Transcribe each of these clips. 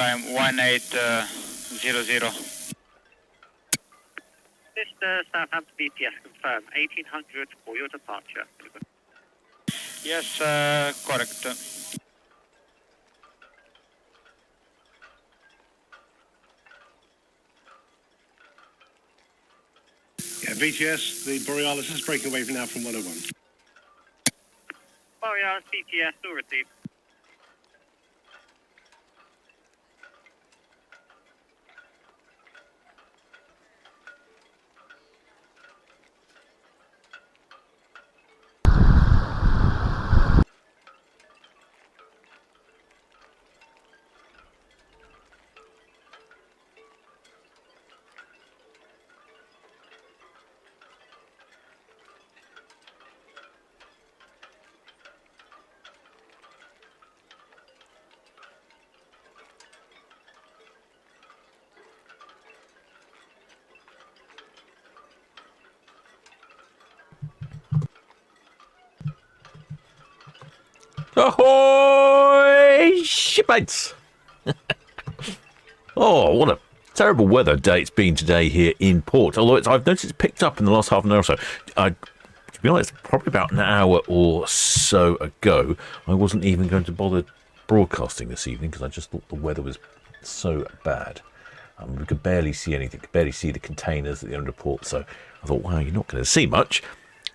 time 1800. Vista, Southampton BPS confirm 1800 for your departure. Yes, correct. Yeah, VTS, the Borealis is breaking away from now from 101. Borealis BPS, all received. Ahoy, shipmates! Oh, what a terrible weather day it's been today here in port. Although I've noticed it's picked up in the last half an hour or so. To be honest, probably about an hour or so ago, I wasn't even going to bother broadcasting this evening because I just thought the weather was so bad. We could barely see anything, could barely see the containers at the end of the port. So I thought, wow, you're not going to see much.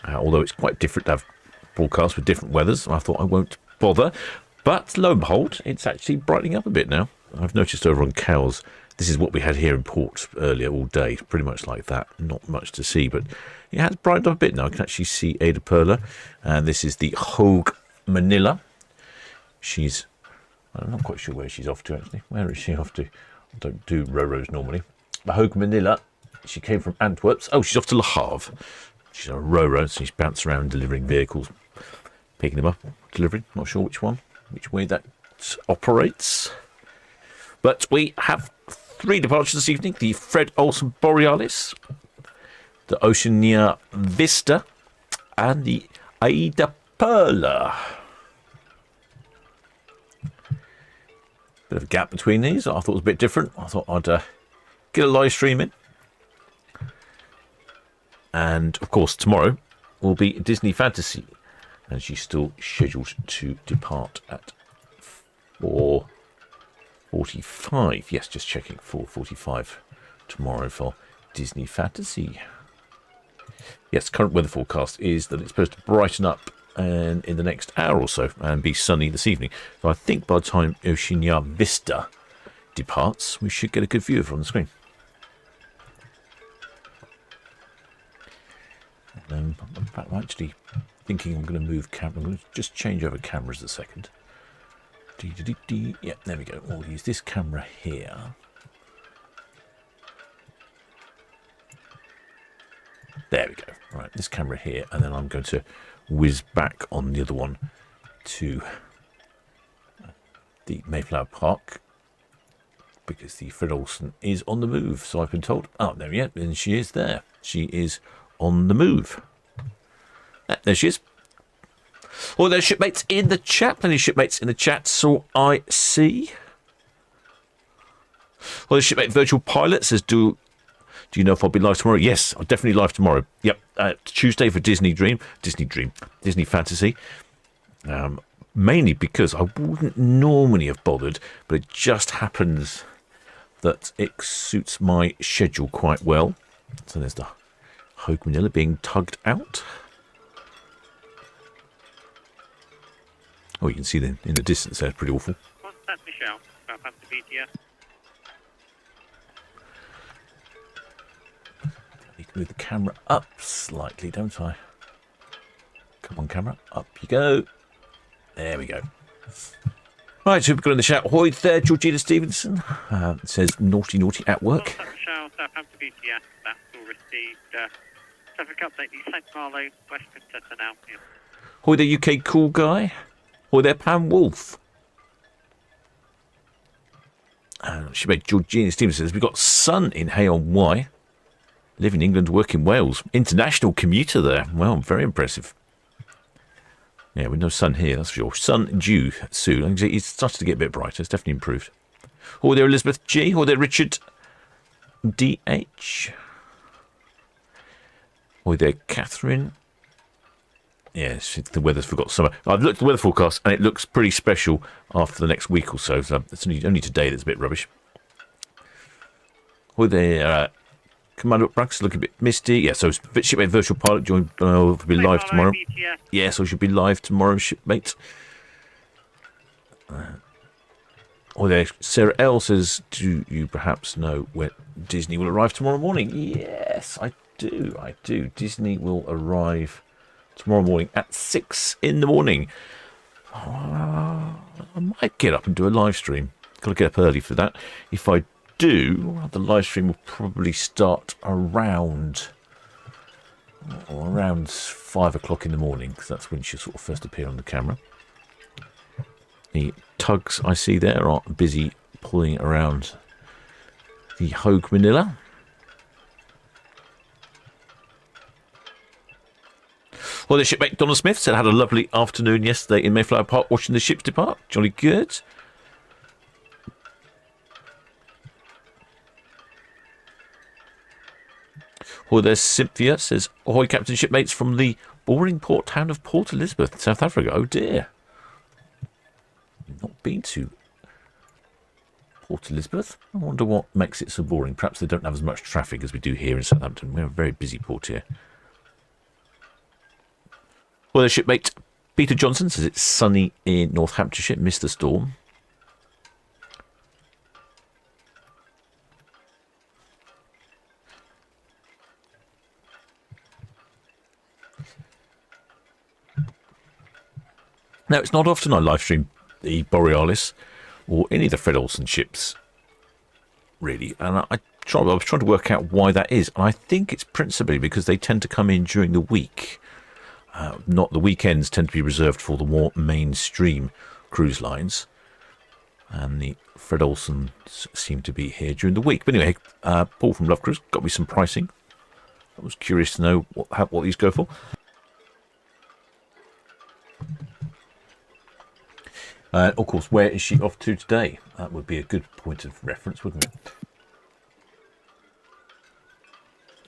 Although it's quite different to have broadcasts with different weathers. I thought I won't bother. But lo and behold, it's actually brightening up a bit now. I've noticed over on Cowes, this is what we had here in port earlier all day, pretty much like that. Not much to see, but it has brightened up a bit now. I can actually see AIDAPerla, and this is the Hog Manila. I'm not quite sure where she's off to, actually. Where is she off to? I don't do roros normally. The Hog Manila, she came from Antwerp. Oh, she's off to Le Havre. She's a roro, so she's bounced around delivering vehicles, picking them up, delivering. Not sure which way that operates. But we have 3 departures this evening. The Fred Olsen Borealis, the Oceania Vista, and the AIDAPerla. Bit of a gap between these. I thought it was a bit different. I thought I'd get a live stream in. And, of course, tomorrow will be Disney Fantasy. And she's still scheduled to depart at 4:45. Yes, just checking. 4:45 tomorrow for Disney Fantasy. Yes, current weather forecast is that it's supposed to brighten up in the next hour or so and be sunny this evening. So I think by the time Oceania Vista departs, we should get a good view of her on the screen. In fact, I'm actually thinking I'm going to move camera. I'm going to just change over cameras a second. Yeah, there we go. We'll use this camera here. There we go. Right, this camera here, and then I'm going to whiz back on the other one to the Mayflower Park because the Fred Olsen is on the move. So I've been told. Oh, there we go. And she is there. She is on the move. There she is. All those shipmates in the chat. Plenty of shipmates in the chat, so I see. Well, the shipmate virtual pilot says, do you know if I'll be live tomorrow? Yes, I'll definitely live tomorrow. Yep, Tuesday for Disney Fantasy. Mainly because I wouldn't normally have bothered, but it just happens that it suits my schedule quite well. So there's the Hog Manila being tugged out. Oh, you can see them in the distance there. Pretty awful. Contact Michelle, Southampton BTS. I need to move the camera up slightly, don't I? Come on, camera. Up you go. There we go. Right, so we've got in the chat. Ahoy there, Georgina Stevenson. It says naughty at work. Contact Michelle, Southampton BTS. That's all received. Traffic update, the St. Marlow, West Princess now. Yeah. Ahoy there, UK cool guy. Ahoy there, Pam Wolf. She made Georgina Stevenson says, we've got sun in Hay-on-Wye. Live in England, work in Wales. International commuter there. Well, very impressive. Yeah, with no sun here, that's for sure. Sun due soon. It's started to get a bit brighter. It's definitely improved. Or there, Elizabeth G. Or there, Richard DH. Or there, Catherine. Yes, the weather's forgot summer. I've looked at the weather forecast and it looks pretty special after the next week or so. So it's only today that's a bit rubbish. Or there, Commander Braggs, looking a bit misty. Yeah, so shipmate virtual pilot joined. Will be live tomorrow. Yeah, so should be live tomorrow, shipmate. Or there, Sarah L says, do you perhaps know when Disney will arrive tomorrow morning? Yes, I do. Disney will arrive tomorrow morning at 6 in the morning. I might get up and do a live stream. Got to get up early for that. If I do, the live stream will probably start around 5 o'clock in the morning, because that's when she'll sort of first appear on the camera. The tugs I see there are busy pulling around the Hog Manila. Well, the shipmate Donald Smith said had a lovely afternoon yesterday in Mayflower Park watching the ships depart. Jolly good. Well, there's Cynthia says, ahoy, Captain Shipmates from the boring port town of Port Elizabeth, South Africa. Oh dear. Not been to Port Elizabeth. I wonder what makes it so boring. Perhaps they don't have as much traffic as we do here in Southampton. We have a very busy port here. Well, the shipmate Peter Johnson says it's sunny in Northamptonshire. Missed the storm. Now, it's not often I live stream the Borealis or any of the Fred Olsen ships, really. And I was trying to work out why that is. And I think it's principally because they tend to come in during the week. Not the weekends tend to be reserved for the more mainstream cruise lines. And the Fred Olsen seem to be here during the week. But anyway, Paul from Love Cruise got me some pricing. I was curious to know what these go for. Of course, where is she off to today? That would be a good point of reference, wouldn't it?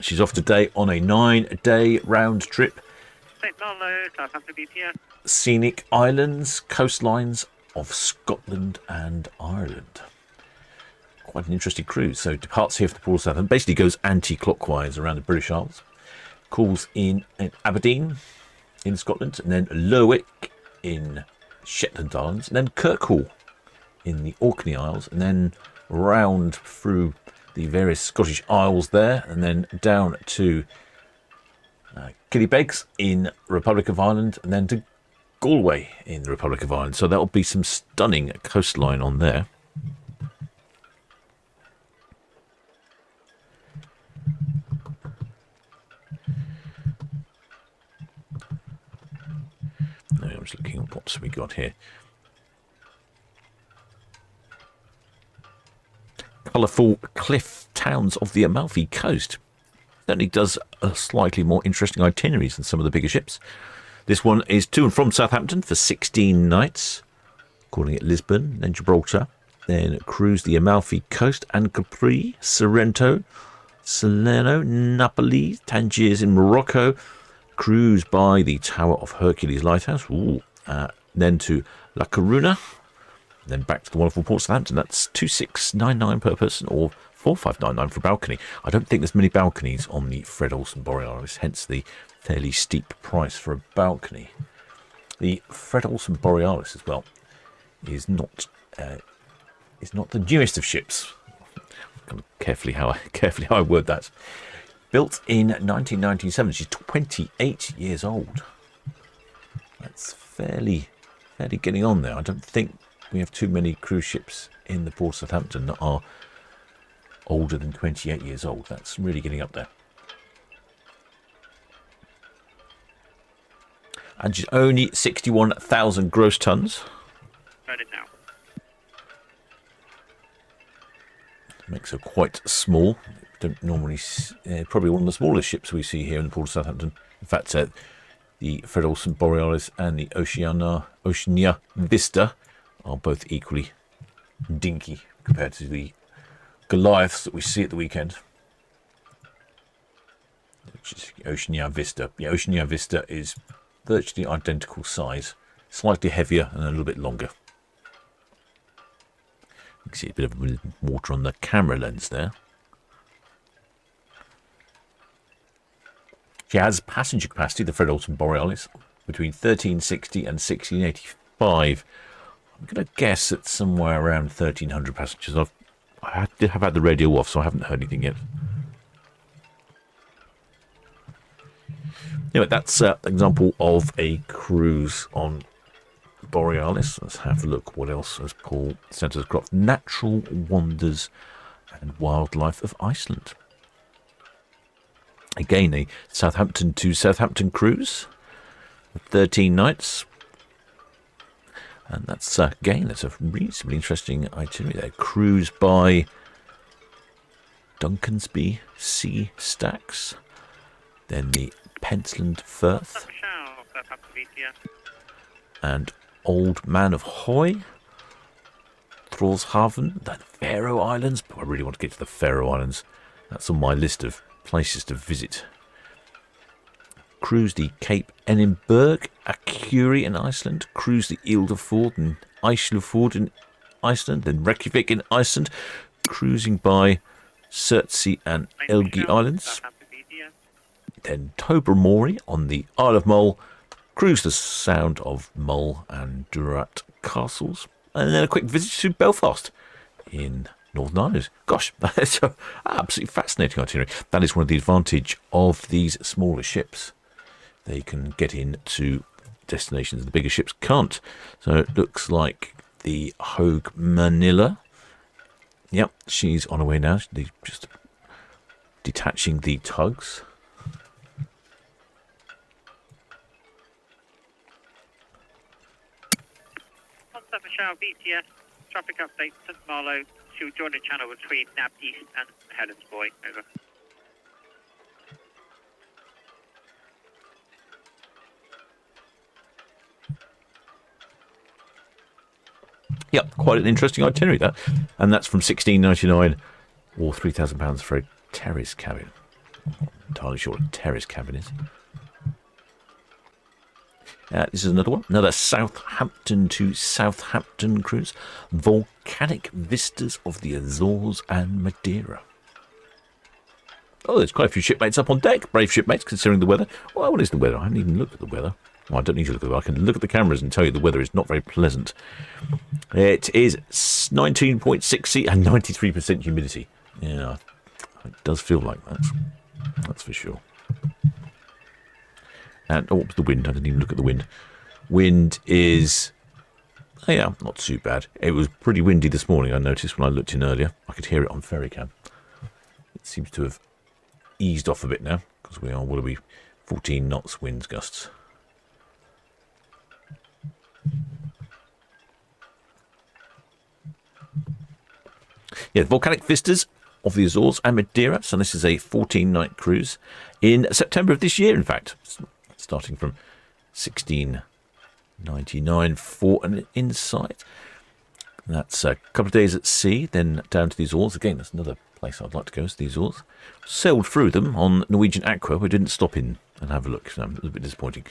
She's off today on a 9-day round trip. Scenic islands, coastlines of Scotland and Ireland. Quite an interesting cruise. So departs here for the Port of Southampton, basically goes anti-clockwise around the British Isles. Calls in Aberdeen in Scotland, and then Lerwick in Shetland Islands, and then Kirkwall in the Orkney Isles, and then round through the various Scottish Isles there, and then down to Killybegs in Republic of Ireland, and then to Galway in the Republic of Ireland. So that'll be some stunning coastline on there. I'm just looking at what we got here. Colourful cliff towns of the Amalfi Coast. Certainly does a slightly more interesting itineraries than some of the bigger ships. This one is to and from Southampton for 16 nights, calling it Lisbon, then Gibraltar, then cruise the Amalfi Coast and Capri, Sorrento, Salerno, Napoli, Tangiers in Morocco, cruise by the Tower of Hercules Lighthouse, then to La Coruna, then back to the wonderful Port Southampton. That's 2,699 per person, or 4,599 for a balcony. I don't think there's many balconies on the Fred Olsen Borealis, hence the fairly steep price for a balcony. The Fred Olsen Borealis, as well, is not the newest of ships. Kind of carefully how I word that. Built in 1997, she's 28 years old. That's fairly getting on there. I don't think we have too many cruise ships in the Port of Southampton that are older than 28 years old. That's really getting up there. And she's only 61,000 gross tons. Got it now. Makes her quite small. Don't normally, probably one of the smallest ships we see here in the Port of Southampton. In fact, the Fred Olsen Borealis and the Oceania Vista are both equally dinky compared to the Goliaths that we see at the weekend. Which is Oceania Vista. Yeah, Oceania Vista is virtually identical size, slightly heavier and a little bit longer. You can see a bit of water on the camera lens there. She has passenger capacity, the Fred Olsen Borealis, between 1360 and 1685. I'm going to guess it's somewhere around 1300 passengers. I did have had the radio off, so I haven't heard anything yet. Anyway, that's an example of a cruise on Borealis. Let's have a look what else has Paul sent us across. Natural Wonders and Wildlife of Iceland. Again, a Southampton to Southampton cruise. 13 nights. And that's, again, that's a reasonably interesting itinerary there. Cruise by Duncansby Sea Stacks. Then the Pentland Firth. And Old Man of Hoy. Thrallshaven. The Faroe Islands. I really want to get to the Faroe Islands. That's on my list of places to visit. Cruise the Cape Enenburg, Akurey in Iceland. Cruise the Ísafjörð and Ísafjörð in Iceland. Then Reykjavik in Iceland. Cruising by Surtsey and Elgi Islands. Then Tobermory on the Isle of Mull. Cruise the Sound of Mull and Durat Castles. And then a quick visit to Belfast in Northern Ireland. Gosh, that's an absolutely fascinating itinerary. That is one of the advantage of these smaller ships. They can get into destinations the bigger ships can't. So it looks like the Hog Manila. Yep, she's on her way now. They're just detaching the tugs. Michelle, BTS, traffic update, St. Marlow, she'll join the channel between Nab East and Helen's Boy, over. Yep, quite an interesting itinerary, that. And that's from £16.99 or £3,000 for a terrace cabin. I'm not entirely sure what a terrace cabin is. This is another one, another Southampton to Southampton cruise. Volcanic Vistas of the Azores and Madeira. Oh, there's quite a few shipmates up on deck. Brave shipmates, considering the weather. Well, what is the weather? I haven't even looked at the weather. Well, I don't need to look at the weather. I can look at the cameras and tell you the weather is not very pleasant. It is 19.6 and 93% humidity. Yeah, it does feel like that. That's for sure. And what was the wind? I didn't even look at the wind. Wind is, oh yeah, not too bad. It was pretty windy this morning, I noticed when I looked in earlier. I could hear it on Ferry cam. It seems to have eased off a bit now, because we are, what are we, 14 knots winds gusts. Yeah, Volcanic Vistas of the Azores and Madeira. So this is a 14-night cruise in September of this year, in fact. Starting from 16.99 for an insight. That's a couple of days at sea, then down to the Azores. Again, that's another place I'd like to go, is the Azores. Sailed through them on Norwegian Aqua. We didn't stop in and have a look, so a little bit disappointing.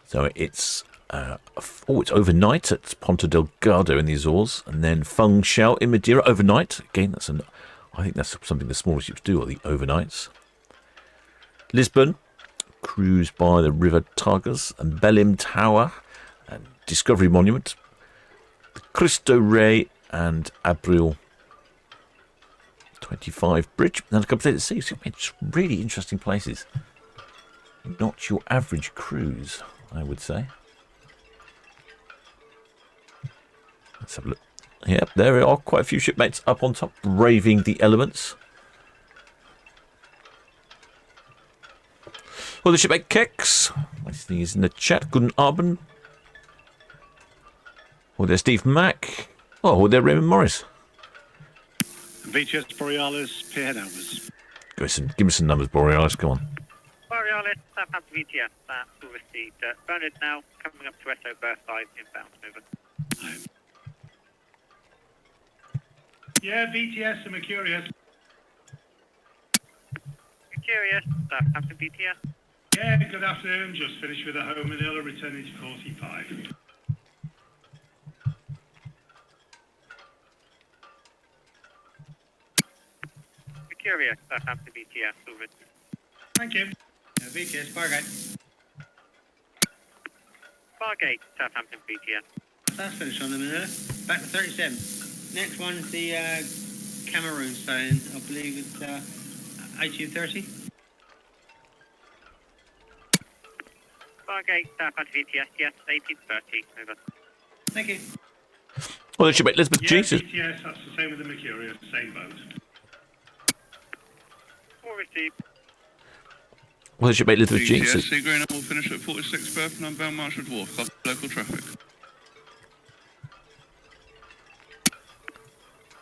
So it's it's overnight at Ponta Delgado in the Azores, and then Funchal in Madeira overnight. Again, I think that's something the smaller ships do, are the overnights. Lisbon, cruise by the River Tagus and Belém Tower and Discovery Monument, Cristo Rey and Abril 25 Bridge, and a couple of days at sea. It's really interesting places. Not your average cruise, I would say. Let's have a look. Yep, there are quite a few shipmates up on top, braving the elements. Well, the shipmate Kex, I think he's in the chat. Guten Abend. Oh, there's Steve Mack. Oh, there's Raymond Morris. VTS Borealis, Pierhead Albers. Give me some numbers, Borealis, come on. Borealis, Southampton VTS, full received. Bernard now, coming up to SO Berth 5, inbound, over. Yeah, VTS and Mercurius. Curious, Southampton BTS. Yeah, good afternoon. Just finished with a Hog Manila, returning to 45. Curious, Southampton BTS. Over. Thank you. VTS, Fargate. Fargate, Southampton BTS. That's finished on the Manila. Back to 37. Next one's the Cameroon sailing. I believe it's 1830. Fargate, Southampton BTS. Yes, 1830. Over. Thank you. Well, they should make Elizabeth Yeah, Jesus. VTS, that's the same with the Mercurius, same boat. All received. Well, they should make Elizabeth VTS, Jesus. Sea Green will finish at 46 berth and unbound Marshall Dwarf. Copy local traffic.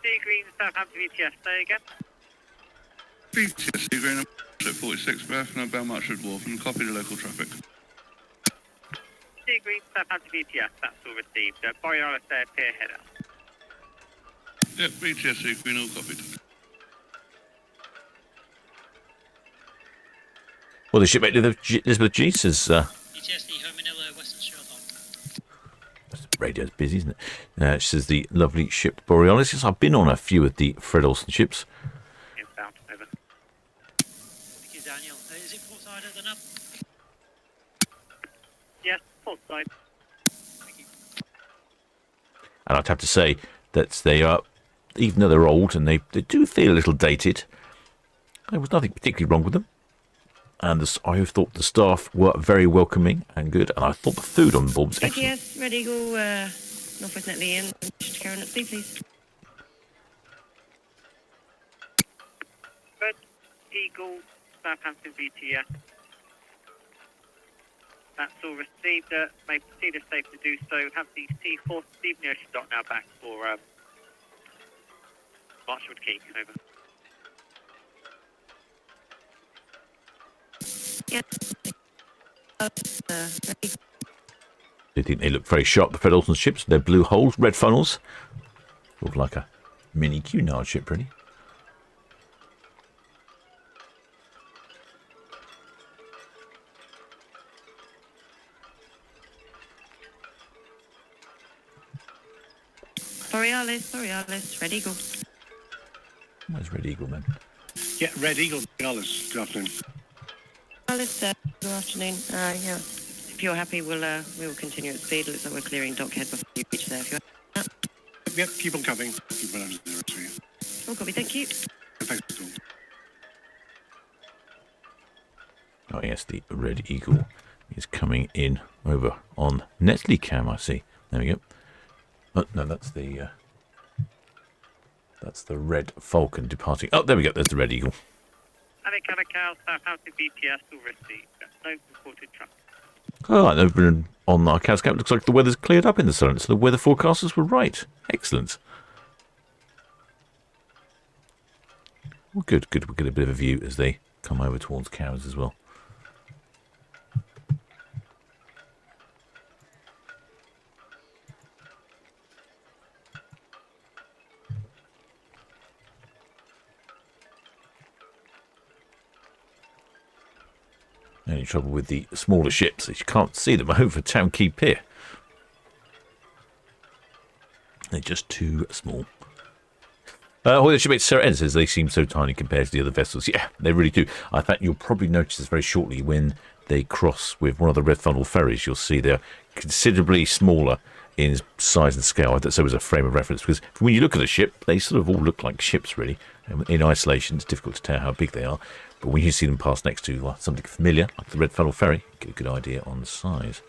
Sea Green, Southampton BTS. Say again. VTS, Sea Green at 46 berth and unbound Marshall Dwarf and copy the local traffic. Sea Green, Southampton BTS. That's all received. Borealis Air Pier header. Yep, VTS, Sea Green all copied. Well, they should make Elizabeth Jesus. UTSD Hog Manila, Western Sherlock. Radio's busy, isn't it? She says the lovely ship Borealis. Yes, I've been on a few of the Fred Olsen ships. Inbound. Over. Thank you, Daniel. Is it port side at the nub? Yes, port side. Thank you. And I'd have to say that they are, even though they're old and they do feel a little dated, there was nothing particularly wrong with them. And I thought the staff were very welcoming and good, and I thought the food on board was excellent. ATS, Red Eagle, Northwest Netley in. Karen at sea, please. Red Eagle, Southampton BTS. That's all received. May proceed if safe to do so. Have the C4 Stephen Ocean dock now back for Marshwood Key. Over. Yes. Red Eagle. I think they look very sharp, the Fred Olsen ships. They're blue hulls, red funnels. Sort of like a mini Cunard ship, really. Borealis, Red Eagle. Where's Red Eagle, then? Yeah, Red Eagle, Borealis. Good afternoon. Borealis, good afternoon. Yeah. If you're happy, we will continue at speed. Looks like we're clearing Dockhead before you reach there. If you're Yep, keep on coming. Keep on zero to you. all copy, thank you. Thanks for the call. Oh, yes, the Red Eagle is coming in over on Netley Cam, I see. There we go. Oh, no, that's the Red Falcon departing. Oh, there we go. There's the Red Eagle. Alicanacal, Southampton BTS, all received. No reported traffic. Oh, and over on our Cascap, looks like the weather's cleared up in the Solent, so the weather forecasters were right. Excellent. Well, good. We'll get a bit of a view as they come over towards Cows as well. Only trouble with the smaller ships is you can't see them over Town Quay Pier. They're just too small. Well, they should make Sarah Ed says they seem so tiny compared to the other vessels. Yeah, they really do. I think you'll probably notice this very shortly when they cross with one of the red funnel ferries. You'll see they're considerably smaller in size and scale. I thought so as a frame of reference, because when you look at a ship, they sort of all look like ships, really. In isolation, it's difficult to tell how big they are. But when you see them pass next to something familiar, like the red funnel ferry, you get a good idea on the size.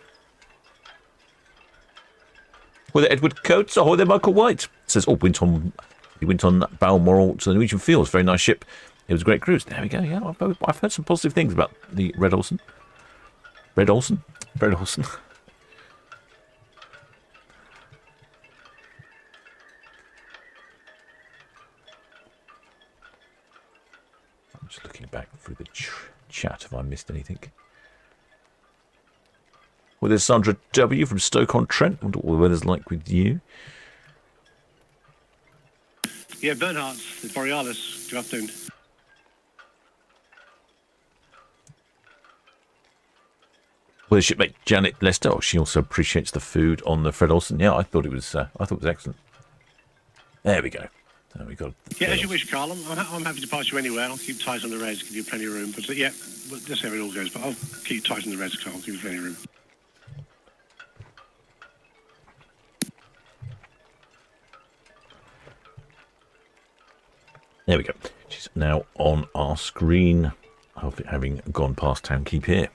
Well, Edward Coates, ahoy there, Michael White. Says, he went on Balmoral to the Norwegian Fields. Very nice ship. It was a great cruise. There we go, yeah. I've heard some positive things about the Red Olsen. Red Olsen? Red Olsen. I'm just looking back through the chat. Have I missed anything? Well, there's Sandra W. from Stoke-on-Trent. I wonder what the weather's like with you. Yeah, Bernhardt's, the Borealis. Good afternoon. Well, shipmate Janet Lester. Oh, she also appreciates the food on the Fred Olsen. Yeah, I thought it was excellent. There we go. There we go. Yeah, as you wish, Carl. I'm happy to pass you anywhere. I'll keep tight on the res, give you plenty of room. But yeah, that's how it all goes. But I'll keep tight on the res, Carl. Give you plenty of room. There we go. She's now on our screen, having gone past Town Quay here.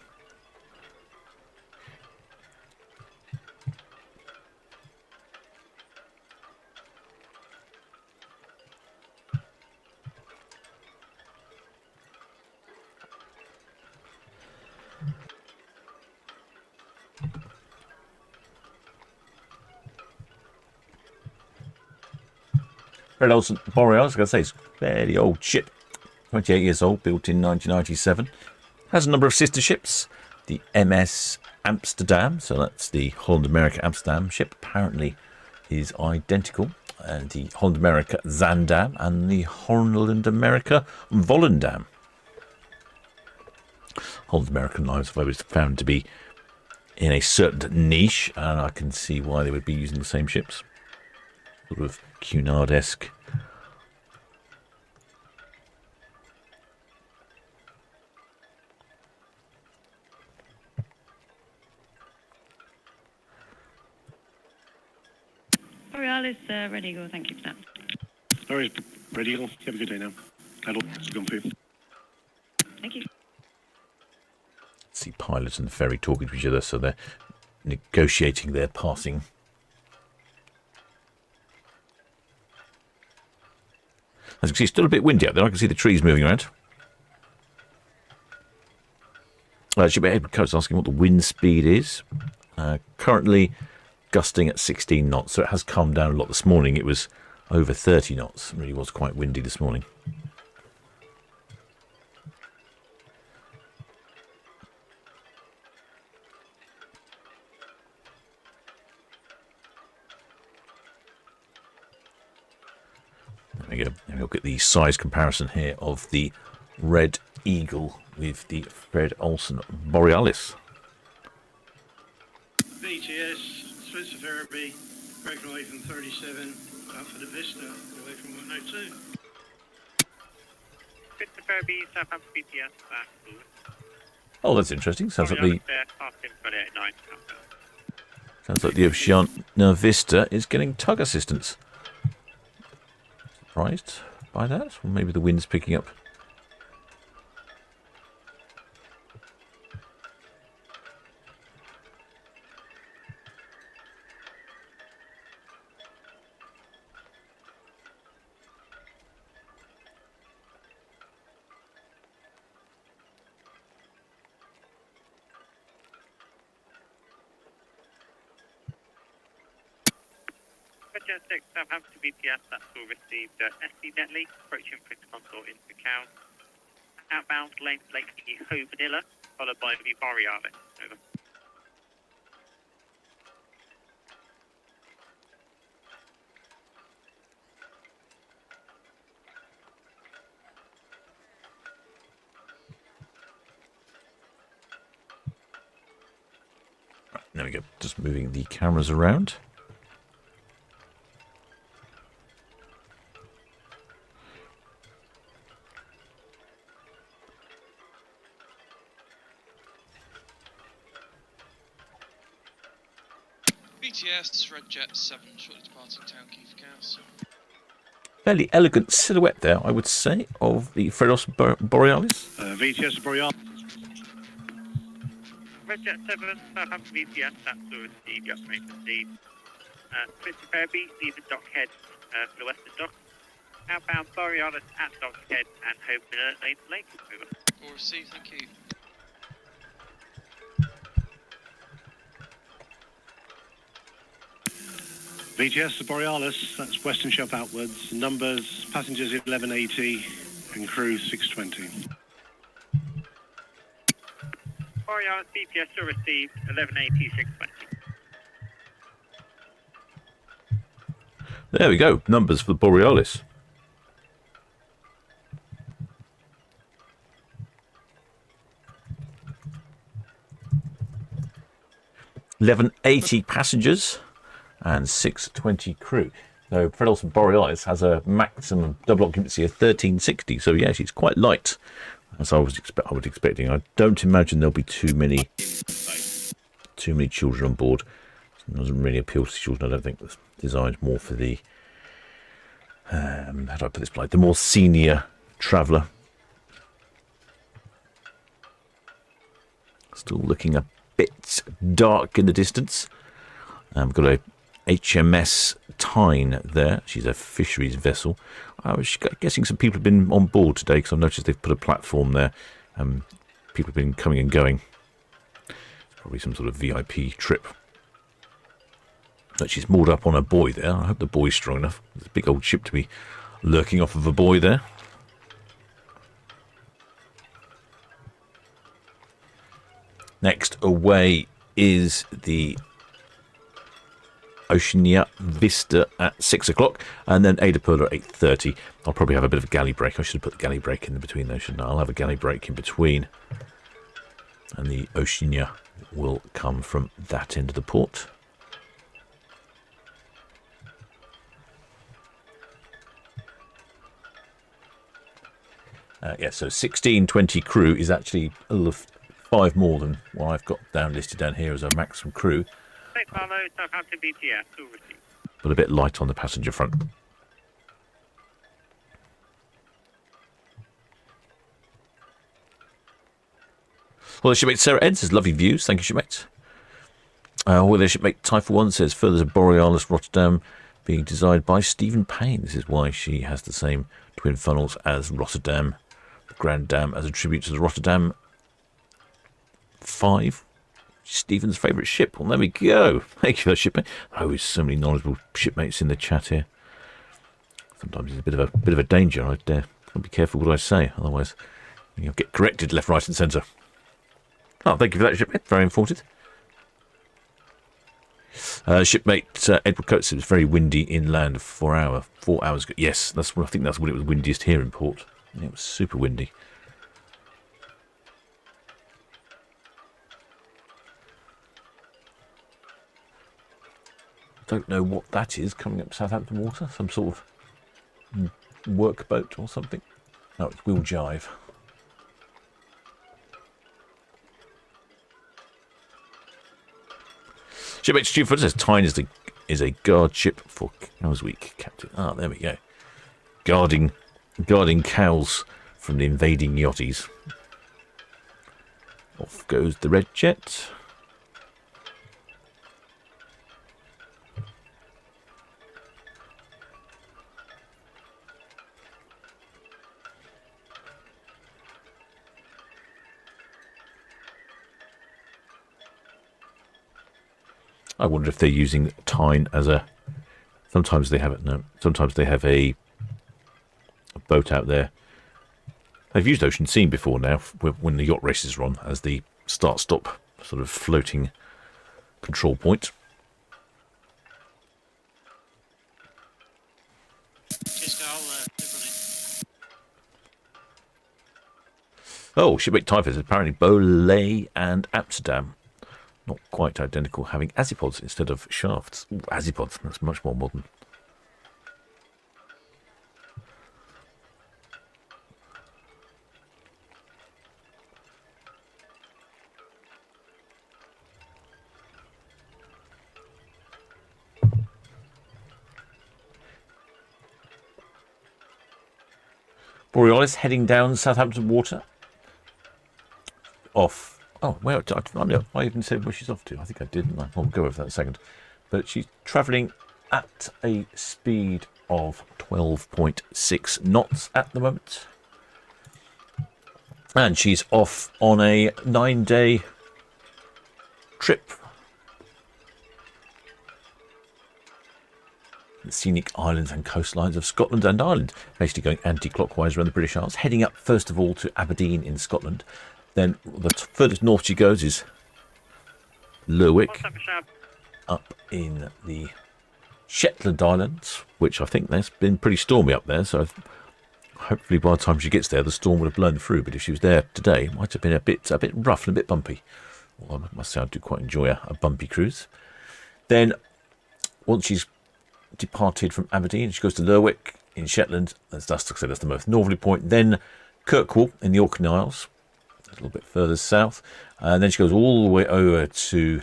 Fred Olsen Borealis, like I say, it's a fairly old ship. 28 years old, built in 1997. Has a number of sister ships. The MS Amsterdam, so that's the Holland America Amsterdam ship, apparently is identical. And the Holland America Zandam and the Holland America Volendam. Holland American lines have always found to be in a certain niche, and I can see why they would be using the same ships. Sort of Cunard-esque. Borealis, ready to go. Thank you for that. All right, ready to go. Have a good day now. That'll go for you. Thank you. See pilots and the ferry talking to each other, so they're negotiating their passing. As you can see, it's still a bit windy out there. I can see the trees moving around. Shipmate Edward Coates asking what the wind speed is. Currently gusting at 16 knots, so it has calmed down a lot this morning. It was over 30 knots. It really was quite windy this morning. There we go. And we'll get the size comparison here of the Red Eagle with the Fred Olsen Borealis. BTS, Spencer Ferry, breaking away from 37, up for the Vista, away from 102. Vista Ferry, Southampton BTS, Oh, that's interesting. Sounds like the passing 28.9. sounds like the Oceana Vista is getting tug assistance. Surprised by that? Or maybe the wind's picking up. Jet 6, Southampton BTS, that's all received. SD Netley, approaching Prince Consort into Town. Outbound lane Lake Hog Manila, followed by the Borealis. Over. Right, there we go. Just moving the cameras around. BTS, Red Jet 7, shortly departing Town Quay for Chaos. Fairly elegant silhouette there, I would say, of the Fred Olsen Borealis. VTS Borealis. Red Jet 7, Southampton BTS, that's all received. Yep, make proceed. Spencer Ferry, leaving Dockhead for the Western Dock. Outbound Borealis at Dockhead and Hog Manila lane Lake. Over. All received, thank you. VTS Borealis, that's Western Shop outwards. Numbers, passengers 1180 and crew 620. Borealis BTS still received 1180, 620. There we go. Numbers for the Borealis. 1180 passengers and 620 crew. So Fred Olsen Borealis has a maximum double occupancy of 1360. So yeah, she's quite light, as I was expecting. I don't imagine there'll be too many children on board. It doesn't really appeal to children. I don't think it's designed more for the how do I put this polite? The more senior traveller. Still looking a bit dark in the distance. We've got a HMS Tyne there. She's a fisheries vessel. I was guessing some people have been on board today because I've noticed they've put a platform there. People have been coming and going. It's probably some sort of VIP trip. But she's moored up on a buoy there. I hope the buoy's strong enough. There's a big old ship to be lurking off of a buoy there. Next away is the Oceania Vista at 6 o'clock, and then AIDAPerla at 8:30. I'll probably have a bit of a galley break. I should have put the galley break in between those, shouldn't I? I'll have a galley break in between, and the Oceania will come from that end of the port. So 1620 crew is actually a little 5 more than what I've got listed down here as a maximum crew. Southampton BTS, But a bit light on the passenger front. Well, the shipmate Sarah Ed says, lovely views. Thank you, shipmate. Well, the shipmate Typha 1 says, further Borealis Rotterdam being designed by Stephen Payne. This is why she has the same twin funnels as Rotterdam. The Grand Dam as a tribute to the Rotterdam 5. Stephen's favourite ship. Well, there we go. Thank you for that, shipmate. Oh, so many knowledgeable shipmates in the chat here. Sometimes it's a bit of a danger. I'll be careful what I say, otherwise you'll get corrected left, right, and centre. Oh, thank you for that, shipmate. Very informative. Shipmate Edward Coates, it was very windy inland for 4 hours ago. Yes, I think that's when it was windiest here in port. It was super windy. Don't know what that is coming up Southampton water. Some sort of workboat or something. No, it's wheel jive. Shipmate Stewart says Tyne is a guard ship for Cows Week, Captain. Ah, there we go. Guarding cows from the invading yachties. Off goes the red jet. I wonder if they're using Tyne as a... Sometimes they have it. No, sometimes they have a boat out there. They've used Ocean Scene before now, when the yacht races are on, as the start-stop sort of floating control point. Oh, shipmate Typhus is apparently Bolay and Amsterdam. Not quite identical, having azipods instead of shafts. Ooh, azipods, that's much more modern. Borealis heading down Southampton water. Off. Oh, well, I even said where she's off to. I think I did, didn't I? I'll go over that in a second. But she's travelling at a speed of 12.6 knots at the moment. And she's off on a 9-day trip. The scenic islands and coastlines of Scotland and Ireland. Basically going anti-clockwise around the British Isles. Heading up, first of all, to Aberdeen in Scotland. Then the furthest north she goes is Lerwick, up in the Shetland Islands, which I think there's been pretty stormy up there, so hopefully by the time she gets there the storm would have blown through, but if she was there today it might have been a bit rough and a bit bumpy. Well, I must say I do quite enjoy a bumpy cruise. Then, once she's departed from Aberdeen, she goes to Lerwick in Shetland. That's the most northerly point. Then Kirkwall in the Orkney Isles, a little bit further south. And then she goes all the way over to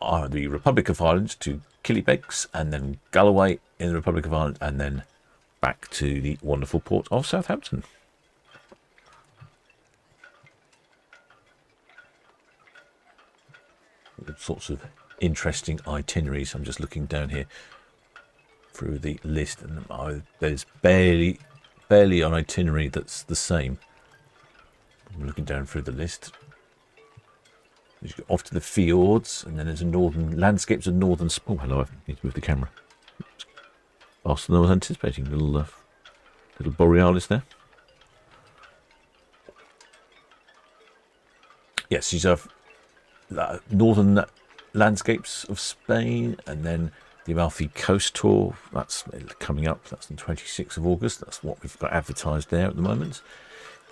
the Republic of Ireland, to Killybegs, and then Galloway in the Republic of Ireland, and then back to the wonderful port of Southampton. All sorts of interesting itineraries. I'm just looking down here through the list, and there's barely an itinerary that's the same. I'm looking down through the list. Off to the fjords, and then there's a northern landscapes of northern. Oh, hello! I need to move the camera. Faster than I was anticipating. Little Borealis there. Yes, she's northern landscapes of Spain, and then the Amalfi Coast Tour. That's coming up. That's on 26th of August. That's what we've got advertised there at the moment.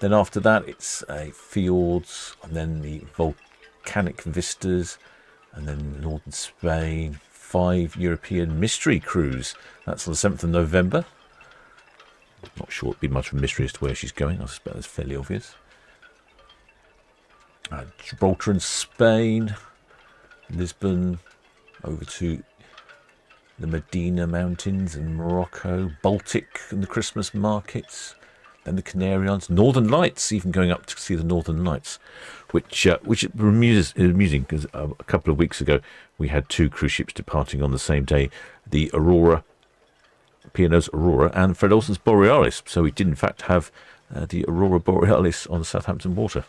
Then after that, it's fjords, and then the volcanic vistas, and then northern Spain. 5 European mystery cruise. That's on the 7th of November. Not sure it'd be much of a mystery as to where she's going. I suspect it's fairly obvious. Gibraltar and Spain, Lisbon, over to the Medina Mountains in Morocco, Baltic and the Christmas markets, then the Canary Islands, Northern Lights, even going up to see the Northern Lights, which is amusing because a couple of weeks ago we had 2 cruise ships departing on the same day, the Aurora, P&O's Aurora, and Fred Olsen's Borealis. So we did in fact have the Aurora Borealis on Southampton water.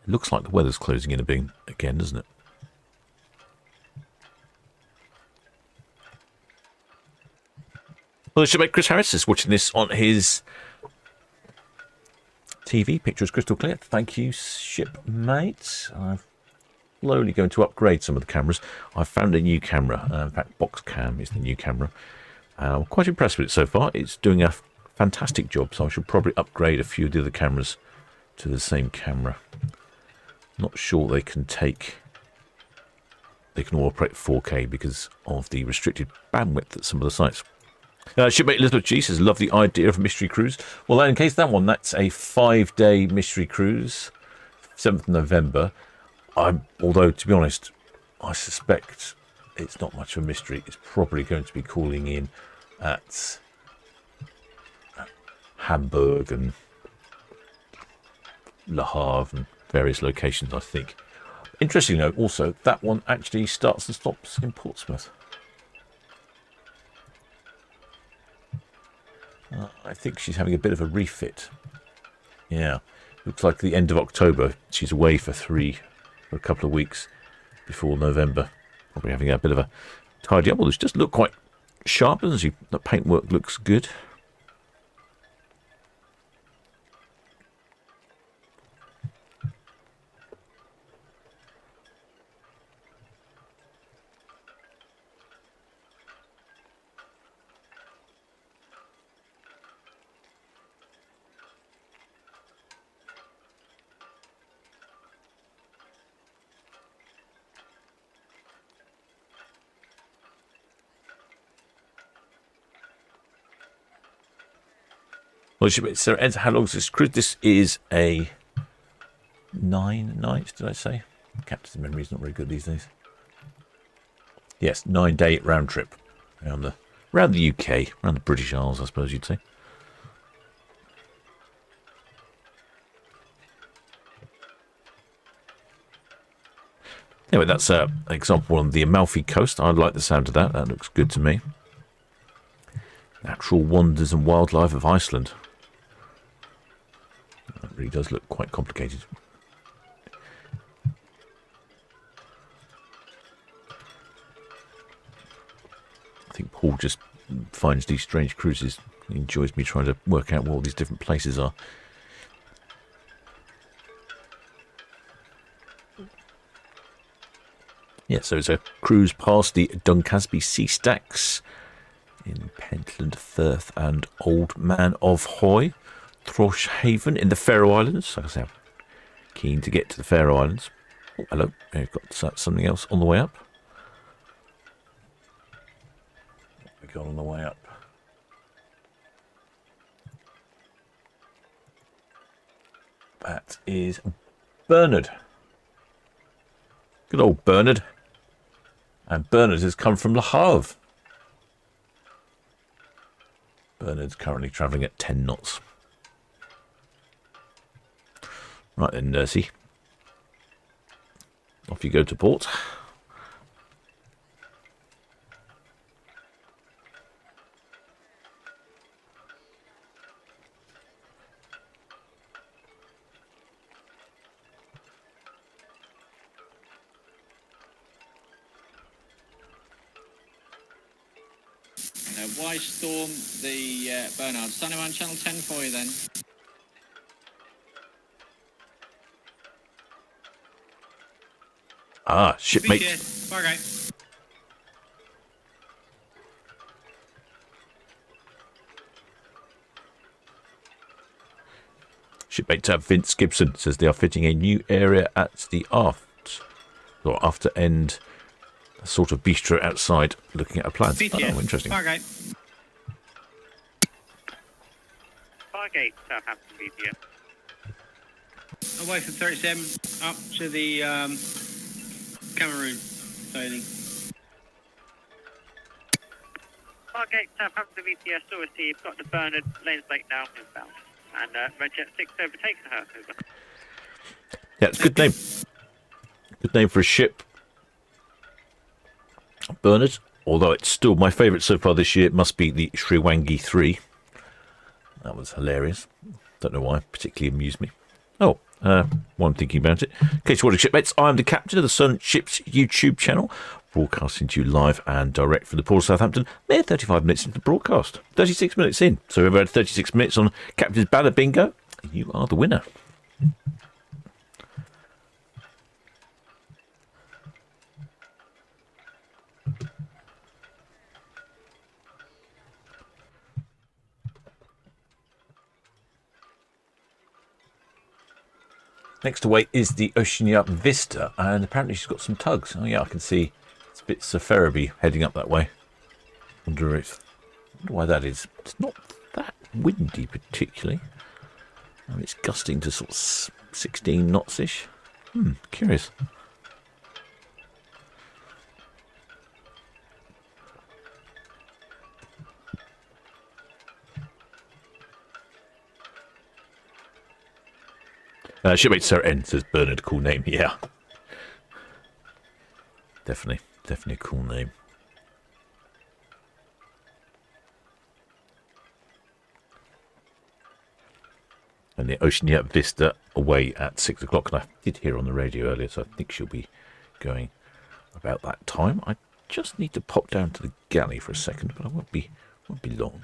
Looks like the weather's closing in a bit again, doesn't it? Well, shipmate Chris Harris is watching this on his TV. Picture is crystal clear. Thank you, shipmate. I'm slowly going to upgrade some of the cameras. I've found a new camera. In fact, Box Cam is the new camera. I'm quite impressed with it so far. It's doing a fantastic job, so I should probably upgrade a few of the other cameras to the same camera. Not sure they can all operate 4K because of the restricted bandwidth at some of the sites. Shipmate Elizabeth G says, love the idea of a mystery cruise. Well, in case that one, that's a 5-day mystery cruise, 7th of November. Although, to be honest, I suspect it's not much of a mystery. It's probably going to be calling in at Hamburg and Le Havre and various locations, I think. Interestingly, though, also, that one actually starts and stops in Portsmouth. I think she's having a bit of a refit. Yeah, looks like the end of October. She's away for a couple of weeks before November. Probably having a bit of a tidy up. Well, it's just look quite sharp, doesn't she? The paintwork looks good. Well, so how long is this cruise? This is a 9 nights, did I say? Captain's memory is not very good these days. Yes, 9-day round trip around the UK, around the British Isles, I suppose you'd say. Anyway, that's an example on the Amalfi Coast. I like the sound of that. That looks good to me. Natural wonders and wildlife of Iceland. That really does look quite complicated. I think Paul just finds these strange cruises. He enjoys me trying to work out what all these different places are. Yeah, so it's a cruise past the Duncasby sea stacks in Pentland, Firth and Old Man of Hoy. Throsh Haven in the Faroe Islands. Like I say, I'm keen to get to the Faroe Islands. Oh, hello. We've got something else on the way up. What have we got on the way up? That is Bernard. Good old Bernard. And Bernard has come from Le Havre. Bernard's currently travelling at 10 knots. Right then, Nursey. Off you go to port. Why storm the Bernard? Standing on channel 10 for you then. Ah, shipmate. Okay. Shipmate Vince Gibson says they are fitting a new area at the aft, or after end, a sort of bistro outside, looking at a plan. Oh, interesting. Okay. Fargate, Southampton, BTS. Away from 37 up to the Cameroon sailing. Fargate, Southampton, BTS, still received. Got the Bernard, lanes late now, inbound. And Red Jet 6 overtakes her. Over. Yeah, it's a good name. Good name for a ship. Bernard, although it's still my favourite so far this year, it must be the Sriwangi 3. That was hilarious. Don't know why, particularly amused me. Oh, while I'm thinking about it. In case you're watching shipmates, I'm the captain of the Solent Ships YouTube channel, broadcasting to you live and direct from the Port of Southampton. Mere 35 minutes into the broadcast. 36 minutes in. So we've had 36 minutes on Captain's Banner Bingo. You are the winner. Next away is the Oceania Vista, and apparently she's got some tugs. Oh yeah, I can see it's a bit Ferry heading up that way. Wonder why that is. It's not that windy particularly. It's gusting to sort of 16 knots-ish. Curious. Shipmate Sir N says Bernard, cool name. Yeah. Definitely a cool name. And the Oceania Vista away at 6 o'clock. And I did hear on the radio earlier, so I think she'll be going about that time. I just need to pop down to the galley for a second, but I won't be long.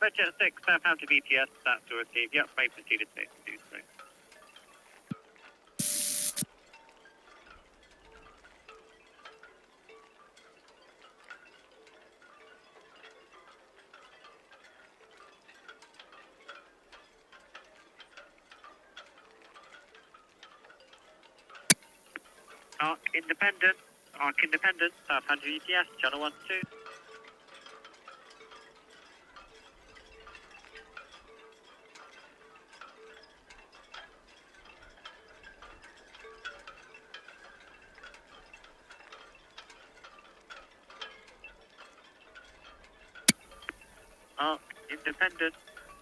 Red Jet 6, Southampton BTS, that's to receive. Yep, may proceed to do so. Arc Independent, Southampton BTS, channel 1-2.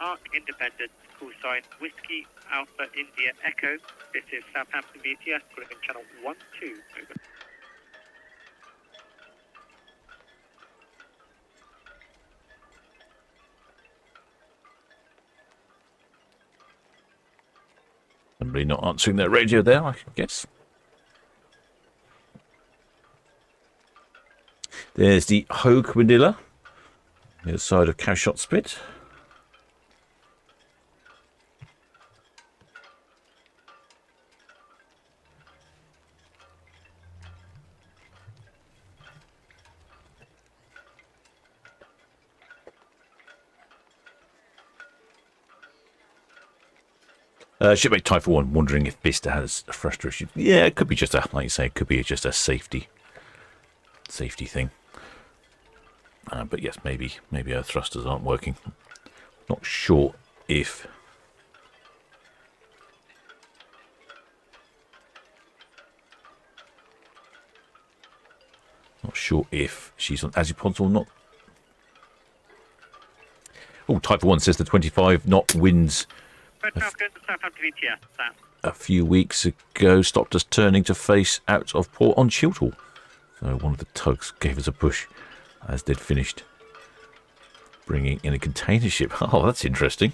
Arc Independent, call sign Whiskey Alpha India Echo. This is Southampton BTS, calling in channel 1-2. Over. Somebody not answering their radio there, I guess. There's the Hog Manila The other side of Cowshot Spit. Shipmate Typhoon 1 wondering if Vista has a thruster issue. Yeah, it could be just a, like you say, it could be just a safety thing. But yes, maybe our thrusters aren't working. Not sure if she's on Azipods or not. Oh, Typhoon 1 says the 25 knot winds a few weeks ago stopped us turning to face out of port on Shilthall. So one of the tugs gave us a push, as did finished bringing in a container ship. Oh, that's interesting.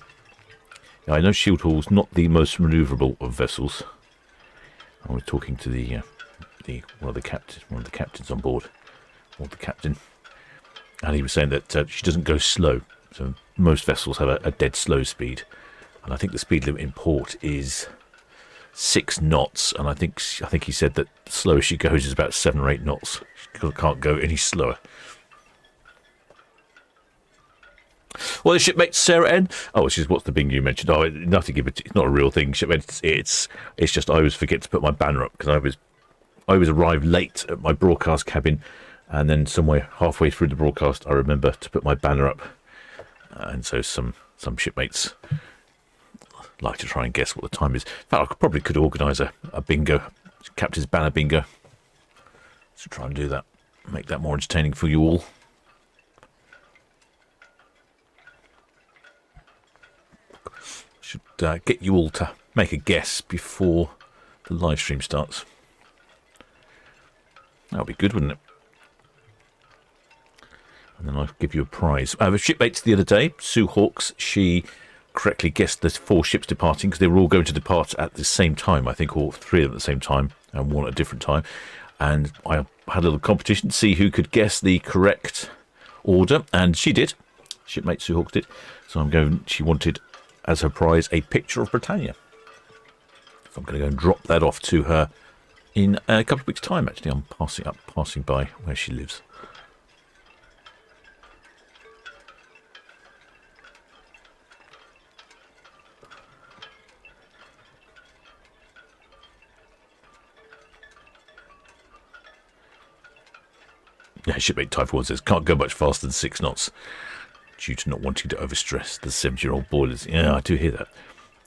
I know Shilthall's not the most manoeuvrable of vessels. I was talking to one of the captains on board, or the captain, and he was saying that she doesn't go slow. So most vessels have a dead slow speed. And I think the speed limit in port is 6 knots, and I think he said that the slowest she goes is about 7 or 8 knots. She can't go any slower. Well, the shipmate Sarah N. Oh, it's just what's the thing you mentioned? Oh, nothing. It's not a real thing. Shipmate, it's just I always forget to put my banner up because I always arrive late at my broadcast cabin, and then somewhere halfway through the broadcast I remember to put my banner up, and so some shipmates like to try and guess what the time is. In fact, I probably could organise a bingo, Captain's Banner bingo. So try and do that, make that more entertaining for you all. Should get you all to make a guess before the live stream starts. That would be good, wouldn't it? And then I'll give you a prize. The shipmates the other day, Sue Hawks, she correctly guessed the 4 ships departing because they were all going to depart at the same time. I think all 3 of them at the same time and 1 at a different time. And I had a little competition to see who could guess the correct order, and she did. Shipmate Sue Hawks did. So she wanted as her prize a picture of Britannia. So I'm going to go and drop that off to her in a couple of weeks' time. Actually, I'm passing by where she lives. Yeah, shipmate Typhoon says can't go much faster than 6 knots due to not wanting to overstress the 70-year-old boilers. Yeah, I do hear that.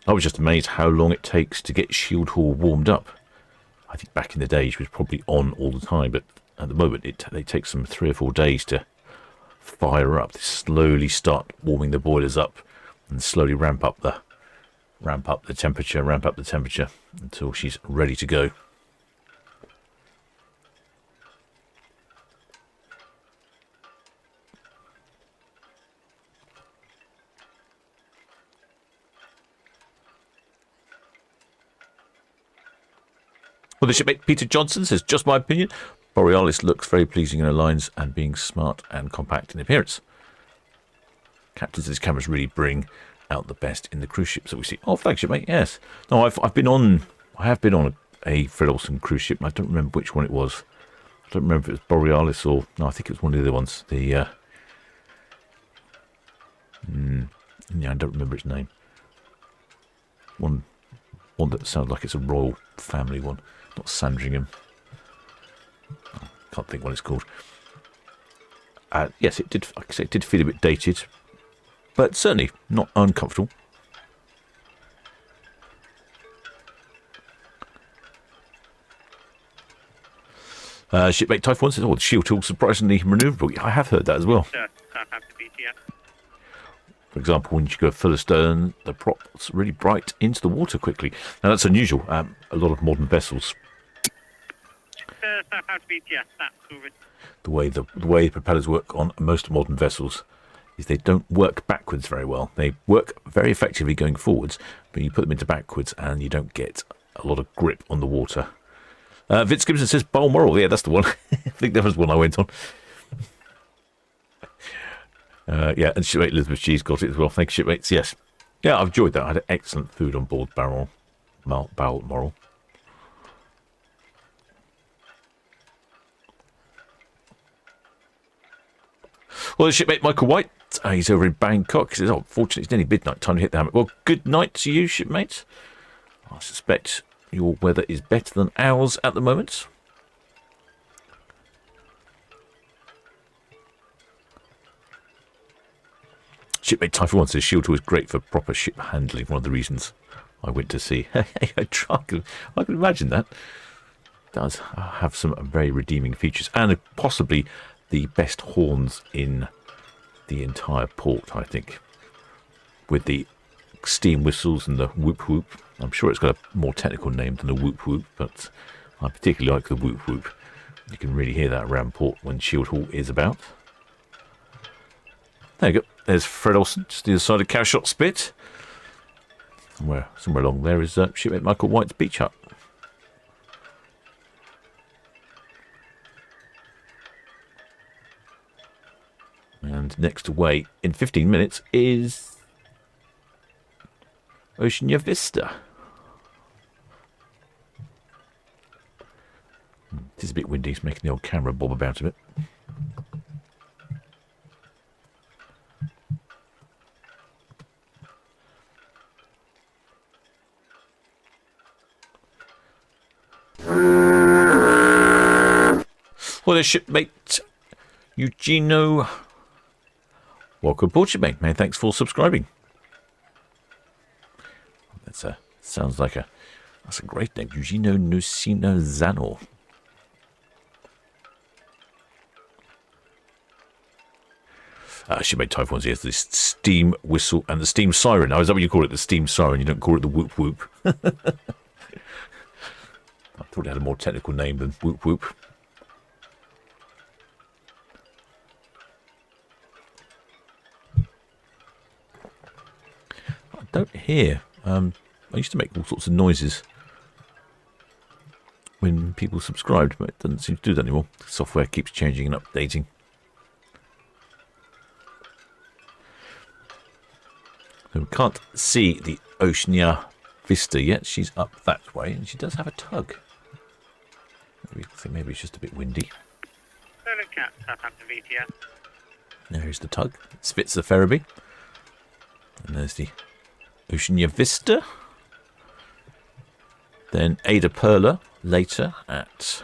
I was just amazed how long it takes to get Shilthall warmed up. I think back in the day she was probably on all the time, but at the moment they take some 3 or 4 days to fire her up. They slowly start warming the boilers up and slowly ramp up the temperature until she's ready to go. Well, the shipmate Peter Johnson says, just my opinion, Borealis looks very pleasing in her lines and being smart and compact in appearance. Captain says cameras really bring out the best in the cruise ships that we see. Oh, flagship, mate, yes. No, I have been on a Fred Olsen cruise ship. I don't remember which one it was. I don't remember if it was Borealis or... No, I think it was one of the other ones. Yeah, I don't remember its name. One that sounds like it's a royal family one. Not Sandringham. Oh, can't think what it's called. Yes, it did. Like I say, it did feel a bit dated, but certainly not uncomfortable. Shipmate Typhoon says, "Oh, the Shilthall surprisingly manoeuvrable." I have heard that as well. For example, when you go full astern, the prop's really bright into the water quickly. Now that's unusual. A lot of modern vessels. The way the propellers work on most modern vessels is they don't work backwards very well. They work very effectively going forwards, but you put them into backwards and you don't get a lot of grip on the water. Vince Gibson says Balmoral. Yeah, that's the one. I think that was one I went on. Yeah, and shipmate Elizabeth G's got it as well. Thank you, shipmates. Yes. Yeah, I've enjoyed that. I had excellent food on board Balmoral. Well, the shipmate Michael White, he's over in Bangkok. He says, oh, fortunately, it's nearly midnight. Time to hit the hammock. Well, good night to you, shipmate. I suspect your weather is better than ours at the moment. Shipmate Typhoon says Shield Tour is great for proper ship handling. One of the reasons I went to sea. I can imagine that. It does have some very redeeming features and possibly the best horns in the entire port, I think, with the steam whistles and the whoop whoop. I'm sure it's got a more technical name than a whoop whoop, but I particularly like the whoop whoop. You can really hear that around port when Shield Hall is about. There you go. There's Fred Olsen, just the other side of Cowshot Spit. Somewhere along there is shipmate Michael White's beach hut. And next away in 15 minutes is Oceania Vista. It is a bit windy, it's making the old camera bob about a bit. Well, there's shipmate Eugenio. Welcome aboard, shipmate. Many thanks for subscribing. That's sounds like that's a great name, Eugenio Nusino Zano. Shipmate Typhoon says this steam whistle and the steam siren. Now, is that what you call it? The steam siren? You don't call it the whoop whoop? I thought it had a more technical name than whoop whoop. I don't hear. I used to make all sorts of noises when people subscribed, but it doesn't seem to do that anymore. The software keeps changing and updating. So we can't see the Oceania Vista yet. She's up that way, and she does have a tug. Maybe it's just a bit windy. Solent Cat, Southampton VTS. There's the tug. Spits the Ferry. And there's the Oceania Vista. Then AIDAPerla later at...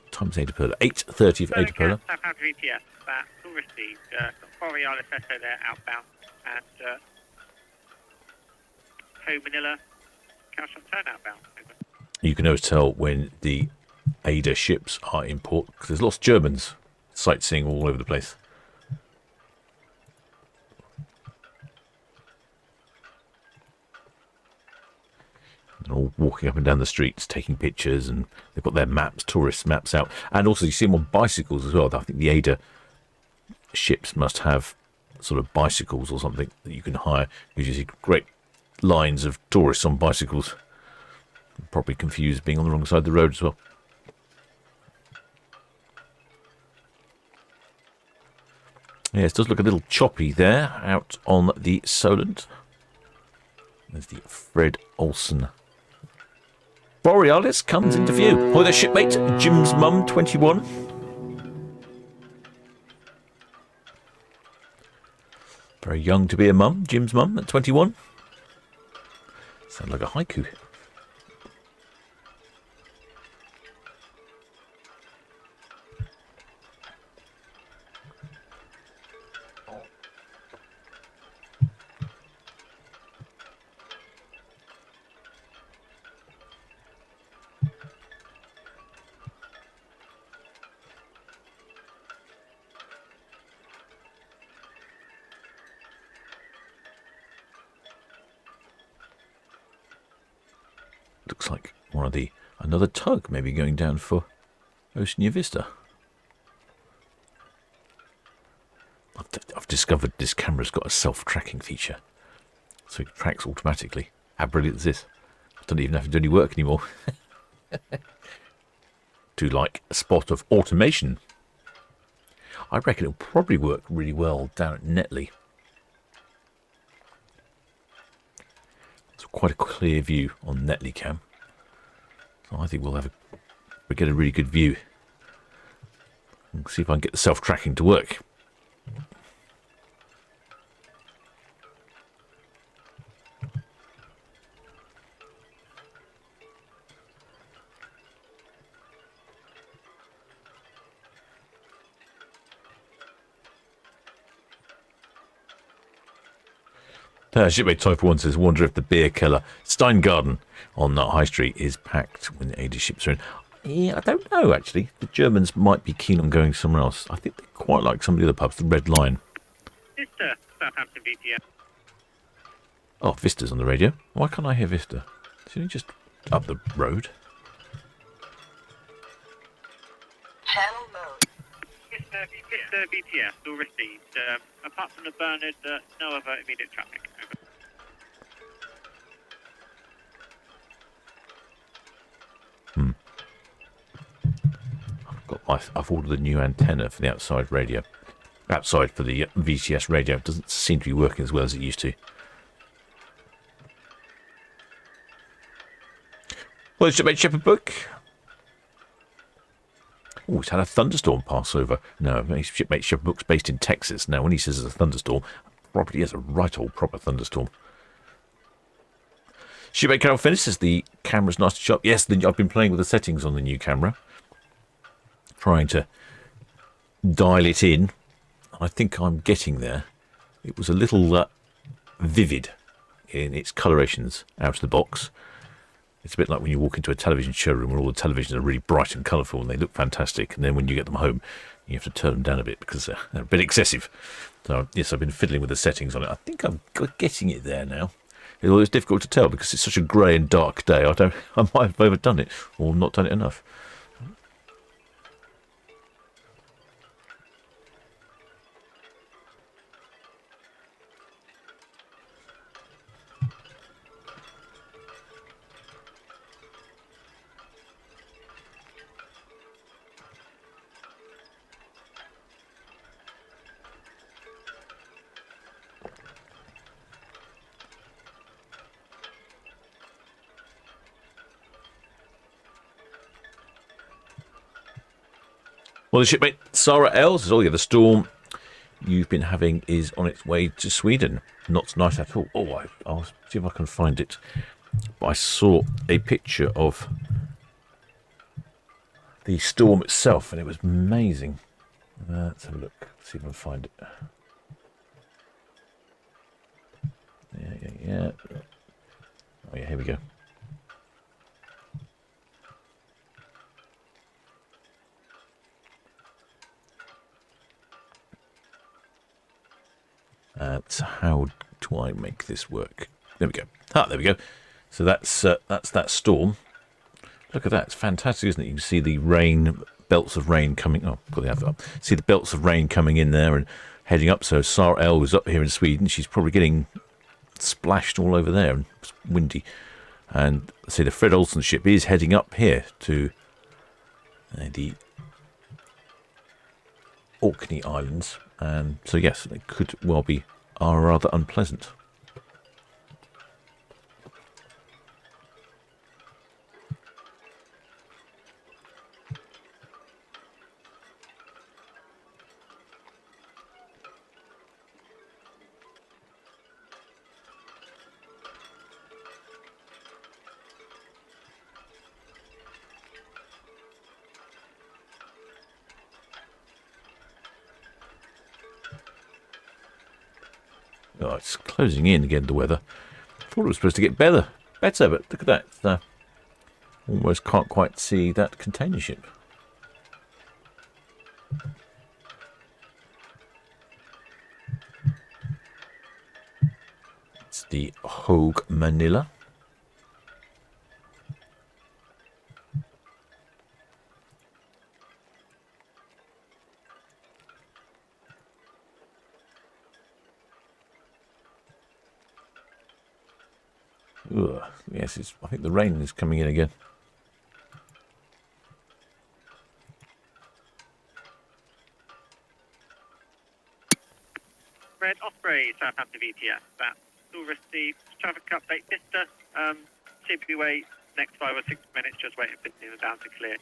What time's AIDAPerla? 8:30 for AIDAPerla. Southampton VTS. All received. Borealis SO there outbound. And Hog Manila, Cowshot Turn outbound. Over. You can always tell when the AIDA ships are in port because there's lots of Germans sightseeing all over the place. They're all walking up and down the streets, taking pictures, and they've got their maps, tourist maps out. And also you see them on bicycles as well. I think the AIDA ships must have sort of bicycles or something that you can hire. You see great lines of tourists on bicycles. Probably confused being on the wrong side of the road as well. Yes, it does look a little choppy there out on the Solent. There's the Fred Olsen. Borealis comes into view. Hi there, shipmate. Jim's mum, 21. Very young to be a mum. Jim's mum at 21. Sounds like a haiku. Looks like another tug maybe going down for Oceania Vista. I've discovered this camera's got a self-tracking feature, so it tracks automatically. How brilliant is this? I don't even have to do any work anymore. To like a spot of automation. I reckon it'll probably work really well down at Netley. It's quite a clear view on Netley Cam. So I think we'll get a really good view. And see if I can get the self-tracking to work. Shipmate Type 1 says, wonder if the beer keller Steingarten on that High Street is packed when the AD ships are in. Yeah, I don't know, actually. The Germans might be keen on going somewhere else. I think they quite like some of the other pubs, the Red Lion. Vista, Southampton VTS. Oh, Vista's on the radio. Why can't I hear Vista? Isn't he just up the road? Channel mode. Vista VTS, all received. Apart from the Bernard, no other immediate traffic. Over. I've ordered a new antenna for the outside radio. Outside for the VCS radio. It doesn't seem to be working as well as it used to. Well, Shipmate Shepherd Book. Oh, it's had a thunderstorm pass over. No, Shipmate Shepherd Book's based in Texas. Now, when he says it's a thunderstorm, probably is a right old proper thunderstorm. Shipmate Carol Finnis says the camera's nice and sharp. Yes, I've been playing with the settings on the new camera. Trying to dial it in. I think I'm getting there. It was a little vivid in its colorations out of the box. It's a bit like when you walk into a television showroom where all the televisions are really bright and colourful and they look fantastic, and then when you get them home you have to turn them down a bit because they're a bit excessive. So yes, I've been fiddling with the settings on it. I think I'm getting it there now. Although it's difficult to tell because it's such a grey and dark day. I might have overdone it or not done it enough. Well, the shipmate Sarah L says, oh yeah, the storm you've been having is on its way to Sweden. Not tonight at all. Oh, I'll see if I can find it. But I saw a picture of the storm itself, and it was amazing. Let's have a look. See if I can find it. Yeah. Oh yeah, here we go. So how do I make this work? There we go. There we go. So that's that storm. Look at that. It's fantastic, isn't it? You can see the rain, belts of rain coming. Oh, got the advert up. See the belts of rain coming in there and heading up. So Sarah L was up here in Sweden. She's probably getting splashed all over there, and it's windy. And see the Fred Olsen ship is heading up here to the Orkney Islands. And so yes, it could well be rather unpleasant. Oh, it's closing in again, the weather. I thought it was supposed to get better, but look at that. Almost can't quite see that container ship. It's the Hog Manila. Ugh, yes, I think the rain is coming in again. Red Osprey, Southampton VTS. That's all received. Traffic update, Vista. Should be wait next 5 or 6 minutes, just waiting for the bound to clear.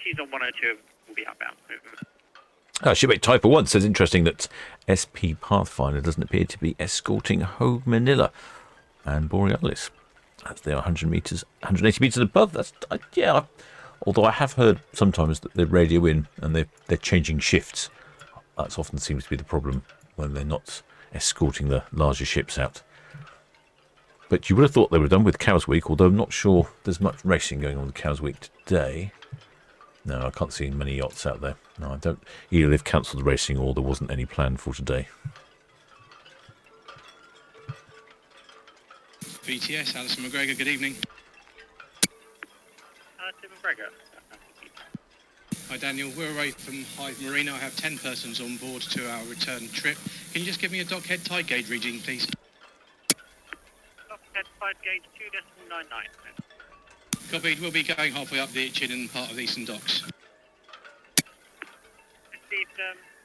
She's on 102, will be outbound. Shipmate Typer 1 says interesting that SP Pathfinder doesn't appear to be escorting Hog Manila and Borealis. As they are 100 metres, 180 metres above. Yeah. Although I have heard sometimes that they radio in and they're changing shifts. That often seems to be the problem when they're not escorting the larger ships out. But you would have thought they were done with Cows Week, although I'm not sure there's much racing going on with Cows Week today. No, I can't see many yachts out there. No, I don't. Either they've cancelled the racing or there wasn't any planned for today. VTS, Alison McGregor, good evening. Alison McGregor. Hi Daniel, we're away from Hive Marina. I have 10 persons on board to our return trip. Can you just give me a Dockhead tide gauge reading, please? Dockhead tide gauge 2.99. Copied, we'll be going halfway up the Itchin and part of Eastern Docks. Received,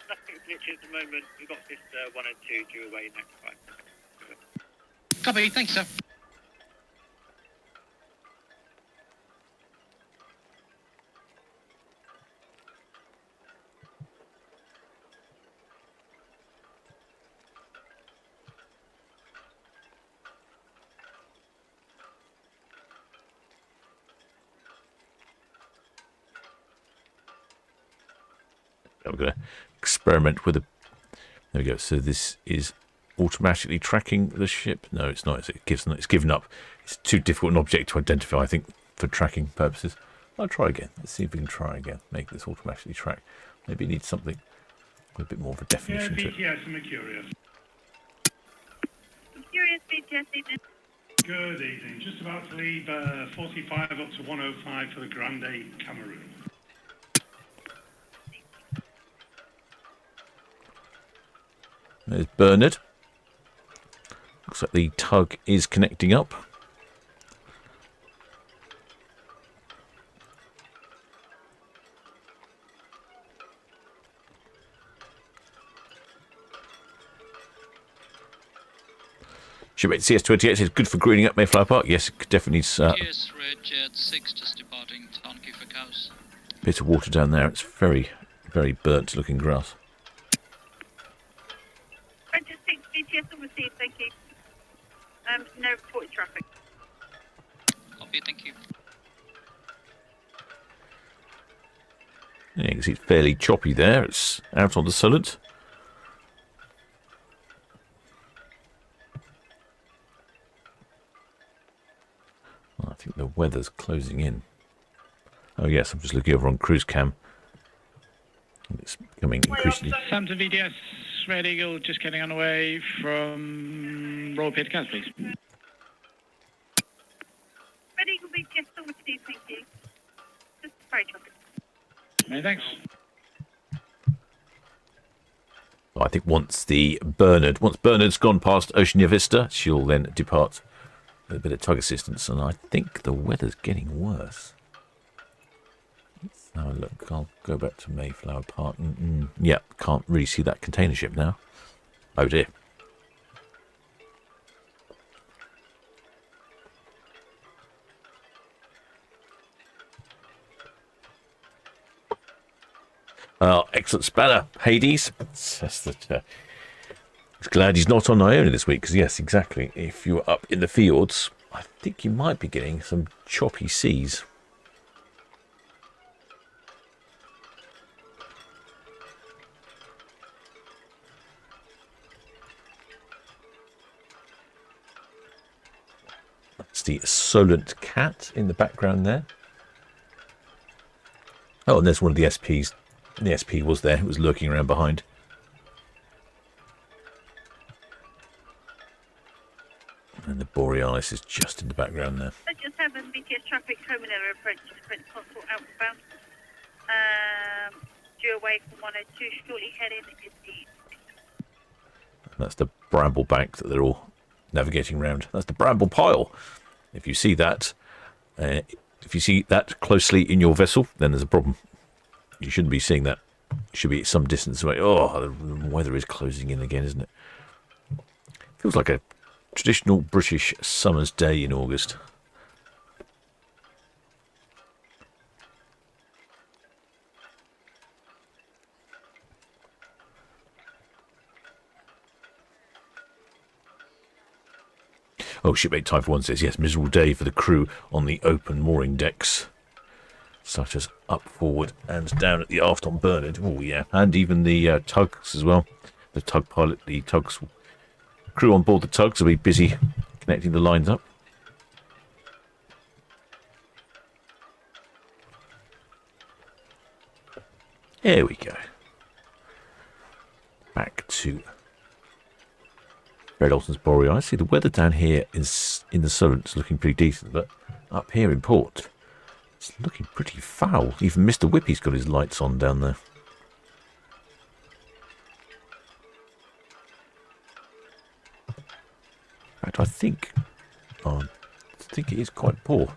nothing glitchy at the moment. We've got this 1 and 2 due away next 5 minutes. Copied, thanks sir. I'm going to experiment with a... There we go. So this is automatically tracking the ship. No, it's not. It's given up. It's too difficult an object to identify, I think, for tracking purposes. I'll try again. Let's see if we can try again. Make this automatically track. Maybe it needs something with a bit more of a definition to it. BTS and Mercurius. Mercurius, BTS, evening. Good evening. Just about to leave 45 up to 105 for the Grande Cameroon. There's Bernard. Looks like the tug is connecting up. Shipmate CS28 says good for greening up Mayflower Park. Yes, it definitely needs Yes, Red Jet 6 just departing Town Quay for cows. a bit of water down there. It's very, very burnt looking grass. Red Jet 6, BTS all received, thank you. No reported traffic. Copy, thank you. Yeah, you can see it's fairly choppy there. It's out on the Solent. I think the weather's closing in. Oh yes, I'm just looking over on cruise cam. It's becoming increasingly... Southampton VDS, Red Eagle, just getting on the way from Royal Pier to Cows, please. Red Eagle BTS all received, thank you. Just very traffic. Many thanks. I think once Bernard's gone past Oceania Vista, she'll then depart with a bit of tug assistance, and I think the weather's getting worse. Let's have a look. I'll go back to Mayflower Park. Yeah, can't really see that container ship now. Oh dear. Excellent spanner, Hades. Says that he's glad he's not on Iona this week, because yes, exactly. If you're up in the fields, I think you might be getting some choppy seas. That's the Solent cat in the background there. Oh, and there's one of the SPs. The SP was there. It was lurking around behind. And the Borealis is just in the background there. Just have BTS traffic, Hog Manila approach to Prince Consort outbound. Due away from 102, shortly heading is the... That's the bramble bank that they're all navigating round. That's the bramble pile. If you see that closely in your vessel, then there's a problem. You shouldn't be seeing that. It should be some distance away. Oh, the weather is closing in again, isn't it? Feels like a traditional British summer's day in August. Oh, shipmate Type 1 says, yes, miserable day for the crew on the open mooring decks, such as up forward and down at the aft on Bernard. Oh, yeah. And even the tugs as well. The tug pilot, the tugs, crew on board the tugs will be busy connecting the lines up. There we go. Back to Red Olsen's Borealis. See, the weather down here is in the Solent is looking pretty decent, but up here in port, it's looking pretty foul. Even Mr. Whippy's got his lights on down there. In fact, I think it is quite poor.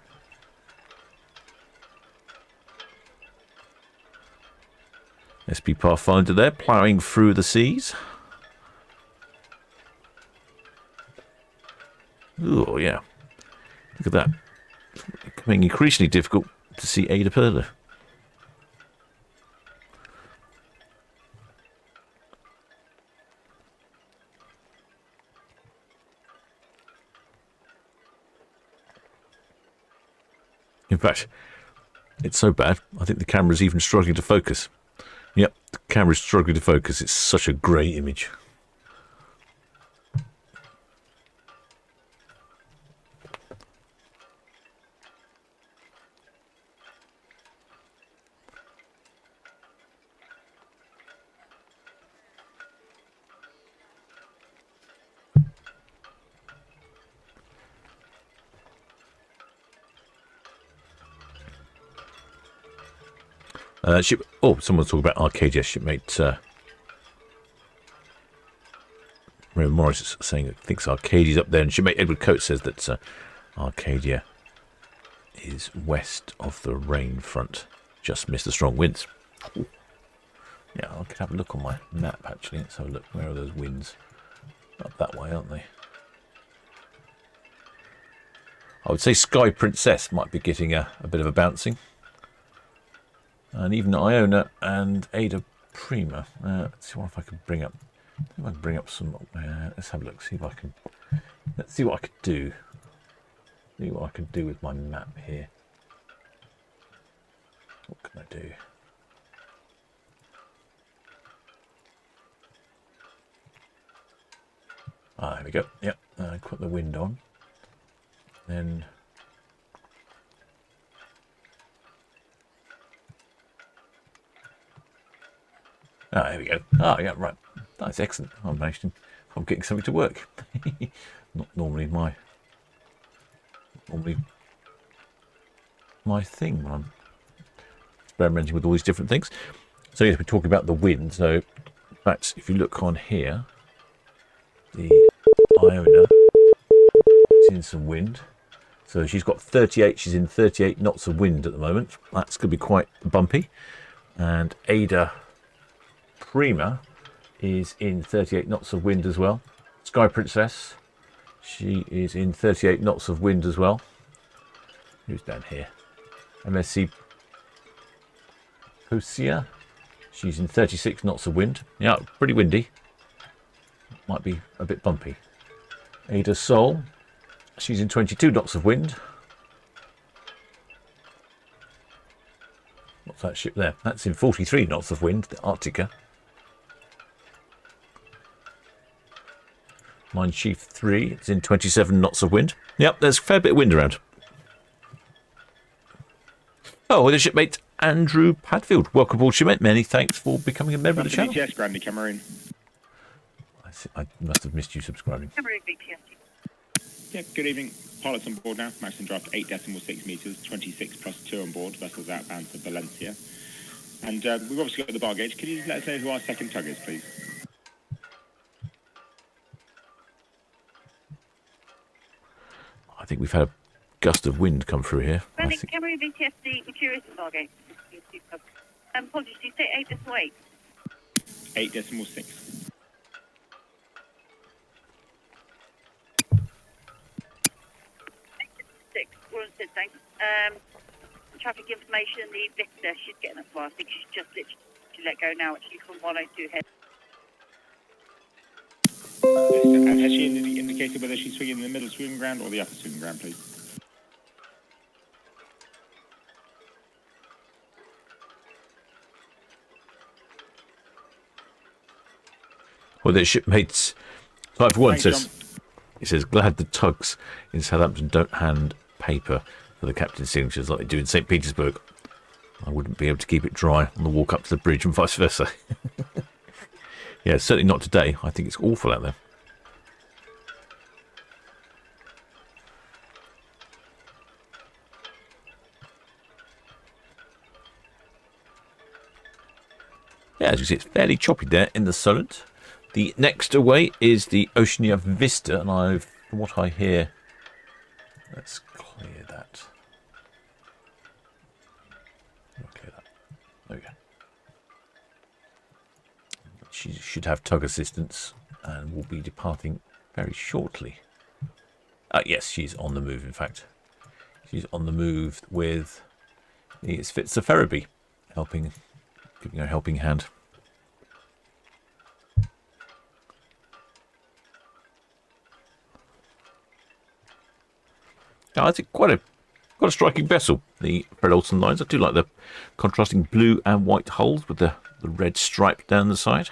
SP Pathfinder there, ploughing through the seas. Oh, yeah. Look at that. It's becoming increasingly difficult to see AIDAPerla. In fact, it's so bad, I think the camera's even struggling to focus. Yep, the camera's struggling to focus. It's such a grey image. Someone's talking about Arcadia. Shipmate Ray Morris is saying that thinks Arcadia's up there, and shipmate Edward Coates says that Arcadia is west of the rain front, just missed the strong winds. Ooh. Yeah, I could have a look on my map actually. Let's have a look. Where are those winds? Up that way, aren't they? I would say Sky Princess might be getting a bit of a bouncing. And even Iona and Ada Prima. Let's see what if I can bring up. If I can bring up some. Let's have a look. See if I can. Let's see what I could do. See what I can do with my map here. What can I do? There we go. Yep. Put the wind on. Then. There we go. Yeah, right. That's excellent. I'm getting something to work. Not normally my thing when I'm experimenting with all these different things. So yes, we're talking about the wind. So in fact, if you look on here, the Iona is in some wind. So she's got 38. She's in 38 knots of wind at the moment. That's going to be quite bumpy. And Ada Prima is in 38 knots of wind as well. Sky Princess, she is in 38 knots of wind as well. Who's down here? MSC Posia, she's in 36 knots of wind. Yeah, pretty windy. Might be a bit bumpy. Ada Sol, she's in 22 knots of wind. What's that ship there? That's in 43 knots of wind, the Arctica. Mine Chief 3, it's in 27 knots of wind. Yep, there's a fair bit of wind around. Oh, with a shipmate Andrew Padfield. Welcome aboard, shipmate. Many thanks for becoming a member of the channel. BTS, Granby, Cameroon. I must have missed you subscribing. Cameroon BTS. Yeah, good evening. Pilots on board now. Maximum draft 8.6 metres, 26 plus 2 on board. Vessels outbound to Valencia. And we've obviously got the bar gauge. Can you let us know who our second tug is, please? I think we've had a gust of wind come through here. Cameroon BTS, the Mercurius Target. Apologies, did you say 8.8? 8.6. Olsen, thanks. Traffic information, the Vista, she's getting up fast. I think she's just literally let go now, actually, from 102 head. And has she indicated whether she's swinging in the middle swimming ground or the upper swimming ground, please? Well, their shipmates. 5-1 Thanks, says, John. he says, glad the tugs in Southampton don't hand paper for the captain's signatures like they do in St. Petersburg. I wouldn't be able to keep it dry on the walk up to the bridge and vice versa. Yeah, certainly not today. I think it's awful out there. Yeah, as you see, it's fairly choppy there in the Solent. The next away is the Oceania Vista, and from what I hear, let's clear that. Clear that. There we go. She should have tug assistance and will be departing very shortly. Yes, she's on the move, in fact. She's on the move with the Ferry, giving her a helping hand. Now, it's quite a striking vessel, the Olsen lines. I do like the contrasting blue and white hulls with the red stripe down the side.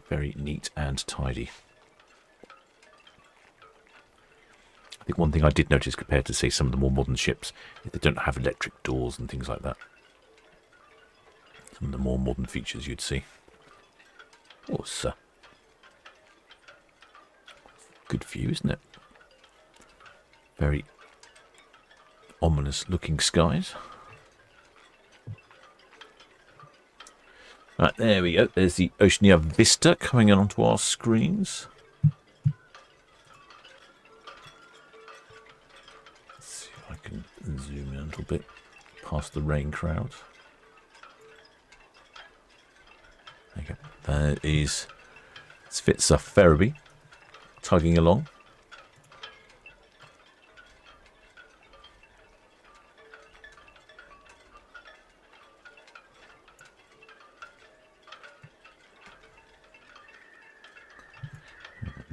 Very neat and tidy. I think one thing I did notice compared to, say, some of the more modern ships is they don't have electric doors and things like that. Some of the more modern features you'd see. Oh, sir. Good view, isn't it? Very ominous looking skies. Right, there we go. There's the Oceania Vista coming onto our screens. Let's see if I can zoom in a little bit past the rain crowd. There you go. There is Vista Ferry tugging along.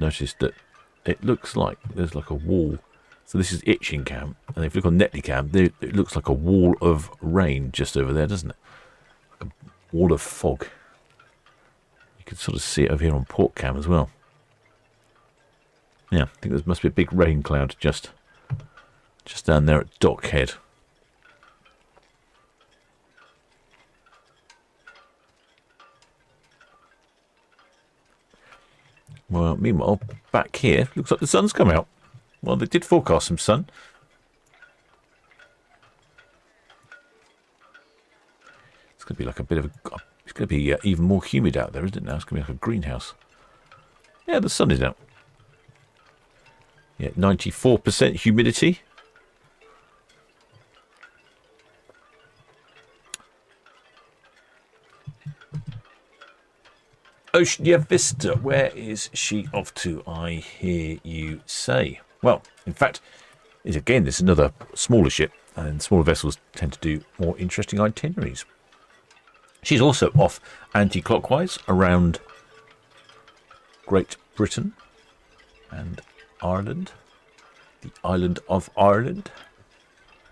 Noticed that it looks like there's like a wall. So this is Itching Camp, and if you look on Netley Camp, it looks like a wall of rain just over there, doesn't it? Like a wall of fog. You can sort of see it over here on Port Cam as well. Yeah, I think there must be a big rain cloud just down there at Dockhead. Well, meanwhile, back here, looks like the sun's come out. Well, they did forecast some sun. It's going to be like a bit of a... It's going to be even more humid out there, isn't it now? It's going to be like a greenhouse. Yeah, the sun is out. Yeah, 94% humidity. Oceania Vista, where is she off to, I hear you say? Well, in fact, this is another smaller ship, and smaller vessels tend to do more interesting itineraries. She's also off anti-clockwise around Great Britain and Ireland, the island of Ireland.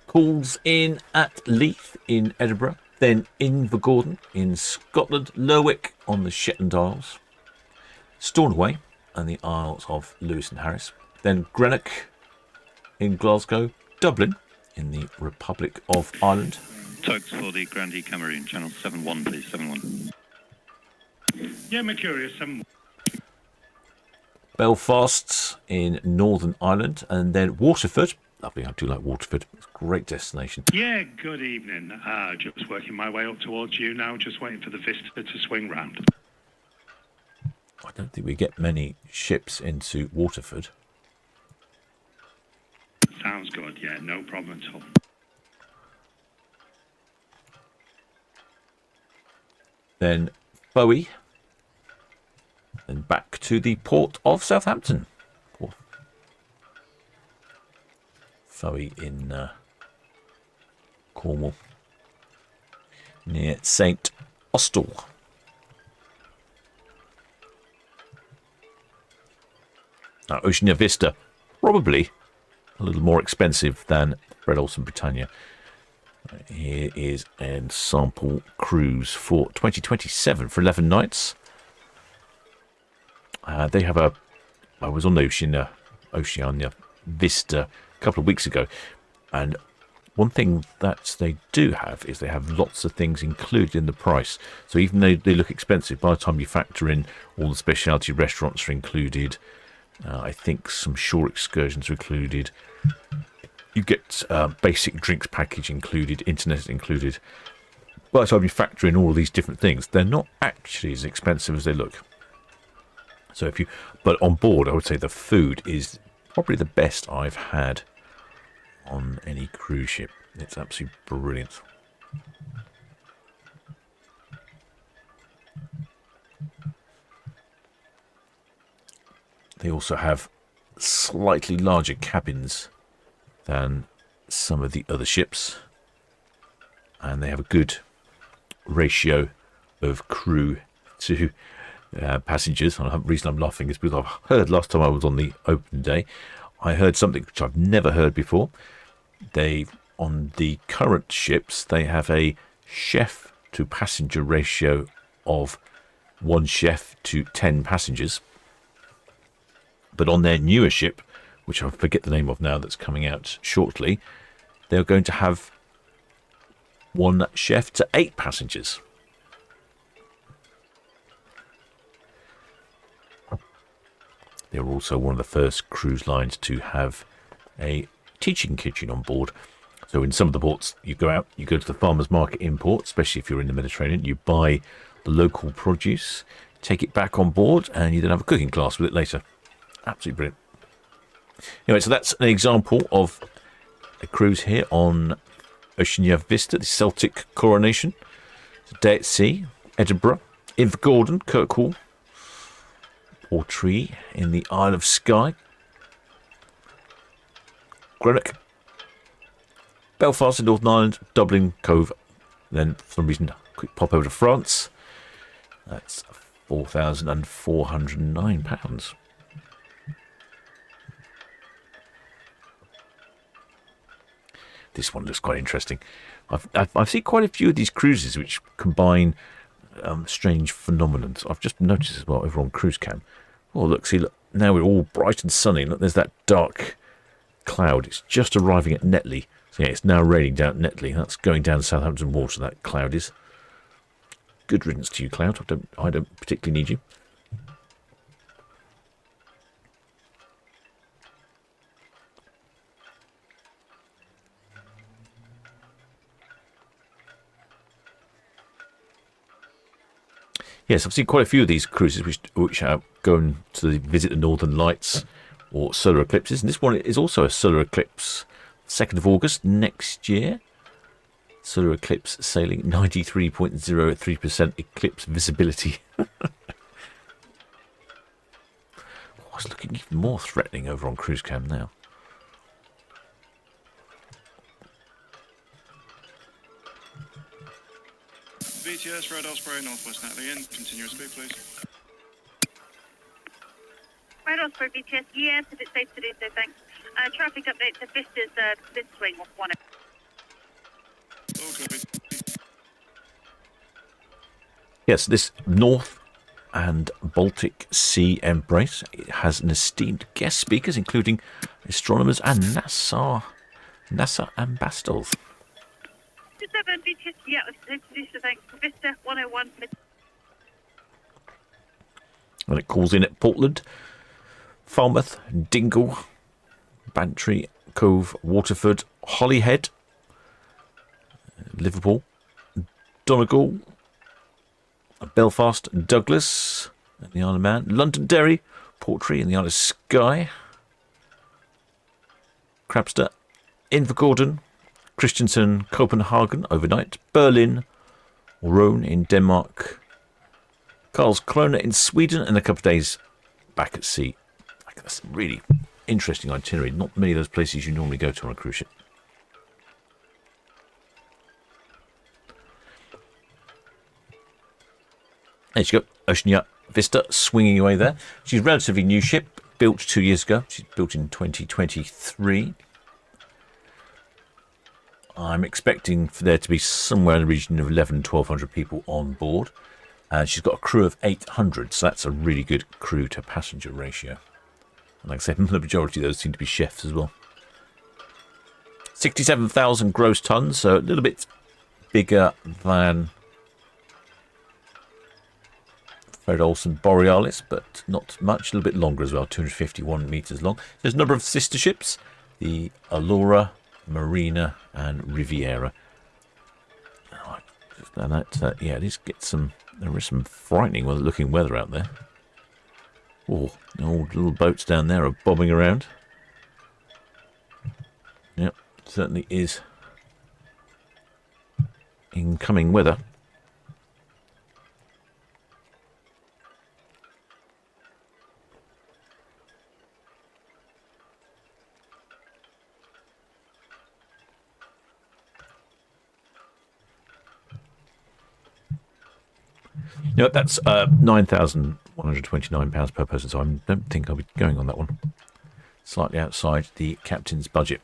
Calls in at Leith in Edinburgh, then Invergordon in Scotland, Lerwick on the Shetland Isles, Stornoway and the Isles of Lewis and Harris, then Greenock in Glasgow, Dublin in the Republic of Ireland. Tugs for the Grandee Cameroon, channel 71, please, 71. Yeah, Mercurius, 71. Belfast in Northern Ireland, and then Waterford. Lovely, I do like Waterford. It's a great destination. Yeah, good evening. Just working my way up towards you now, just waiting for the Vista to swing round. I don't think we get many ships into Waterford. Sounds good, yeah, no problem at all. Then Bowie, then back to the port of Southampton. Ferry in Cornwall, near St Austell. Now, Oceania Vista, probably a little more expensive than Fred Olsen Britannia. Here is a sample cruise for 2027 for 11 nights. They have a... I was on the Oceania Vista a couple of weeks ago, and one thing that they do have is they have lots of things included in the price. So even though they look expensive, by the time you factor in all the specialty restaurants are included, I think some shore excursions are included. You get basic drinks package included, internet included. By the time you factor in all of these different things, they're not actually as expensive as they look. So but on board, I would say the food is probably the best I've had on any cruise ship. It's absolutely brilliant. They also have slightly larger cabins than some of the other ships, and they have a good ratio of crew to passengers. And the reason I'm laughing is because I've heard last time I was on the open day, I heard something which I've never heard before. On the current ships, they have a chef to passenger ratio of 1 chef to 10 passengers. But on their newer ship, which I forget the name of now, that's coming out shortly, they're going to have 1 chef to 8 passengers. They were also one of the first cruise lines to have a teaching kitchen on board. So in some of the ports, you go out, you go to the farmer's market in port, especially if you're in the Mediterranean, you buy the local produce, take it back on board, and you then have a cooking class with it later. Absolutely brilliant. Anyway, so that's an example of a cruise here on Oceania Vista, the Celtic Coronation. It's a day at sea, Edinburgh, Invergordon, Kirkwall, Portree in the Isle of Skye, Greenock, Belfast in Northern Ireland, Dublin, Cove, then for some reason, quick pop over to France. That's £4,409. This one looks quite interesting. I've seen quite a few of these cruises which combine strange phenomena. I've just noticed as well over on Cruise Cam. Oh, look, see, look, now we're all bright and sunny. Look, there's that dark cloud. It's just arriving at Netley. So yeah, it's now raining down at Netley. That's going down Southampton water, that cloud is. Good riddance to you, cloud. I don't particularly need you. Yes, I've seen quite a few of these cruises which are going to visit the Northern Lights or solar eclipses. And this one is also a solar eclipse, 2nd of August next year. Solar eclipse sailing, 93.03% eclipse visibility. It's looking even more threatening over on Cruise Cam now. VTS, Red Osprey, Northwest Natalie in. Continuous speed, please. Red Osprey VTS, yes, if it's safe to do so, thanks. Traffic update to Vista's this swing of 1. Yes, this North and Baltic Sea embrace, it has an esteemed guest speakers, including astronomers and NASA ambassadors. 7 VTS, yeah, it's safe to do so, thanks. Vista 101. And it calls in at Portland, Falmouth, Dingle, Bantry, Cove, Waterford, Holyhead, Liverpool, Donegal, Belfast, Douglas, and the Isle of Man, Londonderry, Portree in the Isle of Skye, Crabster, Invergordon, Christiansen, Copenhagen overnight, Berlin, Rhone in Denmark, Karlskrona in Sweden, and a couple of days back at sea. That's really interesting itinerary. Not many of those places you normally go to on a cruise ship. There you go, Oceania Vista swinging away there. She's a relatively new ship, built 2 years ago. She's built in 2023. I'm expecting for there to be somewhere in the region of 1,100-1,200 people on board. And she's got a crew of 800, so that's a really good crew to passenger ratio. And like I said, the majority of those seem to be chefs as well. 67,000 gross tons, so a little bit bigger than Olsen Borealis, but not much. A little bit longer as well, 251 metres long. There's a number of sister ships, the Allura, Marina, and Riviera. And that, yeah, let's get some. There is some frightening looking weather out there. Oh, old little boats down there are bobbing around. Yep, certainly is incoming weather. You know, that's £9,129 per person, so I don't think I'll be going on that one. Slightly outside the captain's budget.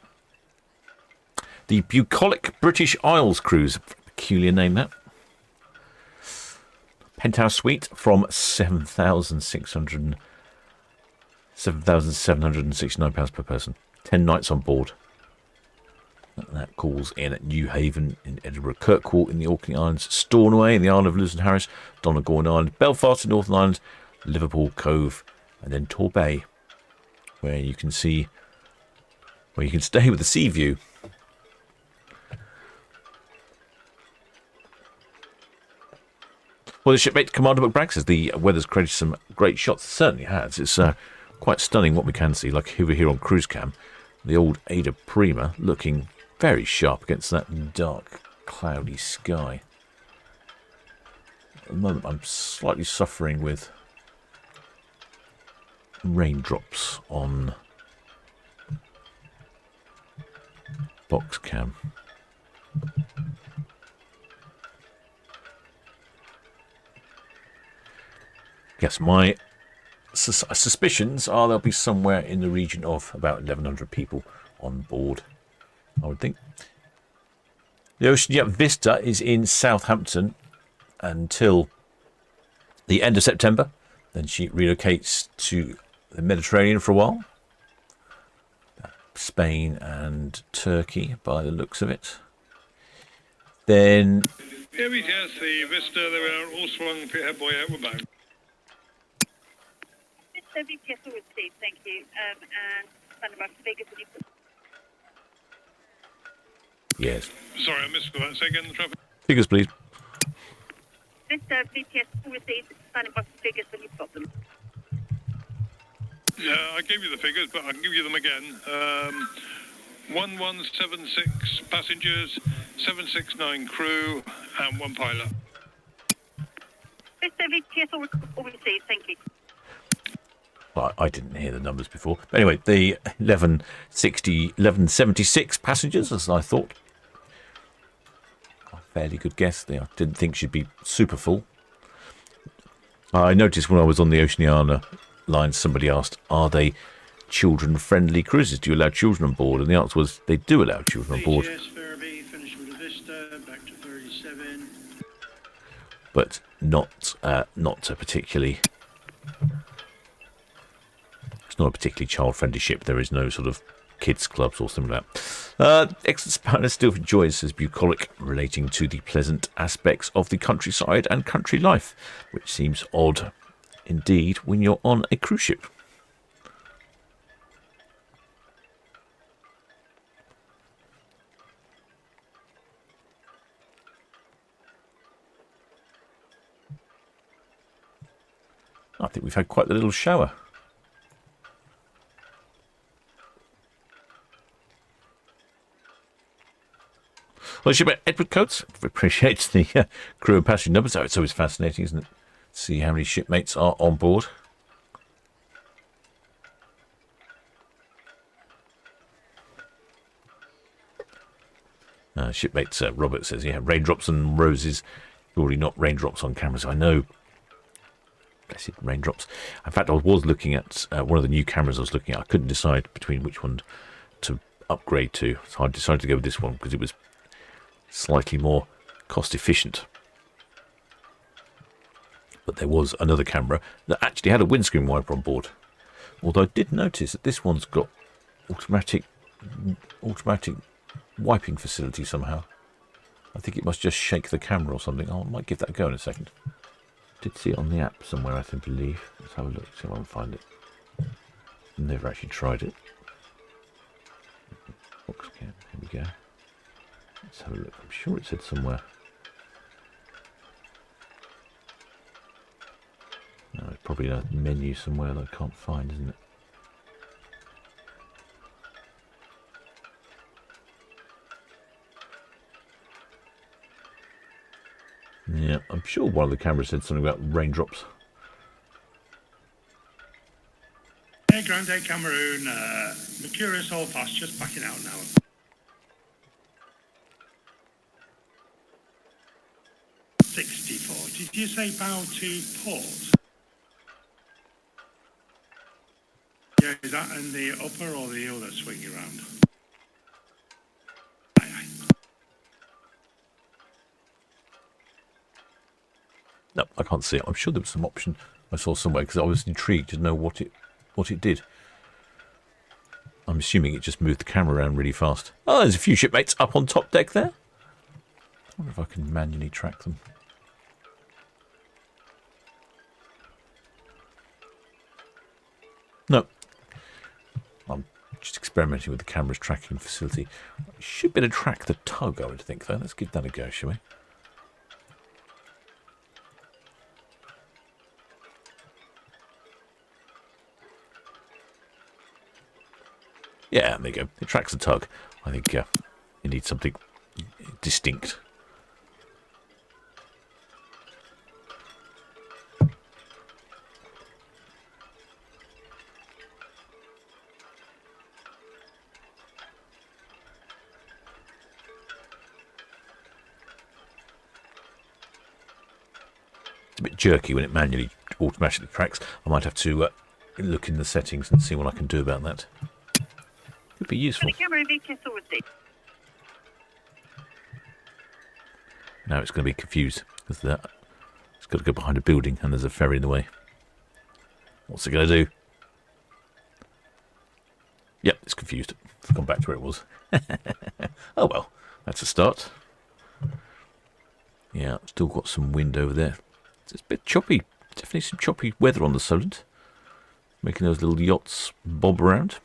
The Bucolic British Isles cruise, peculiar name that. Penthouse suite from £7,769 per person. 10 nights on board. That calls in at New Haven in Edinburgh, Kirkwall in the Orkney Islands, Stornoway in the Isle of Lewis and Harris, Donegal Island, Belfast in Northern Ireland, Liverpool Cove, and then Torbay, where you can stay with the sea view. Well, the shipmate Commander McBragg says the weather's created some great shots. It certainly has. It's quite stunning what we can see, like over here on Cruise Cam. The old AIDAPerla looking very sharp against that dark, cloudy sky. At the moment, I'm slightly suffering with raindrops on box cam. Yes, my suspicions are there'll be somewhere in the region of about 1,100 people on board, I would think. The Oceania Vista is in Southampton until the end of September. Then she relocates to the Mediterranean for a while. Spain and Turkey, by the looks of it. Then... Here we go, the Vista, they were all swung, head boy outward bound. VPS will receive, thank you. And stand by for Vegas. Yes. Sorry, I missed that. Say again, the traffic. Figures, please. Vista VPS will receive, stand by for Vegas when you've got them. Yeah, I gave you the figures, but I can give you them again. 1176 passengers, 769 crew, and 1 pilot. Vista VPS will receive, thank you. I didn't hear the numbers before. But anyway, the 1176 passengers, as I thought. A fairly good guess. I didn't think she'd be super full. I noticed when I was on the Oceania line, somebody asked, are they children-friendly cruises? Do you allow children on board? And the answer was, they do allow children on board. Yes, Ferry, finished with the Vista, back to 37. But not a particularly... It's not a particularly child-friendly ship. There is no sort of kids' clubs or something like that. Excellent partner still enjoys, says Bucolic, relating to the pleasant aspects of the countryside and country life, which seems odd indeed when you're on a cruise ship. I think we've had quite a little shower. Well, shipmate Edward Coates appreciates the crew and passenger numbers. Oh, it's always fascinating, isn't it? See how many shipmates are on board. Shipmate Robert says, yeah, raindrops and roses. Already not raindrops on cameras. I know. Blessed raindrops. In fact, I was looking at one of the new cameras I was looking at. I couldn't decide between which one to upgrade to. So I decided to go with this one because it was slightly more cost efficient. But there was another camera that actually had a windscreen wiper on board. Although I did notice that this one's got automatic wiping facility somehow. I think it must just shake the camera or something. I might give that a go in a second. Did see it on the app somewhere, I believe. Let's have a look, see if I can find it. Never actually tried it. Here we go. Let's have a look. I'm sure it said somewhere. No, it's probably a menu somewhere that I can't find, isn't it? Yeah, I'm sure one of the cameras said something about raindrops. Hey, Grande Cameroon, Mercurius All Pass, just backing out now. $64. Did you say bound to port? Yeah, is that in the upper or the other swing around? No, I can't see it. I'm sure there was some option I saw somewhere because I was intrigued to know what it did. I'm assuming it just moved the camera around really fast. Oh, there's a few shipmates up on top deck there. I wonder if I can manually track them. No. I'm just experimenting with the camera's tracking facility. Should be able to track the tug, I would think, though. Let's give that a go, shall we? Yeah, there you go. It tracks the tug. I think you need something distinct. It's a bit jerky when it manually automatically tracks. I might have to look in the settings and see what I can do about that. Could be useful. Now it's going to be confused because it's got to go behind a building and there's a ferry in the way. What's it going to do? Yep, it's confused. It's gone back to where it was. Oh well, that's a start. Yeah, still got some wind over there. It's a bit choppy. Definitely some choppy weather on the Solent. Making those little yachts bob around.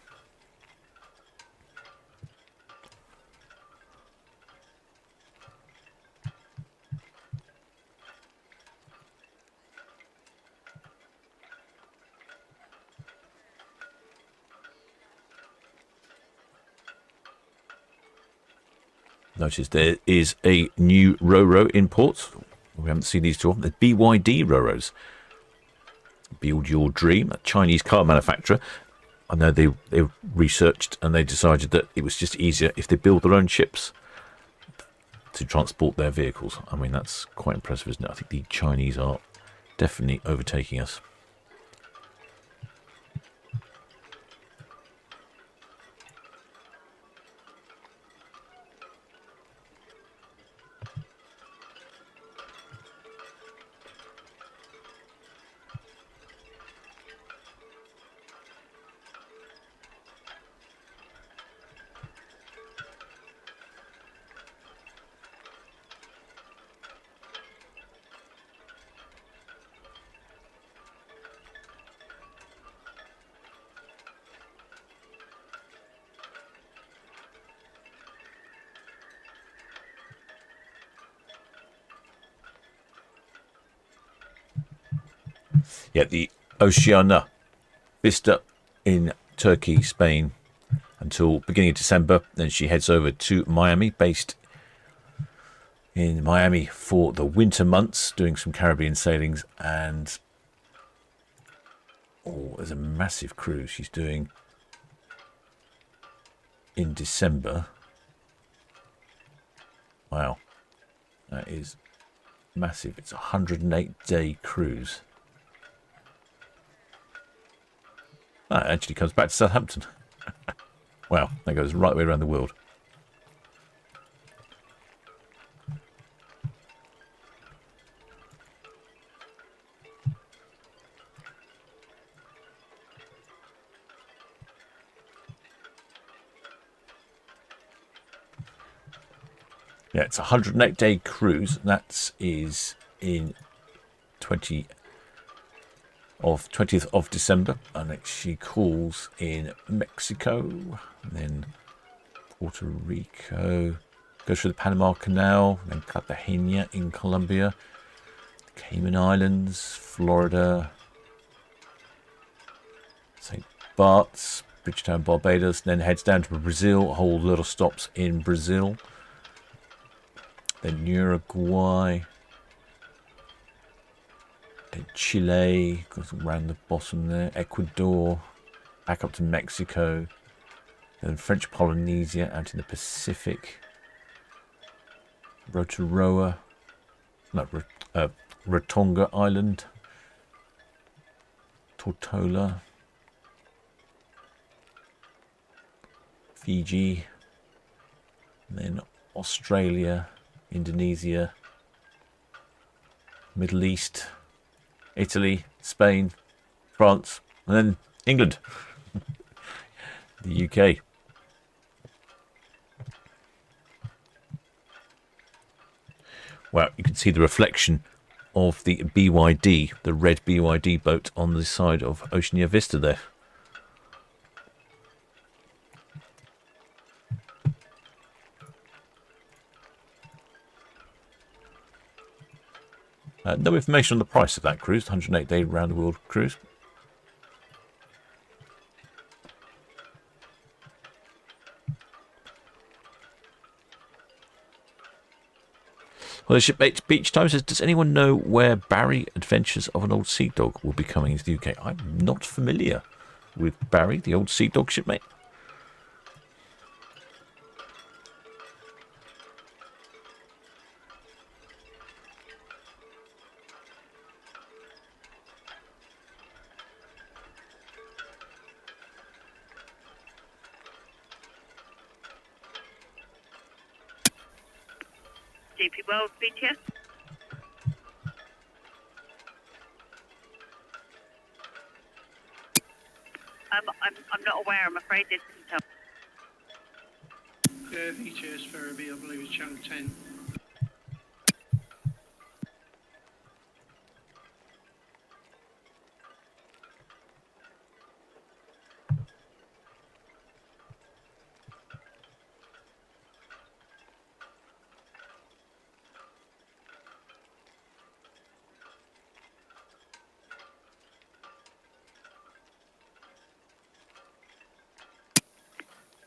Notice there is a new roro in port. We haven't seen these too often. The BYD roros. Build your dream. A Chinese car manufacturer. I know they researched and they decided that it was just easier if they build their own ships to transport their vehicles. I mean, that's quite impressive, isn't it? I think the Chinese are definitely overtaking us. Yeah, the Oceana Vista in Turkey, Spain, until beginning of December. Then she heads over to Miami, based in Miami for the winter months, doing some Caribbean sailings. And there's a massive cruise she's doing in December. Wow, that is massive. It's a 108-day cruise. That actually comes back to Southampton. Wow, that goes right the way around the world. Yeah, it's a 108-day cruise. That is in 20th of December, and she calls in Mexico, and then Puerto Rico, goes through the Panama Canal, then Cartagena in Colombia, Cayman Islands, Florida, St. Bart's, Bridgetown, Barbados, then heads down to Brazil, a whole lot of stops in Brazil, then Uruguay, then Chile, goes around the bottom there, Ecuador, back up to Mexico, then French Polynesia out in the Pacific, Rotorua, Ratonga Island, Tortola, Fiji, and then Australia, Indonesia, Middle East, Italy, Spain, France, and then England, the UK. Wow, you can see the reflection of the BYD, the red BYD boat on the side of Oceania Vista there. No information on the price of that cruise, 108-day round-the-world cruise. Well, the Shipmate Beach Time says, does anyone know where Barry Adventures of an Old Sea Dog will be coming into the UK? I'm not familiar with Barry, the Old Sea Dog shipmate. DP World, BTS. I'm not aware, I'm afraid this isn't tell. Yeah, VTS Ferry, I believe it's channel 10.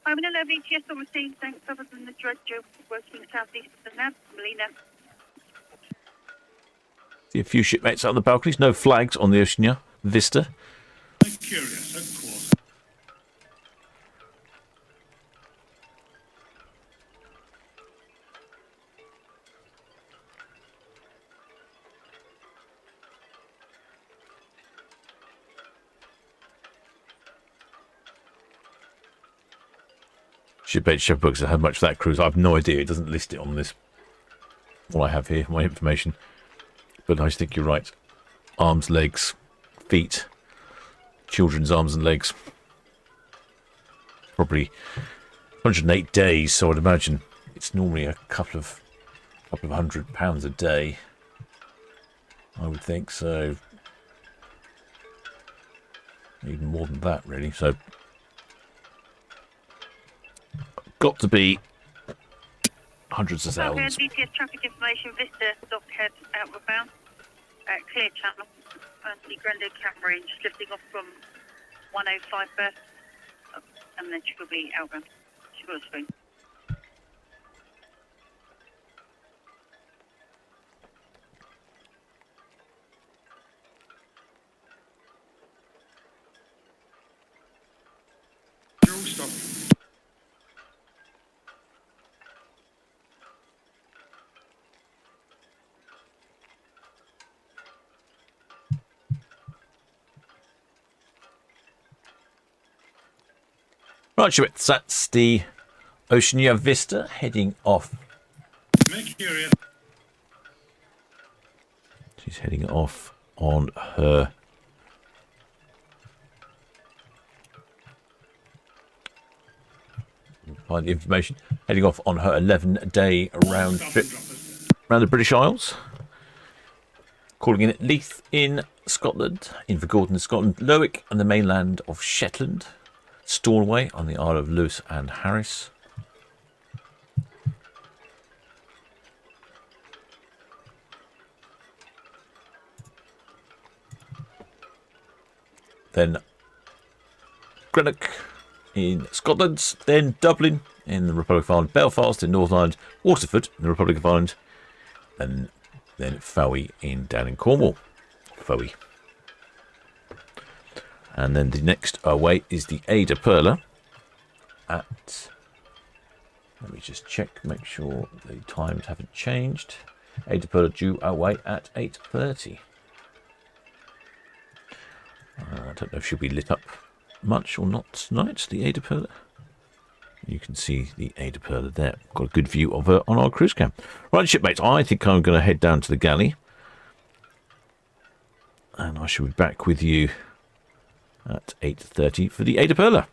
I'm going to know VTS on received, thanks, other than the dredge working southeast of the nav, Melina. See a few shipmates out on the balconies, no flags on the Oceania Vista. I'm curious, of course. Shipmate Chef Books, how much for that cruise? I have no idea. It doesn't list it on this. All I have here, my information. But I think you're right. Arms, legs, feet, children's arms and legs. Probably 108 days, so I'd imagine it's normally a couple of £100 a day. I would think so. Even more than that, really. So, got to be hundreds of thousands. VTS traffic information, Vista, Dockhead, outward bound. Clear channel. The Grande Catamaran just lifting off from 105 berth. And then she will be outbound. She will swing. They're all stopping. Right, Schmitz, that's the Oceania Vista heading off. Mercury. She's heading off on her find the information. Heading off on her 11-day round trip around the British Isles. Calling in at Leith in Scotland, Invergordon in Scotland, Lerwick and the mainland of Shetland, Stornoway on the Isle of Lewis and Harris. Then Greenock in Scotland, then Dublin in the Republic of Ireland, Belfast in Northern Ireland, Waterford in the Republic of Ireland, and then Fowey down in Cornwall. Fowey. And then the next away is the AIDAPerla at, let me just check, make sure the times haven't changed. AIDAPerla due away at 8:30. I don't know if she'll be lit up much or not tonight, the AIDAPerla. You can see the AIDAPerla there. Got a good view of her on our cruise cam. Right, shipmates, I think I'm going to head down to the galley. And I shall be back with you at 8:30 for the AIDAPerla.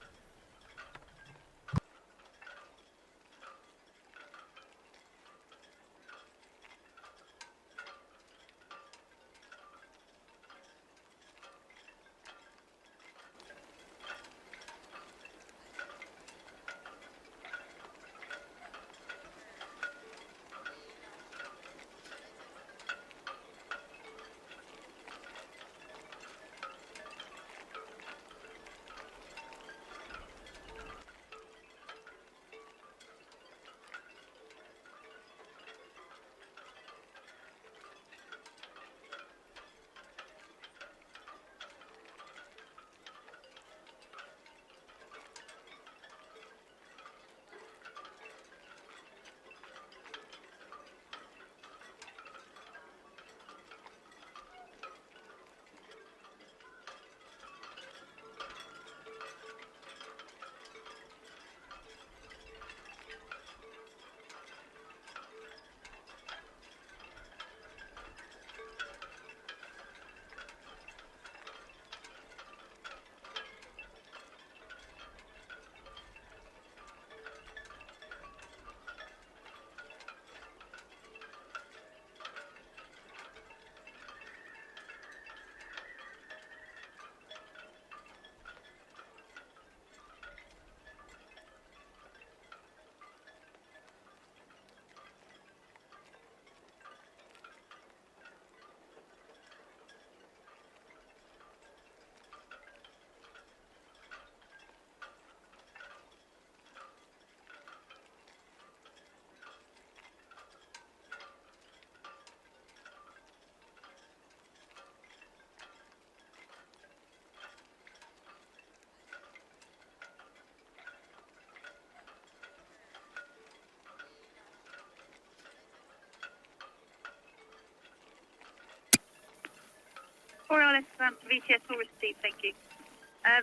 Borealis, VTS all received, thank you.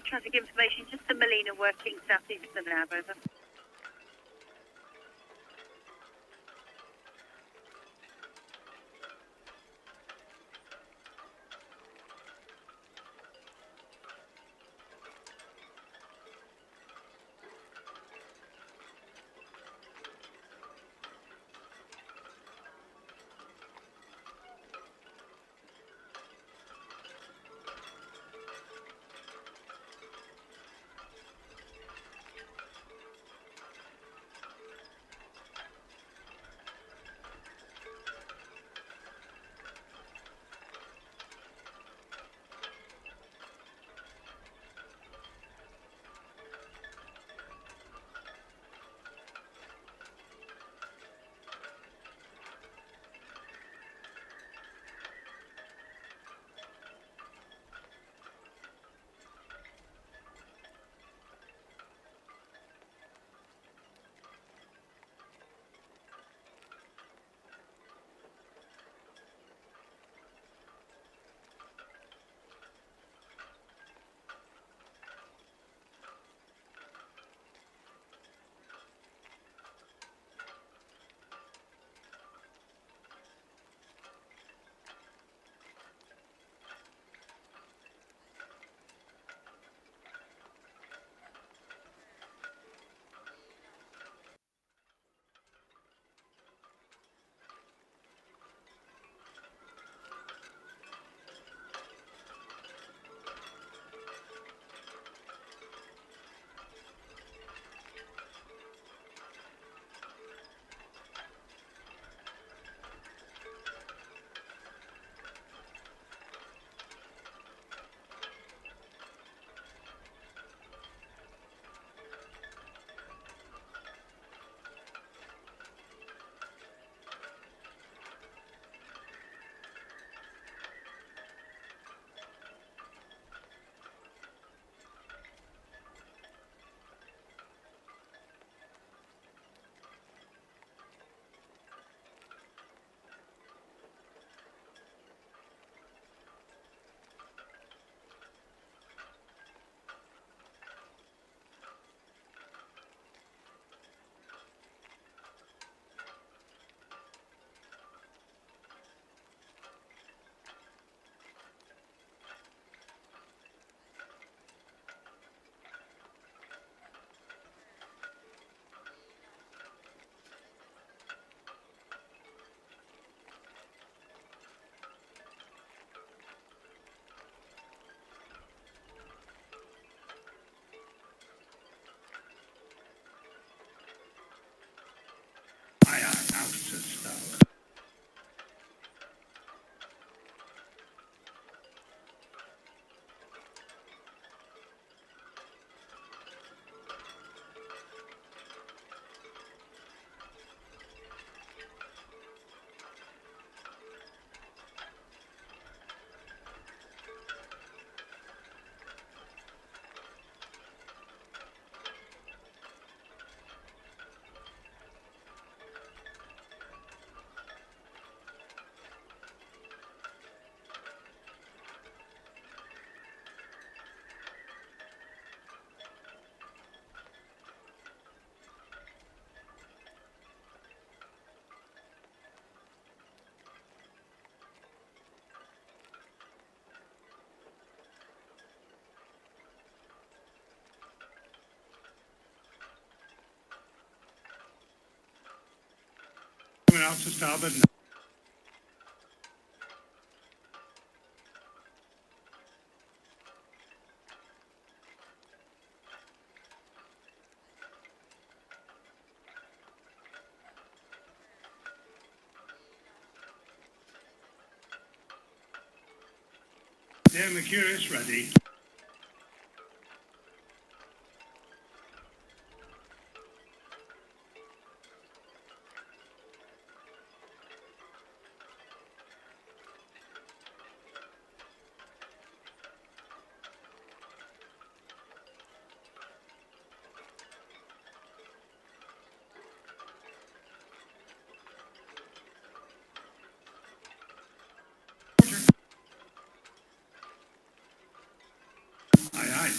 Traffic information, just the Molina working southeast of the nav, over. out to starboard. Yeah, Mercurius ready. Aye, aye.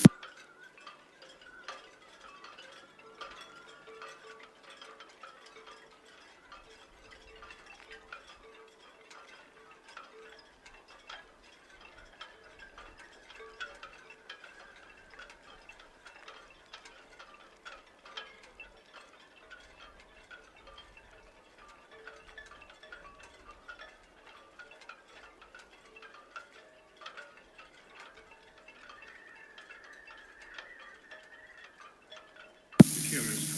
Mercurius.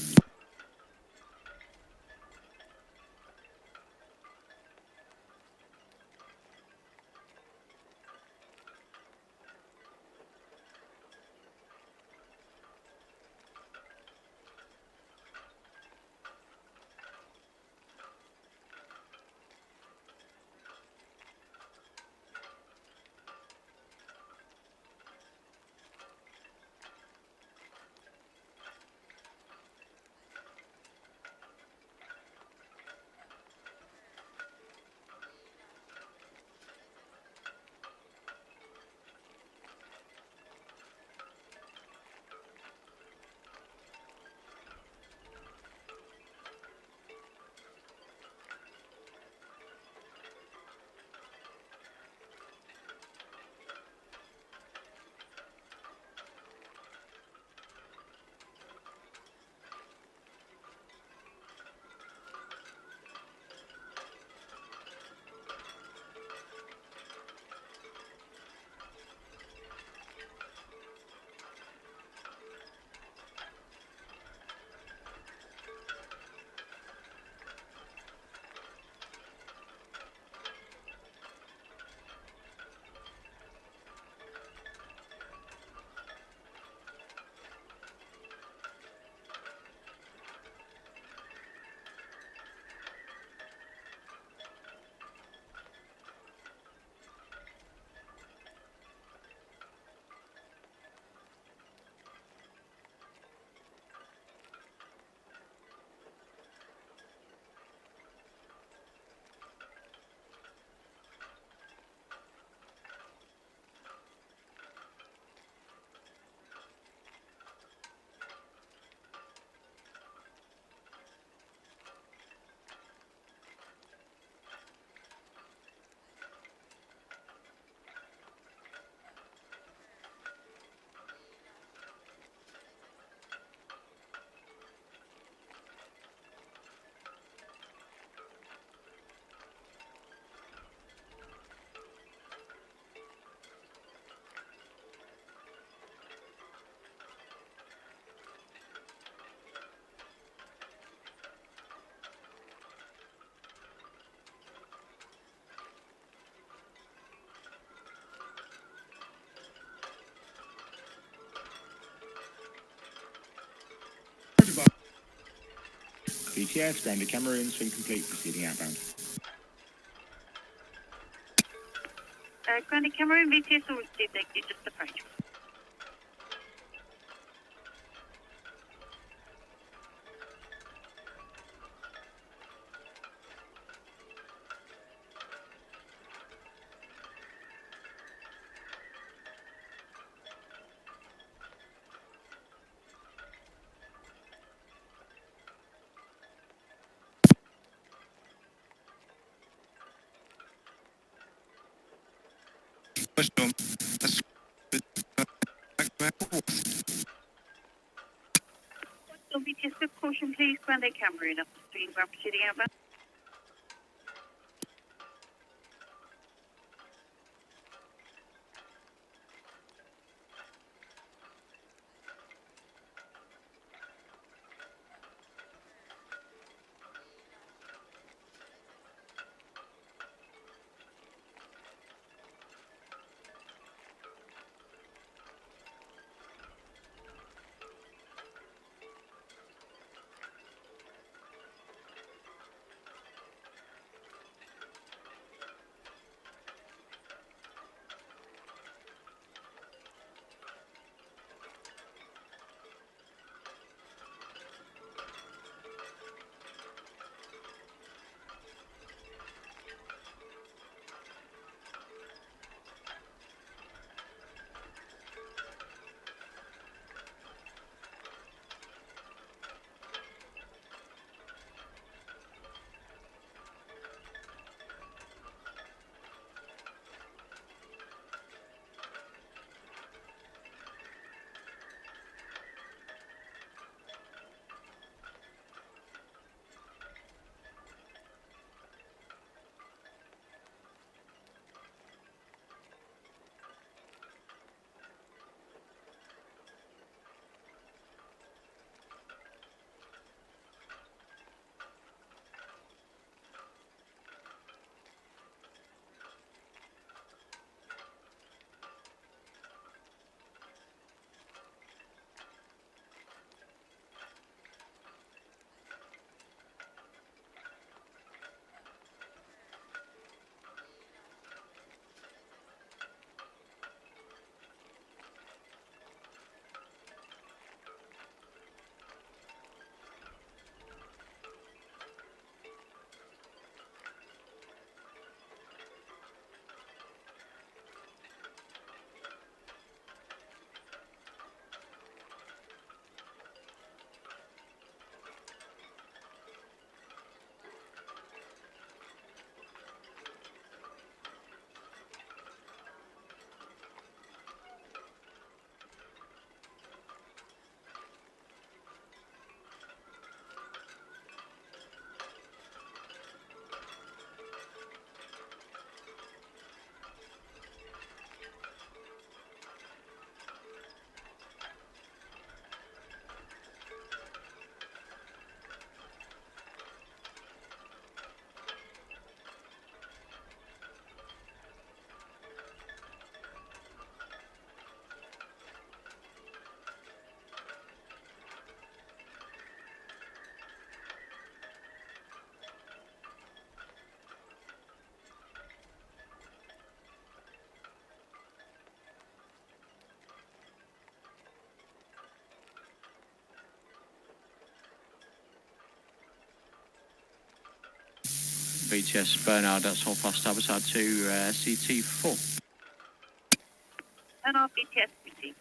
VTS, grounded Cameroon, swing complete, proceeding outbound. Grounded Cameroon, VTS all received, thank you, just approach. So VTS with caution, please. Grounded Cameroon, up to 3 ground proceeding outbound. VTS Bernard, that's hold fast starboard to CT4. And our BTS received.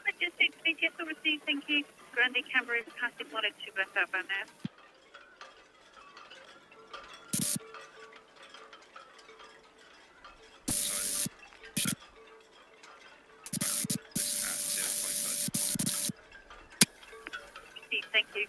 Majestic, BTS will receive, thank you. Grande Camera is passing 102 West outbound now. Received, thank you.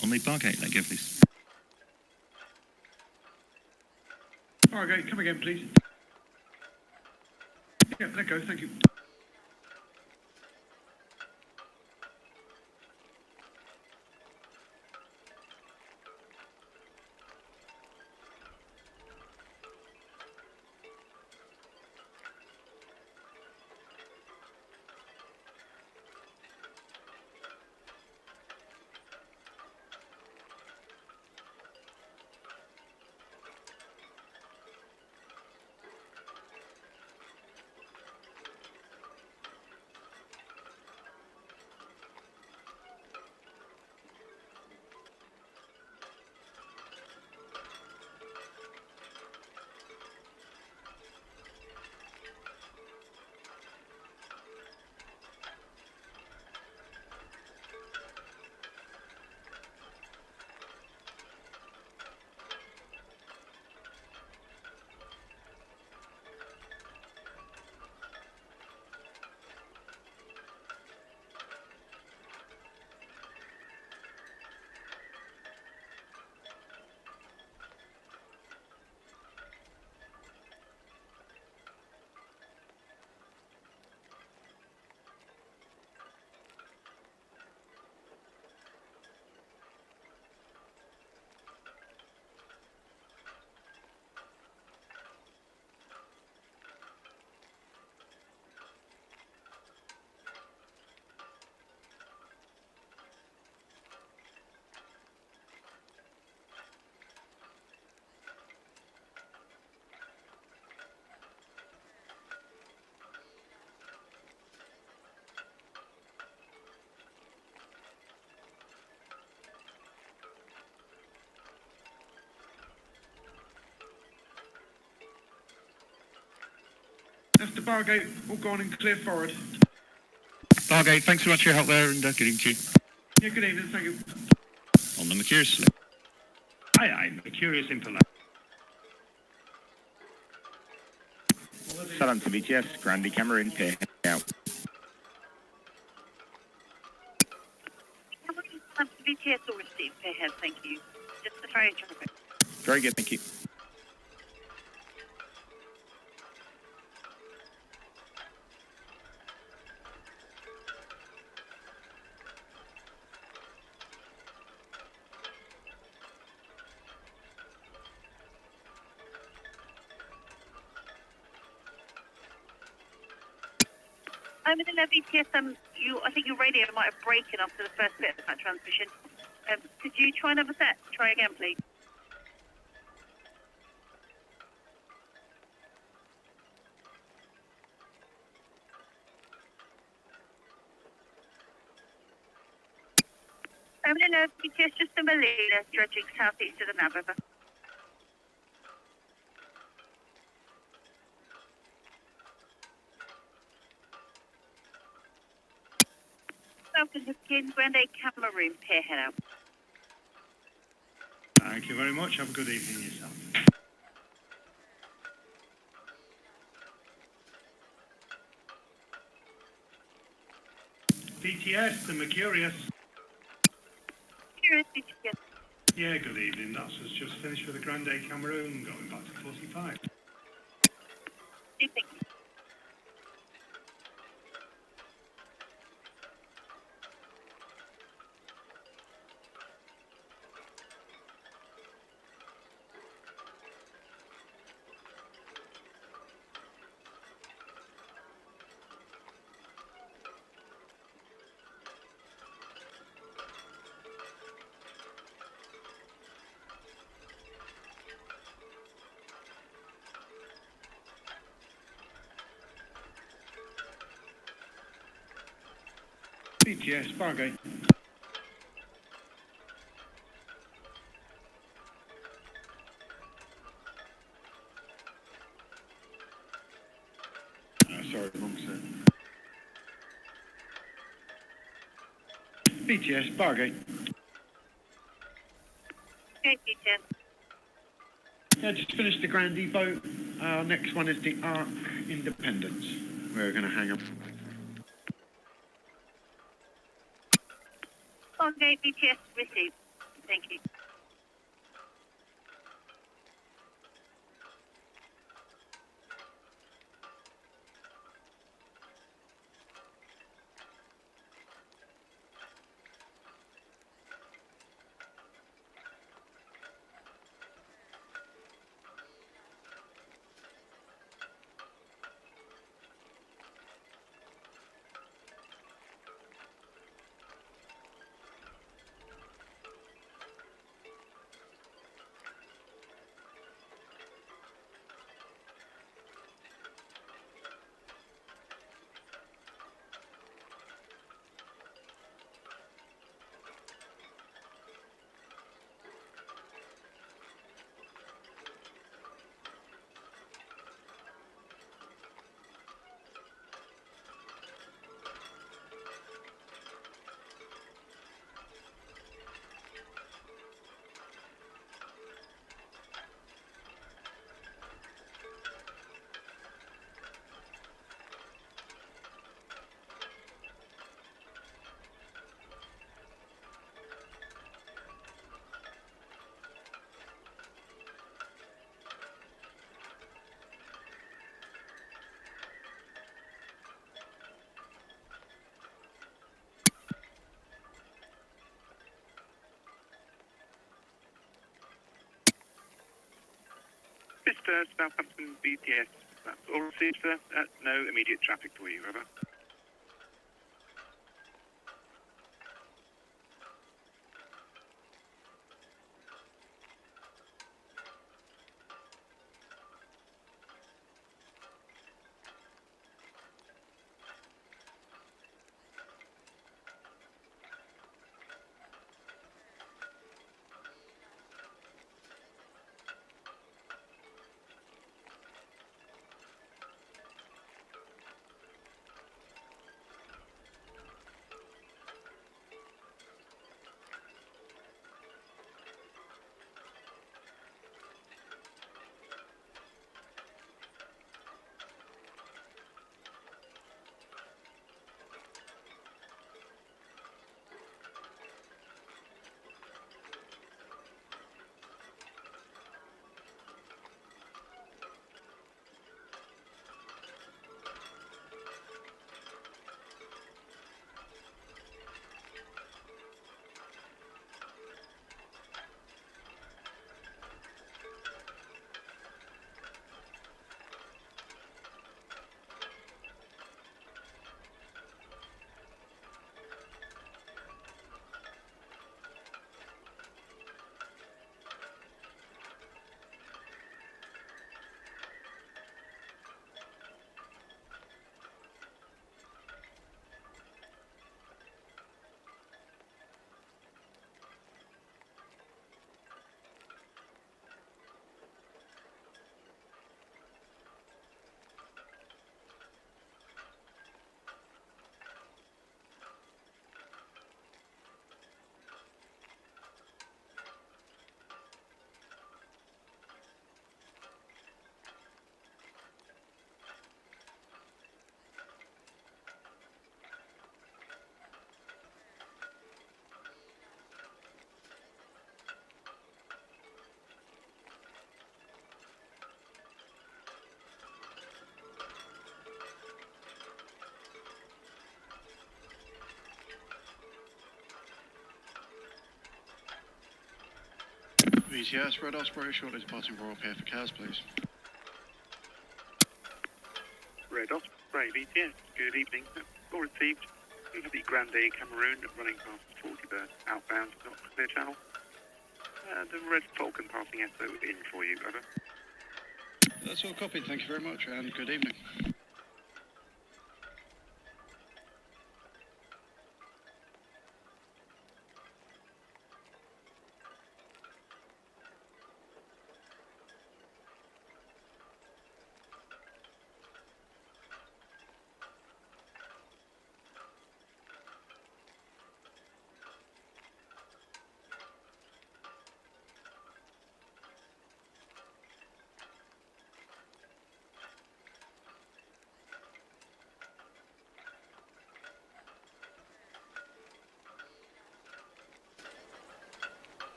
On the bar gate, let go, please. Bargate, come again, please. Yeah, let go, thank you. That's the Bargate, all gone and clear forward. Bargate, thanks so much for your help there and good evening to you. Yeah, good evening, thank you. On the Mercurius. Aye, aye, Mercurius in Perla. Southampton VTS, Grandi Cameroon, pier out. VTS all received per head, thank you. Just the ferry traffic. Very good, thank you. I'm in the VTS. I think your radio might have broken after the first bit of that transmission. Could you try another set? Try again, please. I'm in the VTS, just a Melina, dredging southeast of the Nav River. Southampton Grande Cameroon, pier head out. Thank you very much. Have a good evening yourself. VTS, the Mercurius. VTS. Yeah, good evening. That's us just finished with the Grande Cameroon, going back to 45. Thank you. VTS, Bargate. Sorry, wrong set. VTS, Bargate. Okay, VTS. Yeah, just finished the Grande boat. Next one is the Ark Independence. We're going to hang up. Okay, VTS received. Thank you. Southampton BTS. That's all received, sir. No immediate traffic for you, over. VTS, Red Osprey, shortly departing Royal Pier for cars, please. Red Osprey, BTS. Good evening. All received. We have the Grande Cameroon running past 40 berth outbound, not clear channel. The Red Falcon passing SO in for you, over. That's all copied, thank you very much, and good evening.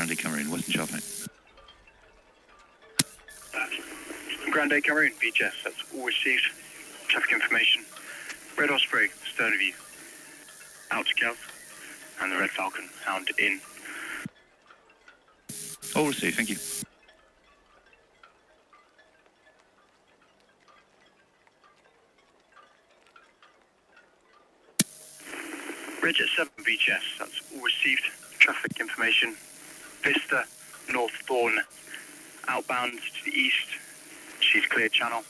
Grande Cameroon, Western Sharp 8. Grande Cameroon, BHS, that's all received. Traffic information. Red Osprey, stern of you. Out to Kelf. And the Red Falcon, hound in. All received, thank you. Bridge at 7 BHS, that's all received. Traffic information. Vista, northbourne, outbound to the east. She's clear channel.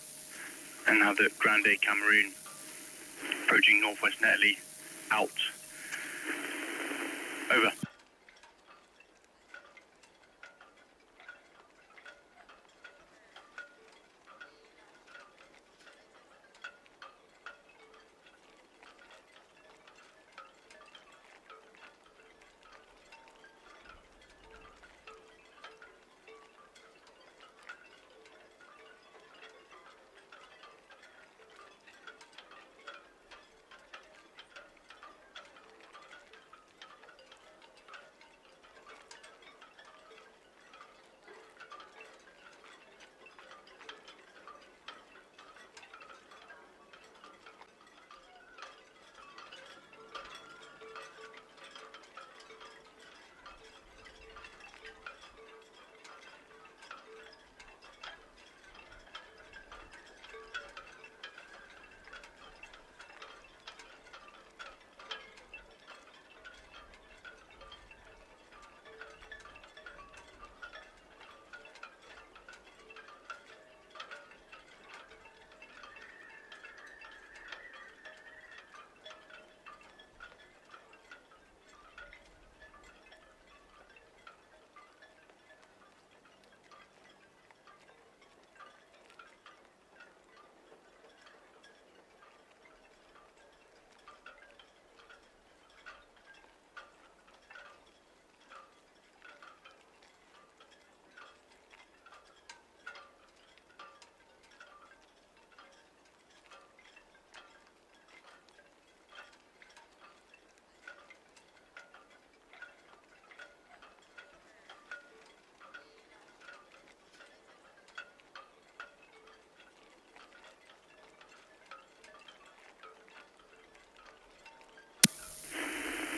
And now the Grande Cameroon, approaching northwest Netley, out. Over.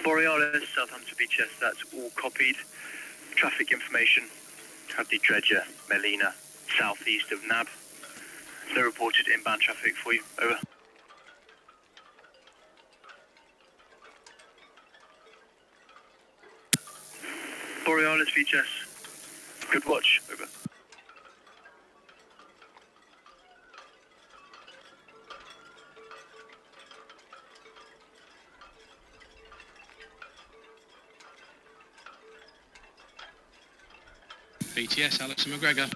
Borealis, Southampton BHS, that's all copied. Traffic information, have the dredger, Melina, southeast of Nab. No reported inbound traffic for you, over. Borealis BHS, good watch, over. BTS, Alex and McGregor.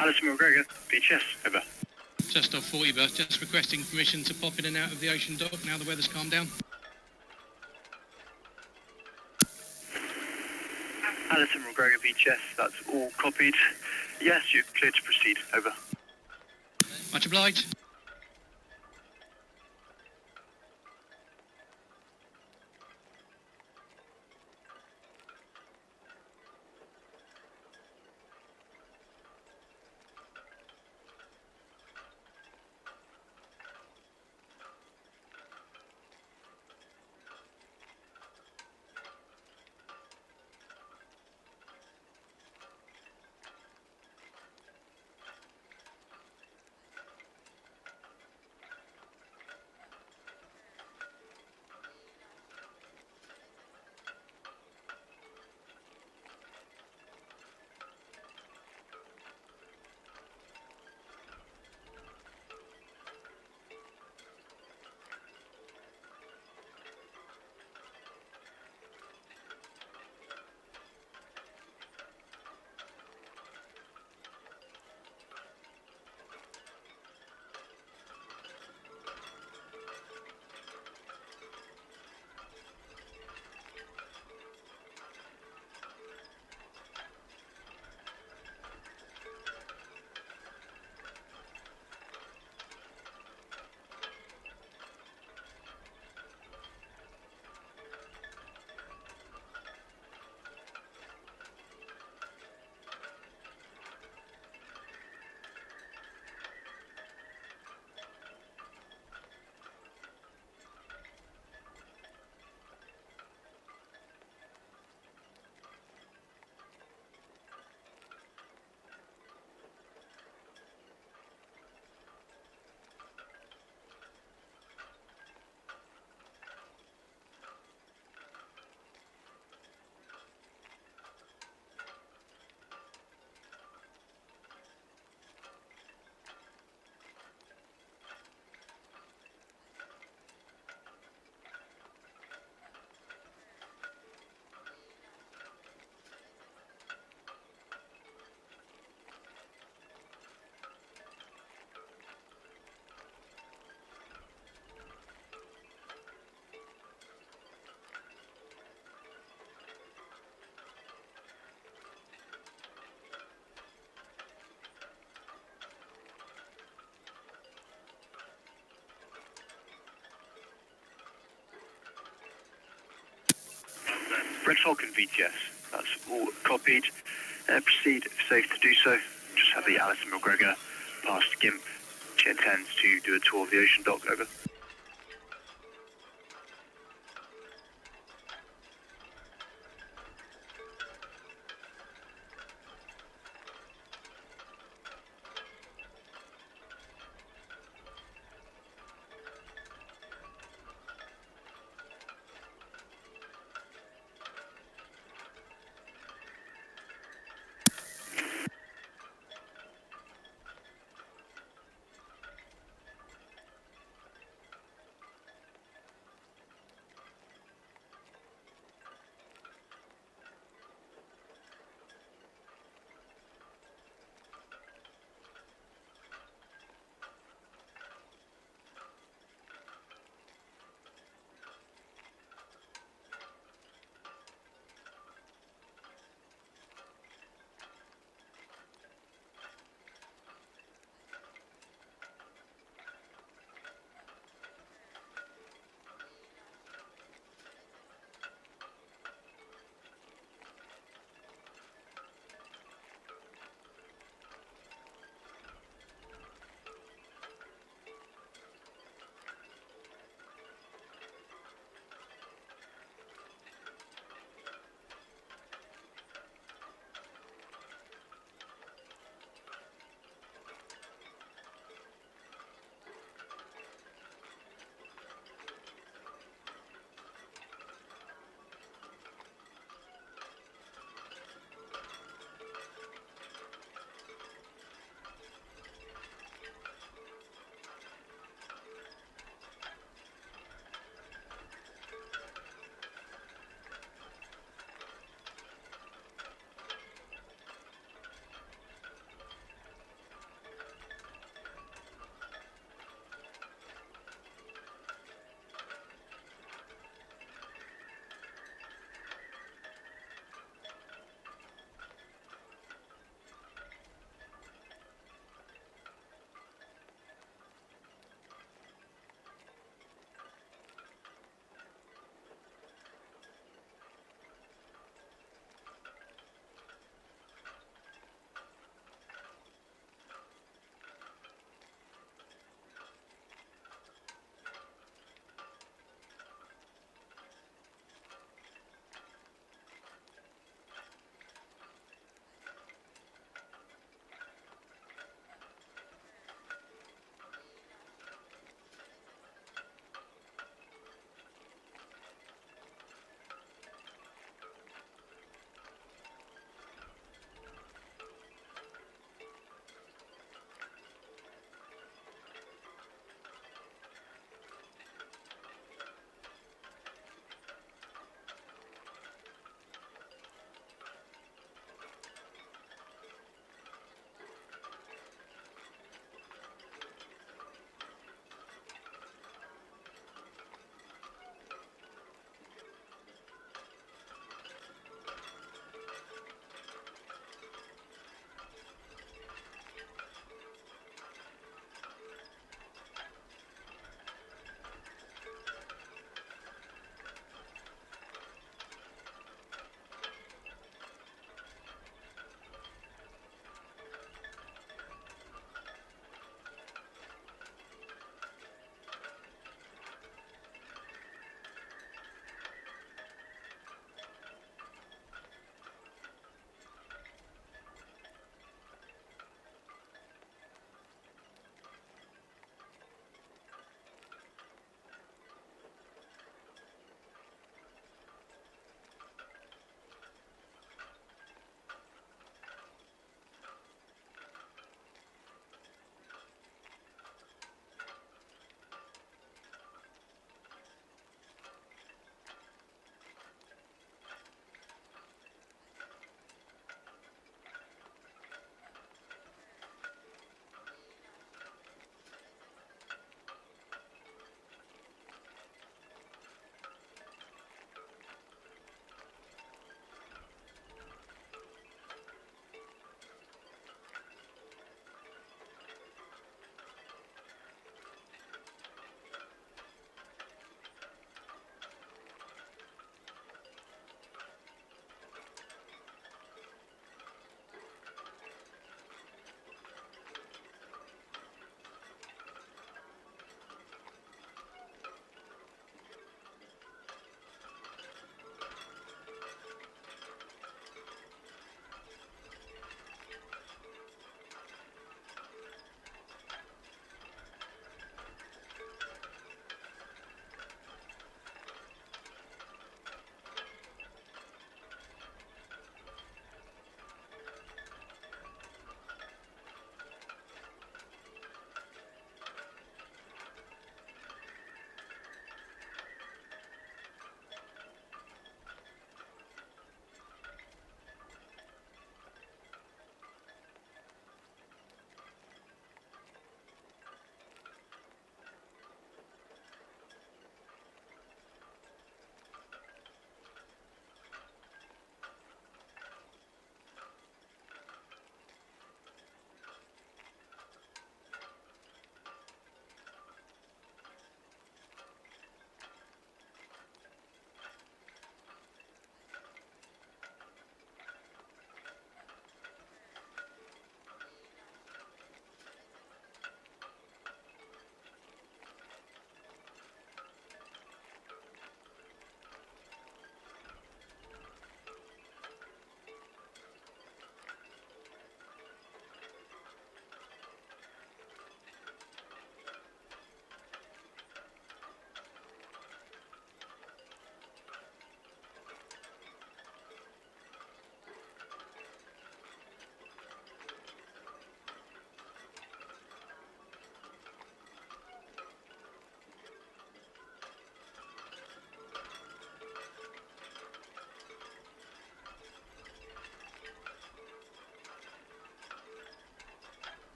Alex and McGregor, BHS, over. Just off 40 berth, just requesting permission to pop in and out of the ocean dock now the weather's calmed down. Alex and McGregor, BHS, that's all copied. Yes, you're clear to proceed, over. Much obliged. Red Falcon VTS, that's all copied. Proceed if safe to do so. Just have the Alison McGregor past GIMP. She intends to do a tour of the ocean dock, over.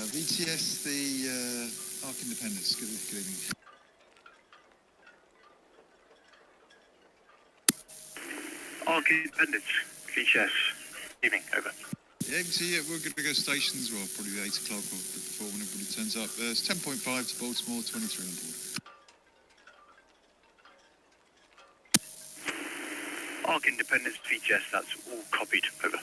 VTS, the Arc Independence. Good evening. Arc Independence, VTS. Evening, over. Yeah, we're going to go stations, well, probably 8 o'clock or a bit before when everybody turns up. It's 10.5 to Baltimore, 23 on board. Arc Independence, VTS, that's all copied, over.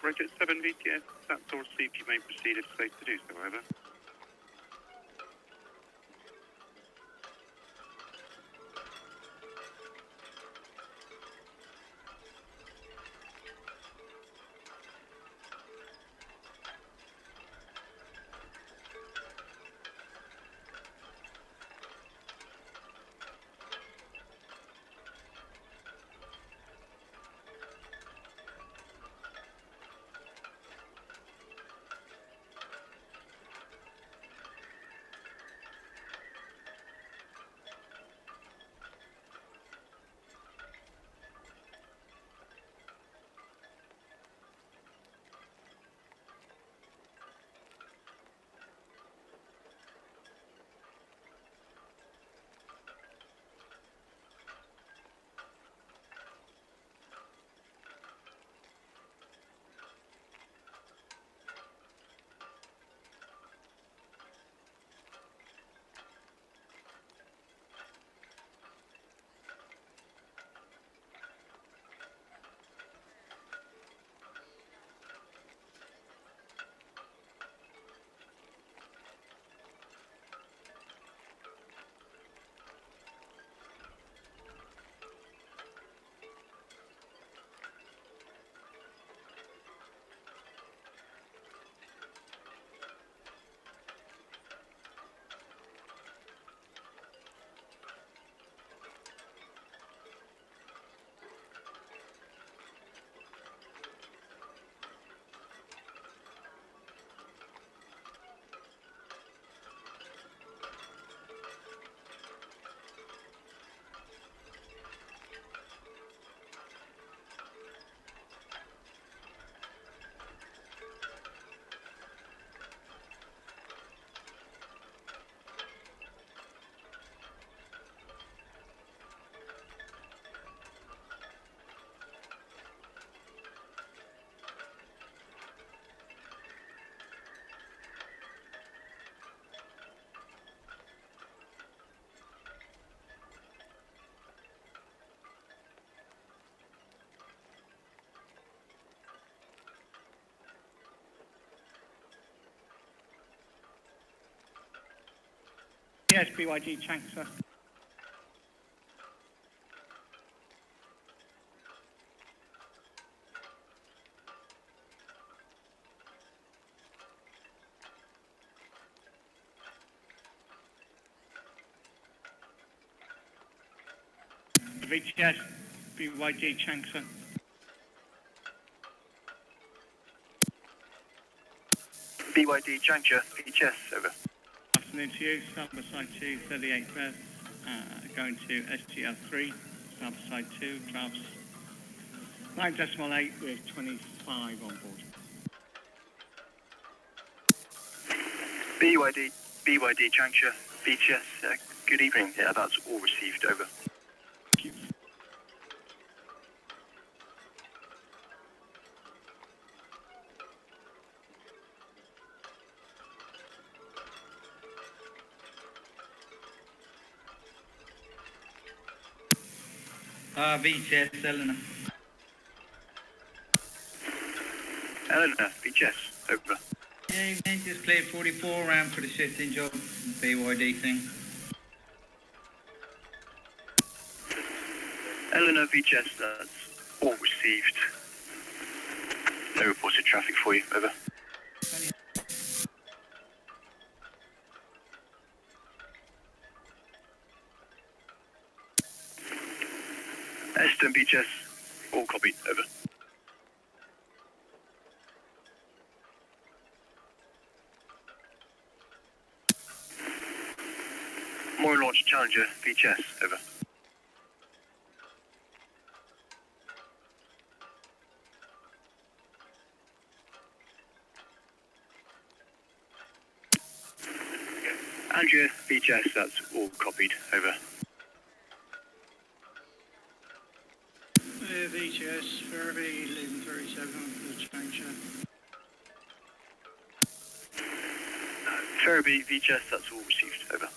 Roger 7 VTS, that's all received. You may proceed if safe to do so, over. Yes, BYD Chang, sir. VTS, BYD Chang, sir. BYD Juncture, VTS, over. Afternoon to you, Starboard side 2, 38 berth, going to SGL 3, Starboard side 2, drafts 9.8 with 25 on board. BYD Juncture, VTS, good evening. Yeah, that's all received, over. VTS, Eleanor. Eleanor, VTS, over. Yeah, evening, just cleared 44 round for the shifting job, BYD thing. Eleanor, VTS, that's all received. No reported traffic for you, over. Eston BHS, all copied, over. More launch Challenger VHS, over. Andrea VHS, that's all copied, over. VHS, Ferry, leaving 37 for the Challenger. Ferry VHS, that's all received, over.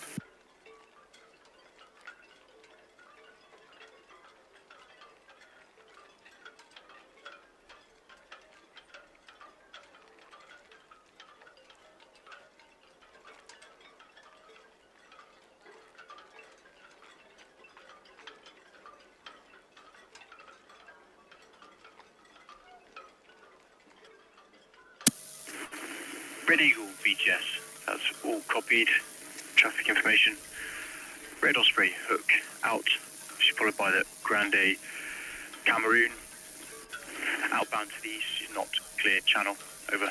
Red Eagle VGS, that's all copied. Traffic information. Red Osprey Hook out, which is followed by the Grande Cameroon. Outbound to the east is not clear channel, over.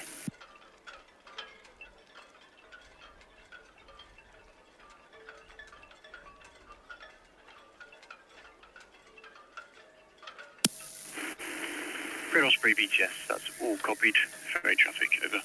Red Osprey VGS, that's all copied. Ferry traffic, over.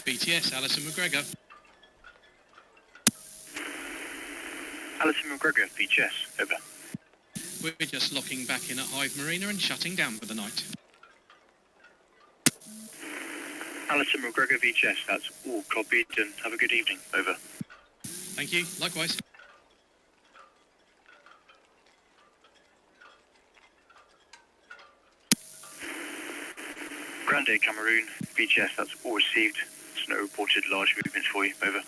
BTS, Alison McGregor. Alison McGregor, VGS, over. We're just locking back in at Hive Marina and shutting down for the night. Alison McGregor, VGS, that's all copied, and have a good evening, over. Thank you, likewise. Grande Cameroon, VGS, that's all received. There's no reported large movements for you, over.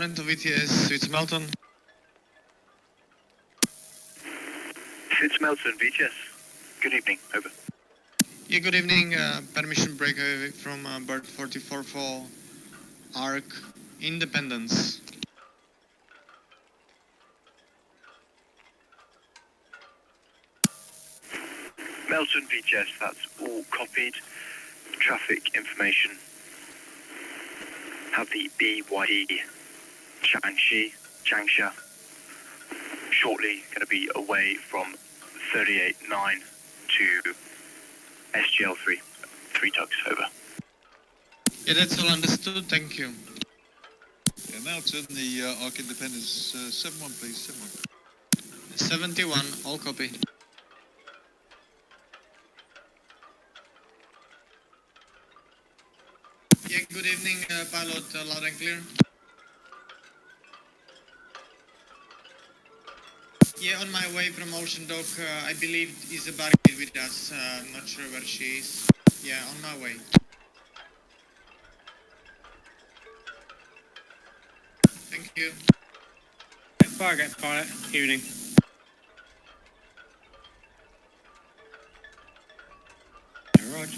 Toronto VTS, Southampton. Southampton, VTS. Good evening, over. Yeah, good evening. Permission breakaway from bird 44 for ARC Independence. Melton VTS, that's all copied. Traffic information. Have the BYD Changsha. Shortly going to be away from 38.9 to SGL3. 3 tugs, over. Yeah, that's all understood. Thank you. Yeah, Melton, the Arc Independence, 71, please, 71. 71, all copy. Yeah, good evening, pilot, loud and clear. Yeah, on my way from Ocean Dock, I believe Isabella is with us. Not sure where she is. Yeah, on my way. Thank you. Fargate pilot, evening. Right.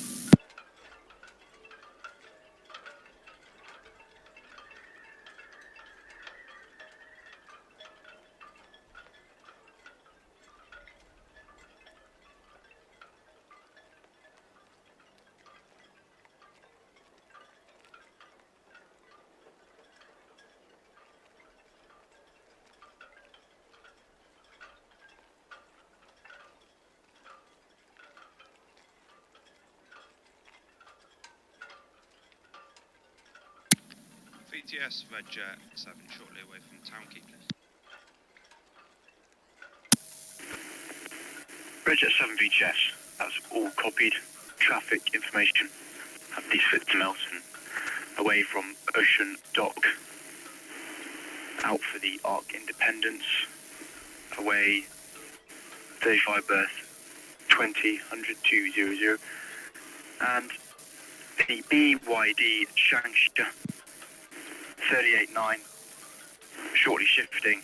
VTS, Red Jet 7, shortly away from Town Quay, please. Bridge at 7 VTS, that's all copied. Traffic information. Have these fit to Melton. Away from Ocean Dock. Out for the Arc Independence. Away 35 berth 20, 100, 200. And the BYD Changsha 38.9. Shortly shifting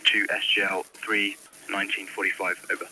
to SGL 3, 1945, over.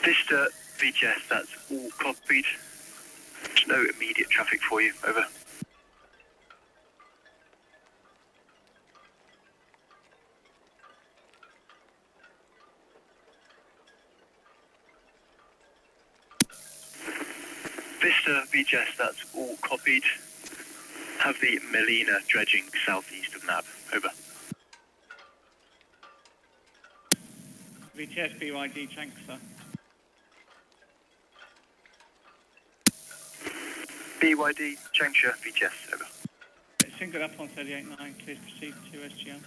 Vista VGS, that's all copied. There's no immediate traffic for you, over. Vista VGS, that's all copied. Have the Melina dredging southeast of NAB, over. VTS BYD Chancellor. BYD Changsha VGS, over. Single up on 38.9, clear to proceed to SGL.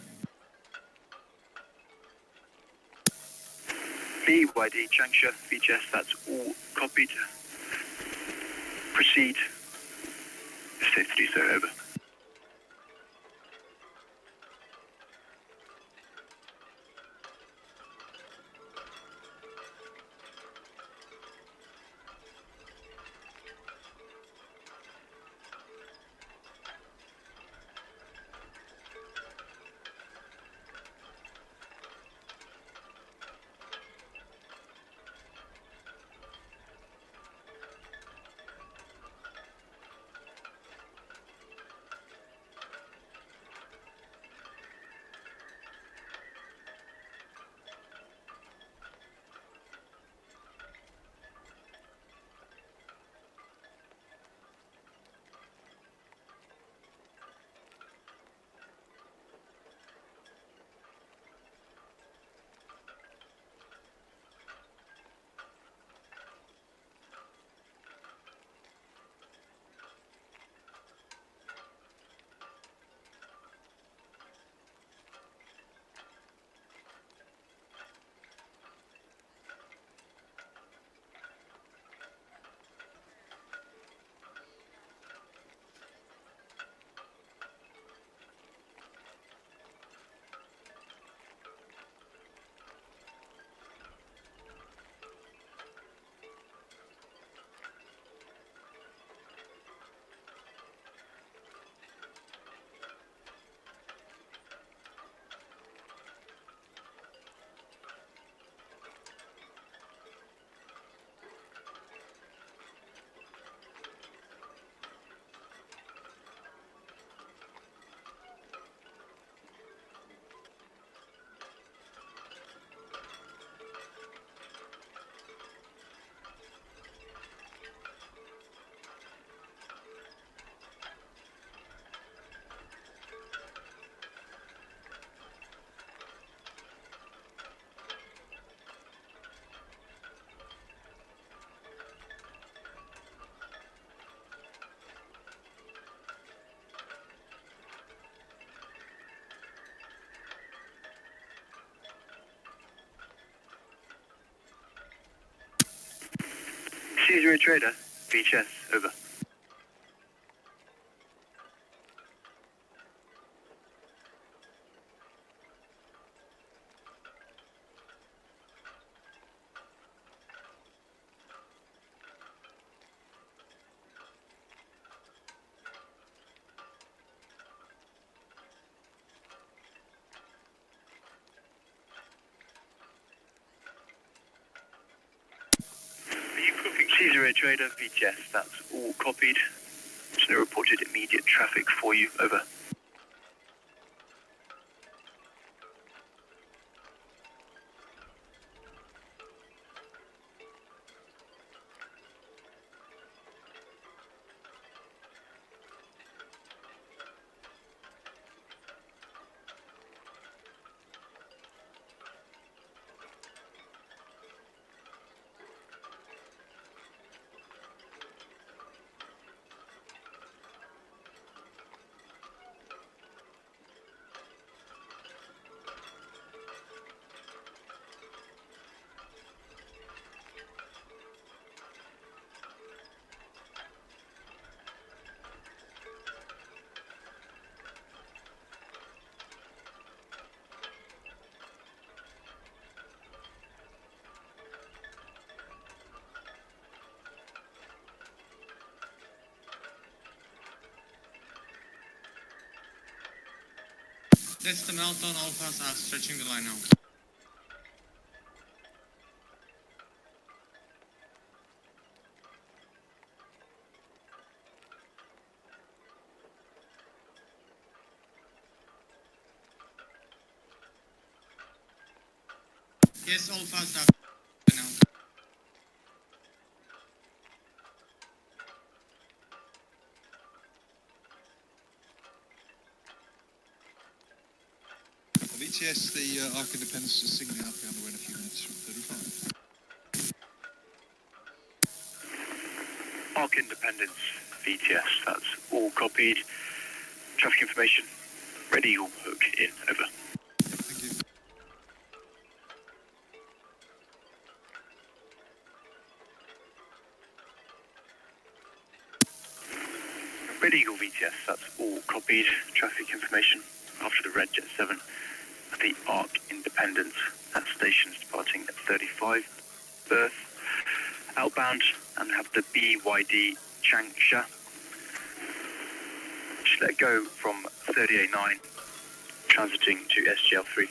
BYD Changsha VGS, that's all copied. Proceed. Safe to do so, over. Caesar Trader, VHS, over. Caesar Trader, VGS, that's all copied. There's no reported immediate traffic for you, over. That's the Melton Alphas are stretching the line out. Yes, all fast up now. VTS, the Arc Independence is signaling up the underway in a few minutes from 35. Arc Independence, VTS, that's all copied. Traffic information, ready, you'll hook in, over. Thank you. Red Eagle VTS, that's all copied. Traffic information after the Red Jet 7. The Arc Independence at stations departing at 35 berth. Outbound and have the BYD Changsha. Just let go from 38.9, transiting to SGL3.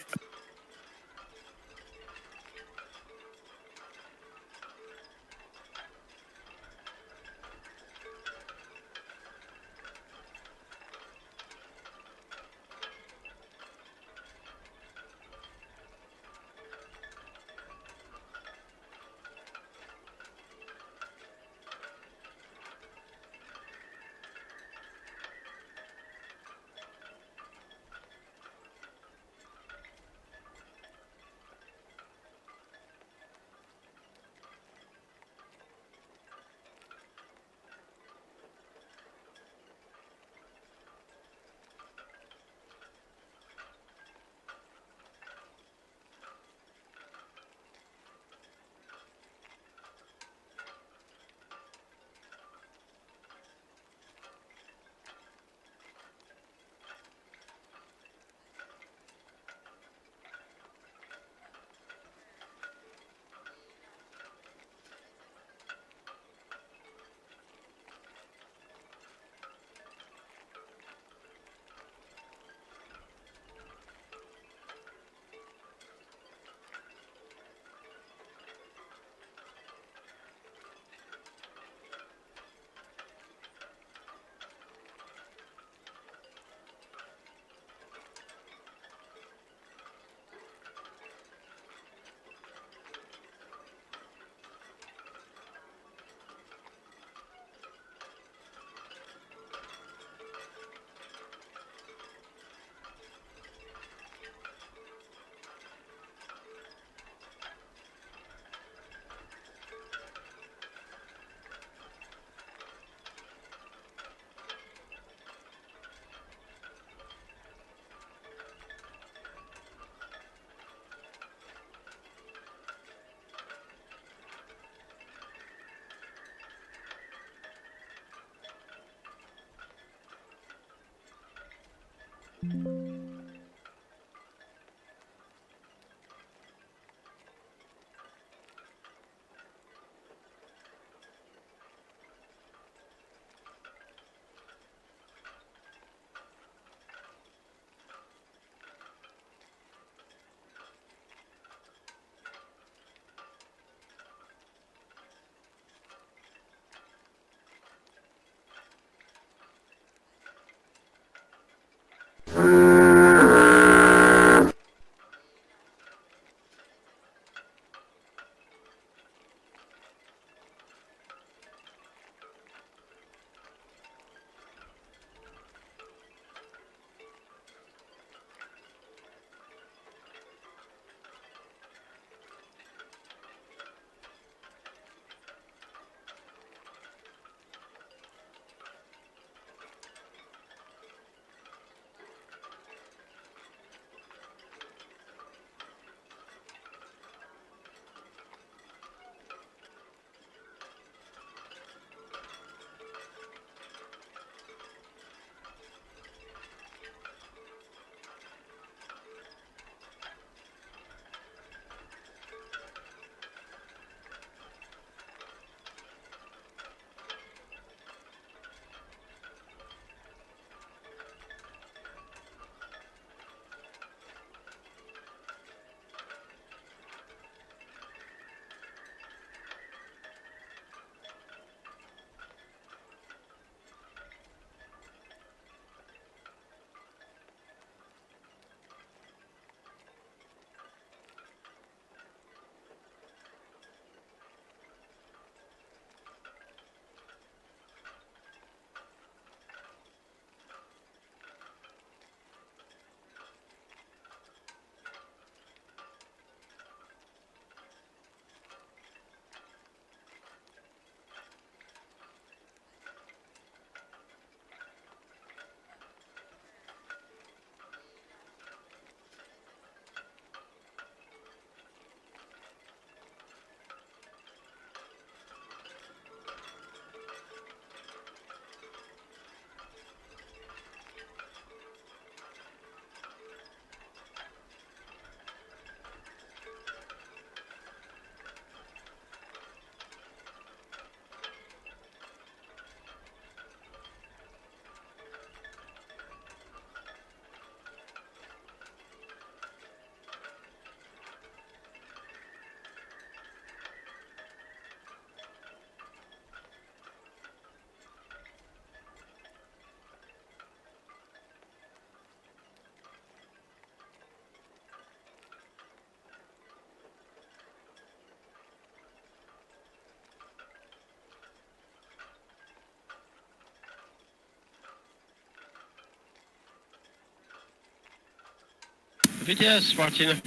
VTS, Martina.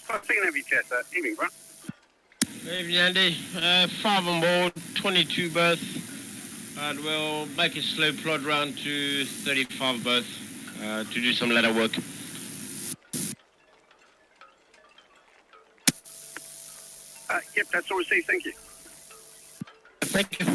Martina VTS, evening, bro. Evening, Andy. 5 on board, 22 berth, and we'll make a slow plod round to 35 berth to do some ladder work. Yep, that's all received, thank you. Thank you.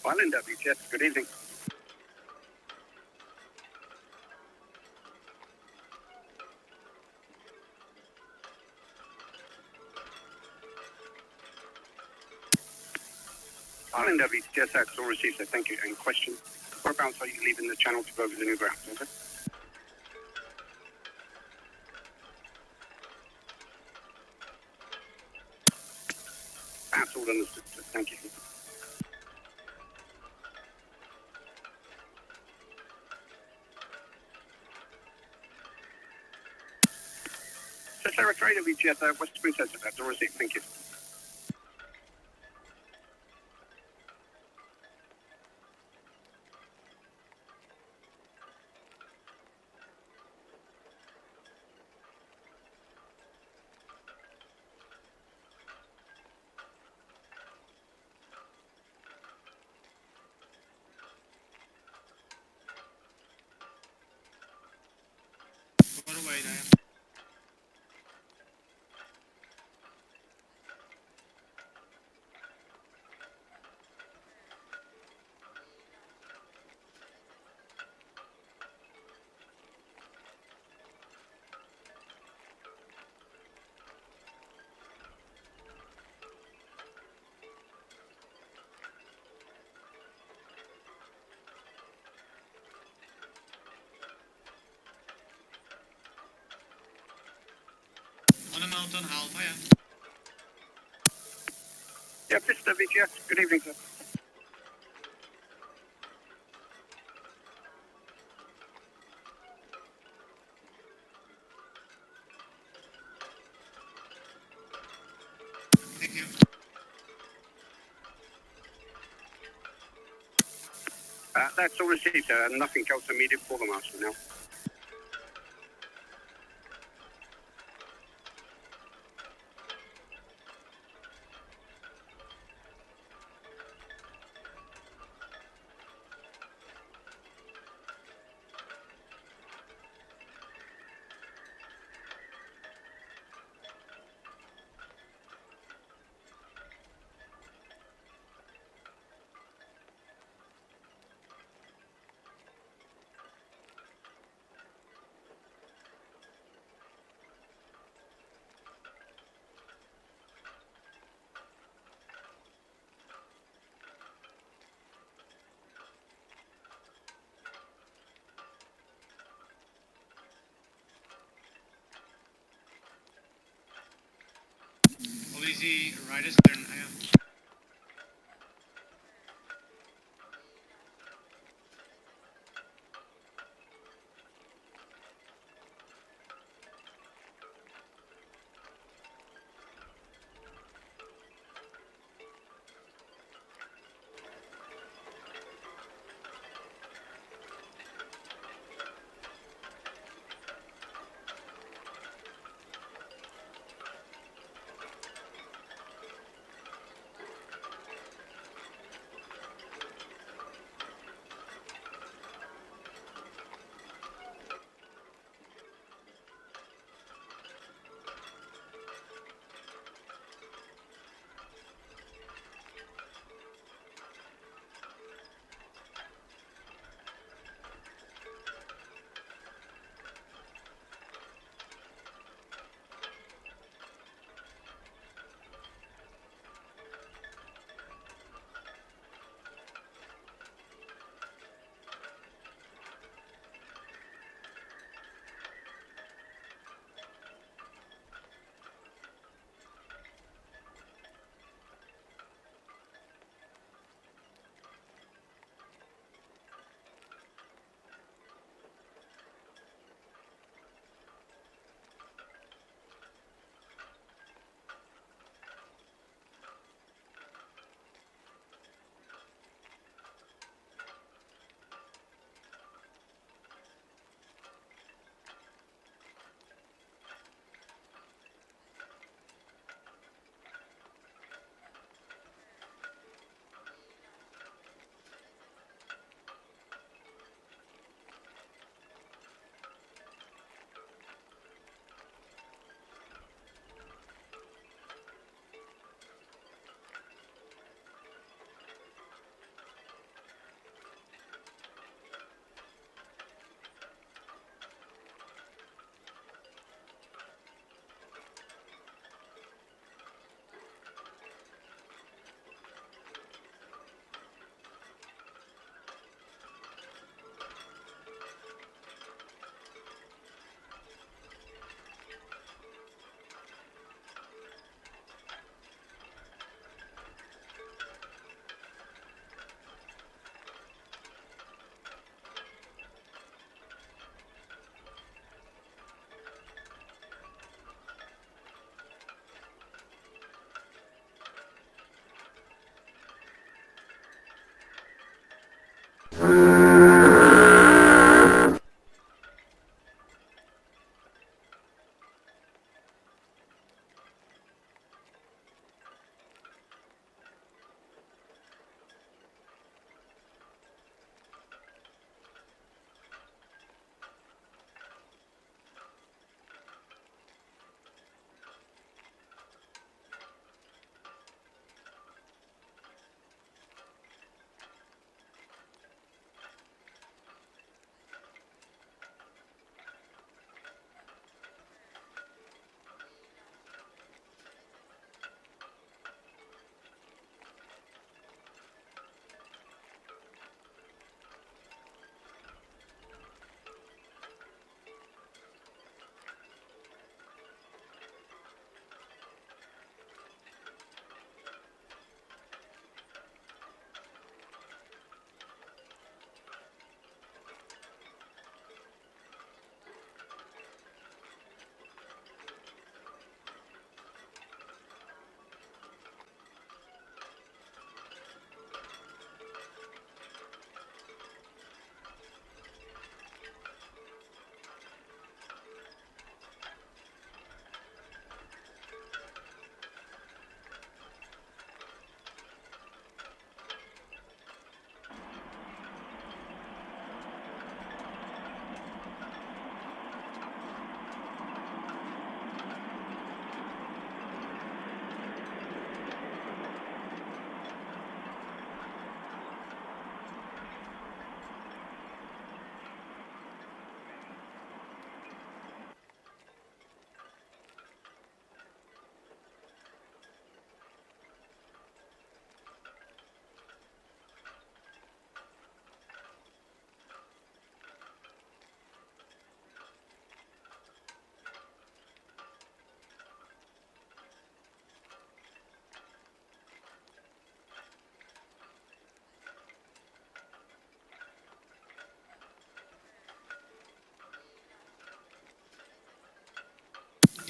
Islander VTS, good evening. Islander VTS, that's all received, sir, thank you. And question, whereabouts are you leaving the channel to go over the new ground, okay? That's all understood, sir, thank you. So, Sarah Trader VTS, West Princess, that's all received, thank you. What away there? On a mountain Alpha, yeah. Yeah, Vista VTS, good evening, sir. Thank you. That's all received, sir. Nothing else immediate for the master now. All easy, riders turn, I am.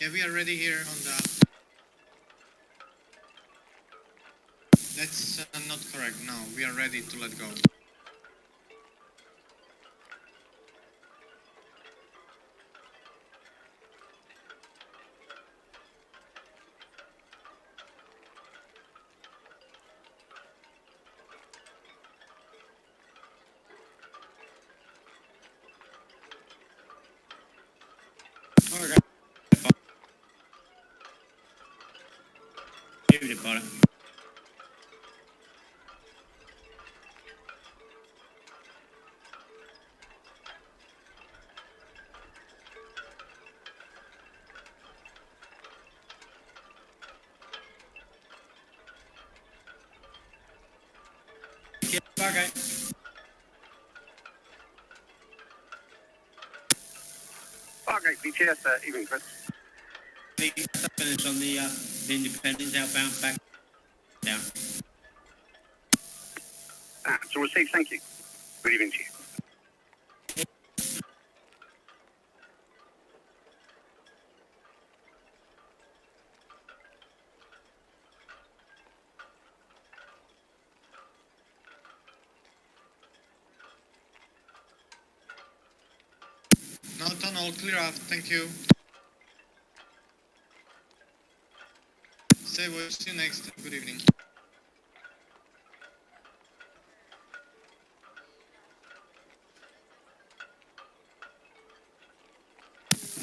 Yeah, we are ready here on the... That's not correct. No, we are ready to let go. Para. Okay. Okay, BTS, evening, Chris. The finish on the Independence outbound back down. So received, thank you. Good evening to you. Melton, all clear out. Thank you. Say what. See you next. Good evening.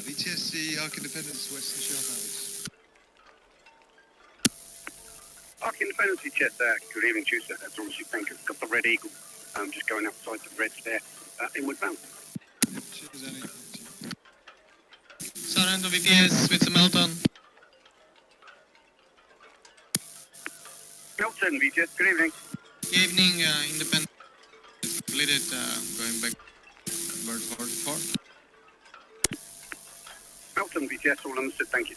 VTSC Arc Independence, Western Shelf Arc Independence, BTS, good evening to you, sir. That's all received, thank you. Got the Red Eagle, just going outside the Reds there, inward bound. Cheers, Annie. Sorrento VTS with Melton. Milton, BTS, good evening. Good evening, Independent. Completed, going back. Bird 44. Milton, BTS, all understood, thank you.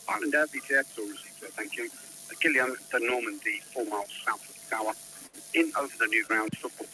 Island Air, BTS, all received, sir, thank you. Gillian, the Normandy, 4 miles south of the tower, in over the new ground, football.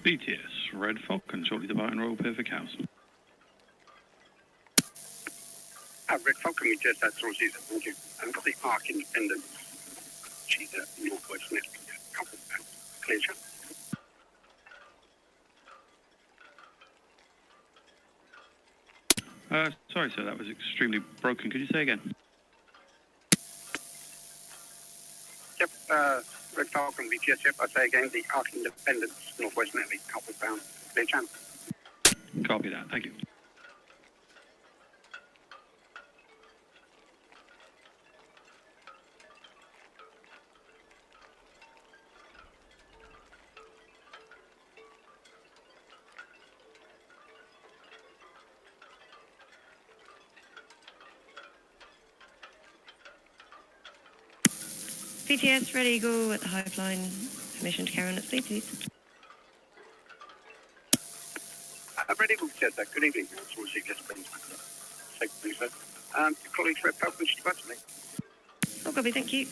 BTS, Red Falcon, shortly departing Royal Pier for Cows. Red Falcon, we just had source user, thank you. And got the Ark Independence. She's at northwest next couple of clear channel. Sorry, sir, that was extremely broken. Could you say again? Yep, Red Falcon, BTS, yep, I say again, the Ark Independence, northwest Netley, outward bound, clear channel. Copy that, thank you. VTS, ready, go at the high line. Permission to carry on at speed, please. Ready, we'll set that. Good evening. Source user, just been safely, sir. Colleagues, Red Falcon, should you back to me? Oh, copy, thank you.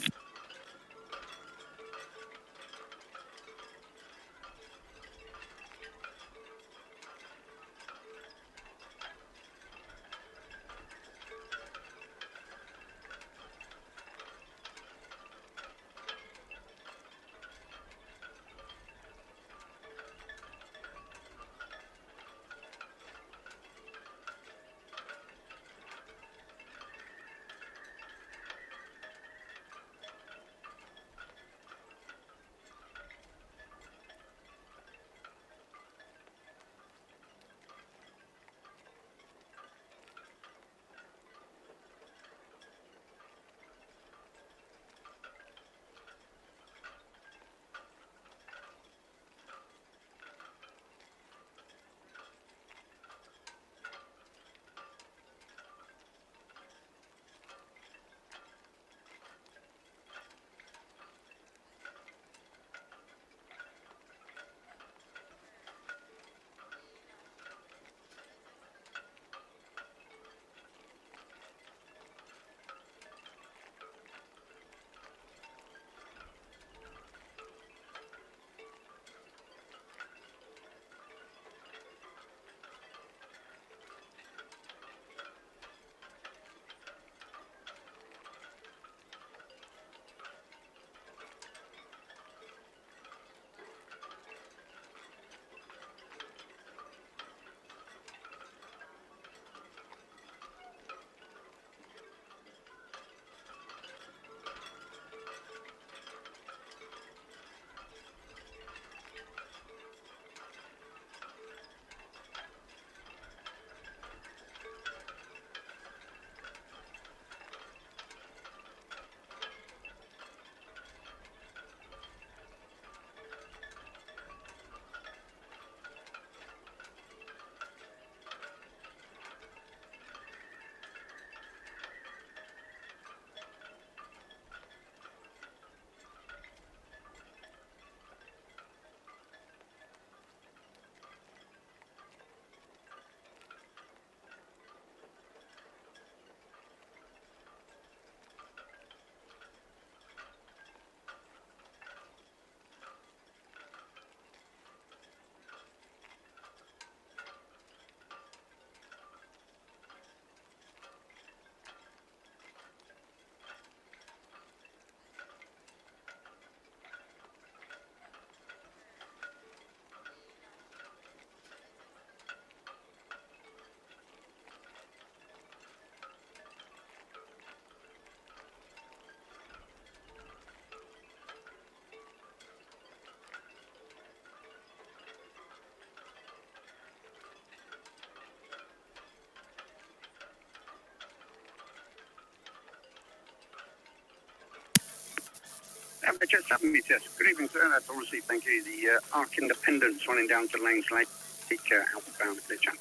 Just 7 meters. Good evening, sir. That's all received. Thank you. The Ark Independence running down to Lanes Lake. Take outbound clear channel.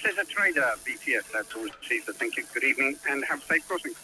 Says a trader, BTS. That's all received. Thank you. Good evening and have a safe crossing.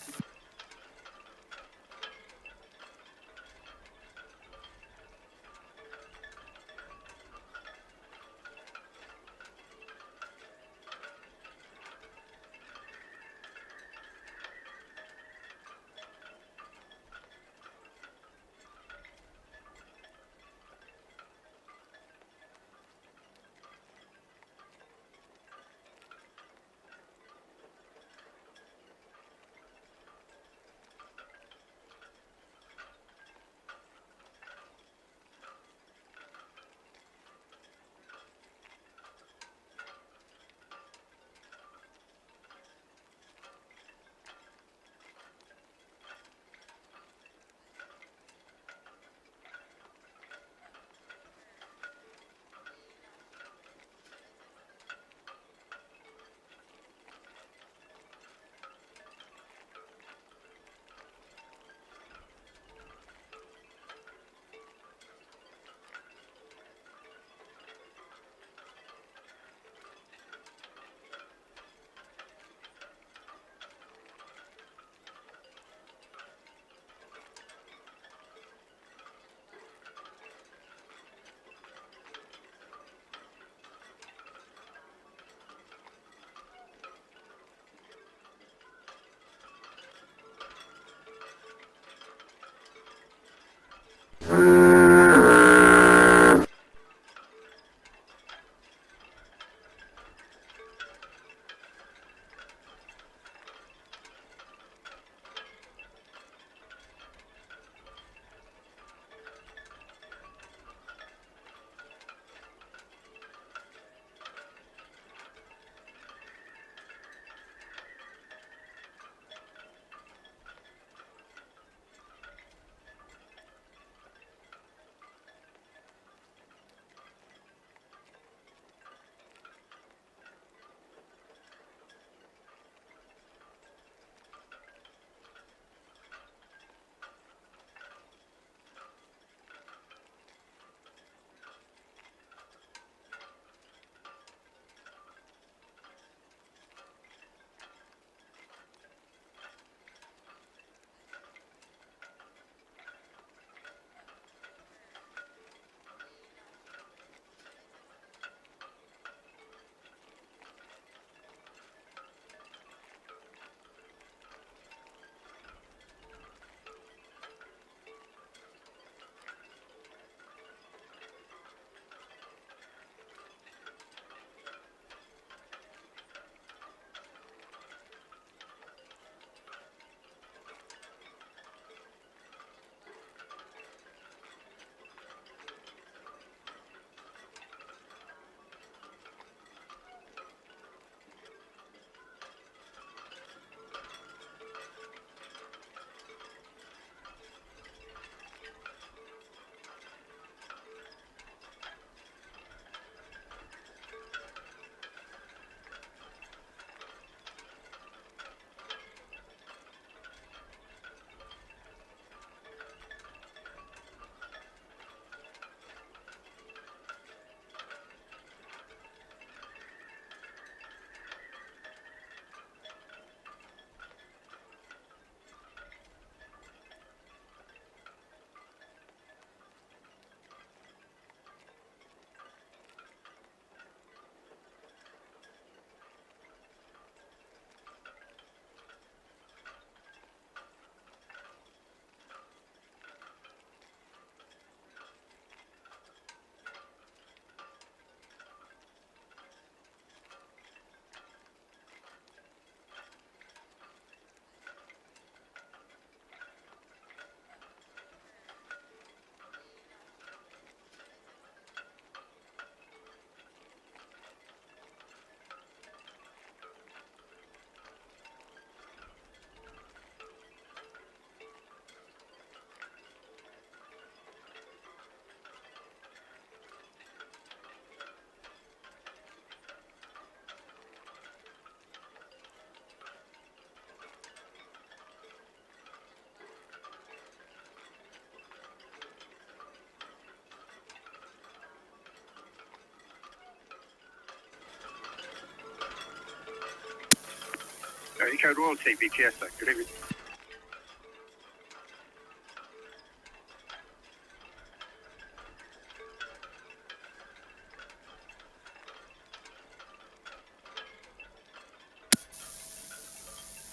Eco Royalty, BTS, sir. Good evening.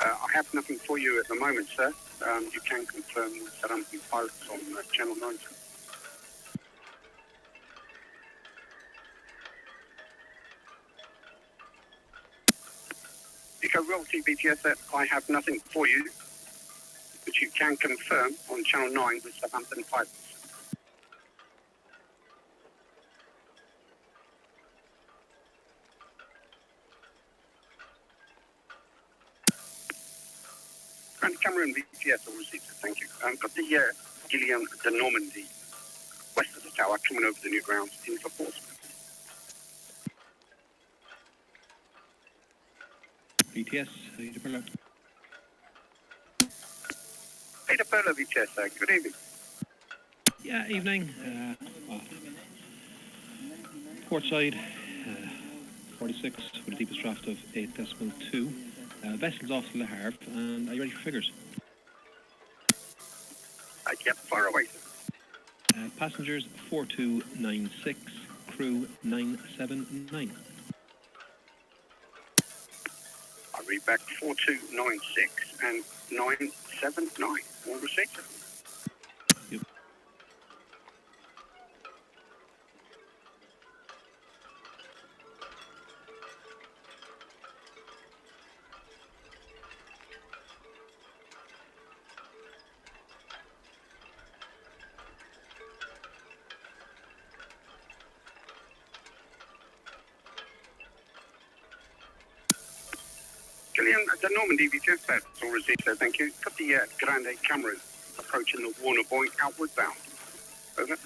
I have nothing for you at the moment, sir. You can confirm with Southampton pilots on Channel 9, sir. Eco Royalty, BTS, sir. I have nothing for you, but you can confirm on Channel 9 with Southampton pilots. Grand Cameroon, BTS, all received, sir. Thank you. Got the Gillian de Normandy west of the tower coming over the new grounds in for Portsmouth. BTS, AIDAPerla. AIDAPerla, BTS, good evening. Yeah, evening. Port side, 46 with a deepest draft of 8.2. Vessels off to Le Havre, and are you ready for figures? Yep, far away, sir. Passengers 4296, crew 979. I'll read back 4296 and 979. All received, sir. Yep. Gillian de Normandy, BTS, sir. All received, sir. Thank you. Got the Grande Cameroon approaching the Warner Boy outward bound. Over.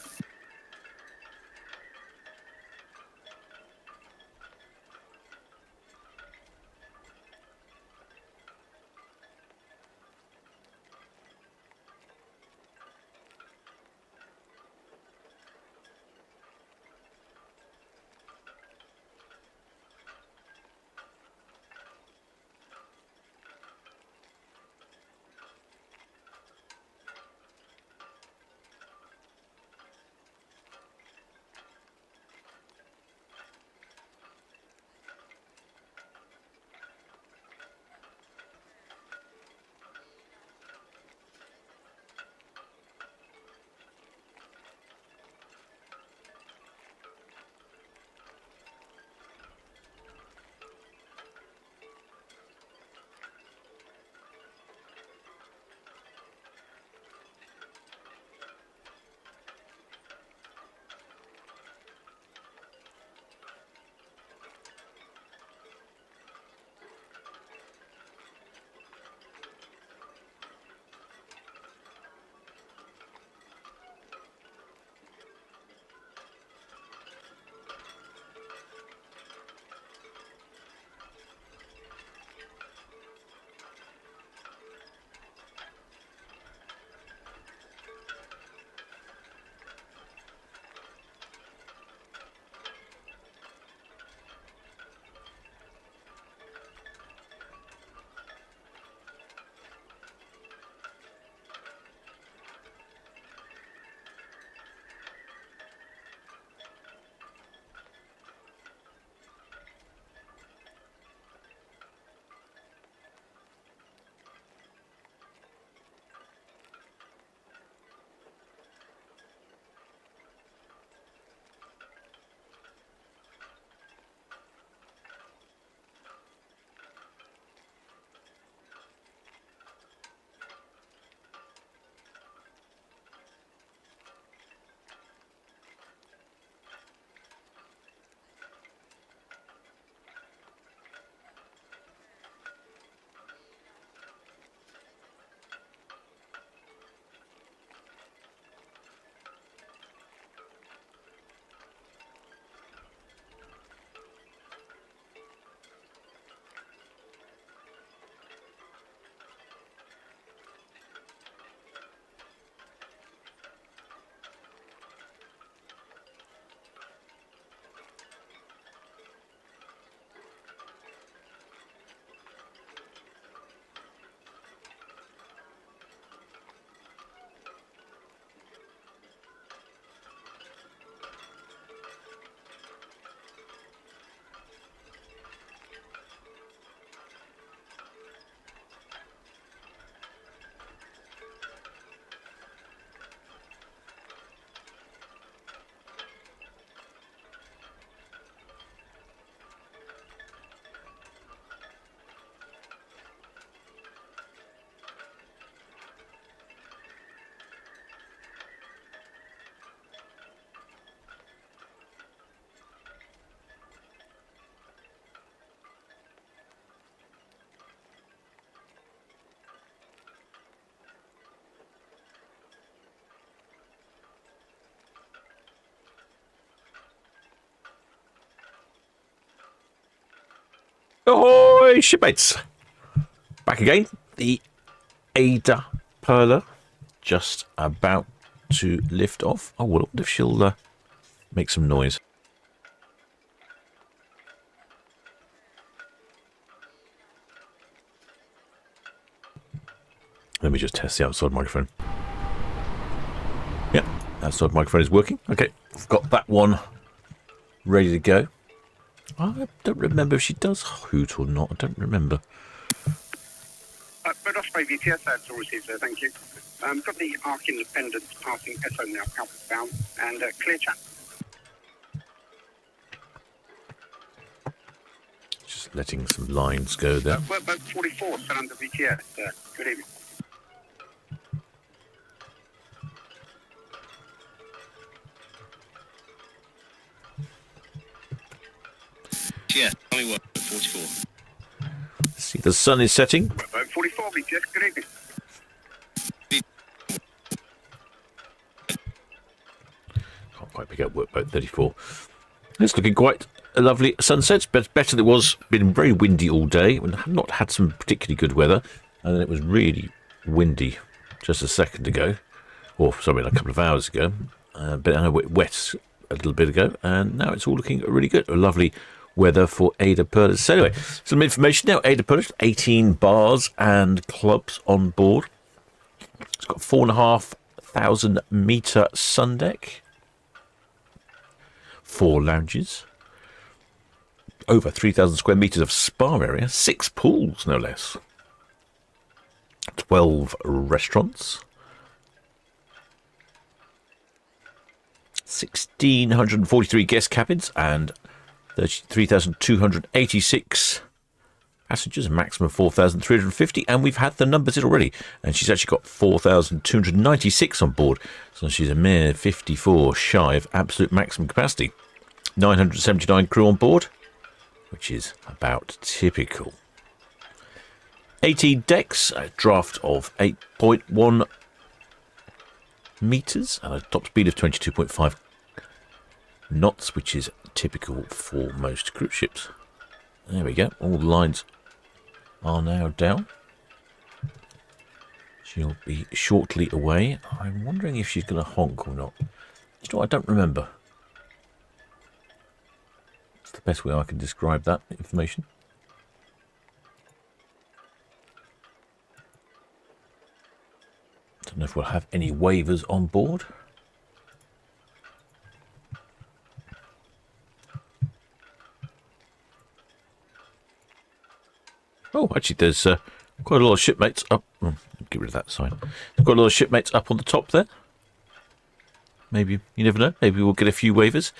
Ahoy, shipmates! Back again. The AIDAPerla just about to lift off. Oh, well, if she'll make some noise. Let me just test the outside microphone. Yep, outside microphone is working. Okay, I've got that one ready to go. I don't remember if she does hoot or not. I don't remember. Red Osprey VTS, that's all received, sir, thank you. Got the Arc Independence passing SO now, outbound, and clear chat. Just letting some lines go there. Workboat 44, still under VTS, good evening. Yeah, only work 44. See, the sun is setting. Workboat 44, VTS, good evening. Can't quite pick up workboat 34. It's looking quite a lovely sunset, but better than it was. Been very windy all day. We have not had some particularly good weather, and then it was really windy just a second ago, or sorry, a couple of hours ago. But wet a little bit ago, and now it's all looking really good. A lovely weather for AIDAPerla. So anyway, some information now. AIDAPerla, 18 bars and clubs on board. It's got 4,500 metre sun deck, 4 lounges, over 3,000 square metres of spa area, 6 pools no less, 12 restaurants, 1,643 guest cabins, and 3,286 passengers, a maximum of 4,350, and we've had the numbers in already, and she's actually got 4,296 on board, so she's a mere 54 shy of absolute maximum capacity. 979 crew on board, which is about typical. 18 decks, a draft of 8.1 metres, and a top speed of 22.5 knots, which is typical for most cruise ships. There we go. All the lines are now down. She'll be shortly away. I'm wondering if she's going to honk or not. You know, I don't remember. It's the best way I can describe that information. Don't know if we'll have any waivers on board. Oh, actually, there's quite a lot of shipmates up. Oh, get rid of that sign. There's quite a lot of shipmates up on the top there. Maybe, you never know. Maybe we'll get a few waivers.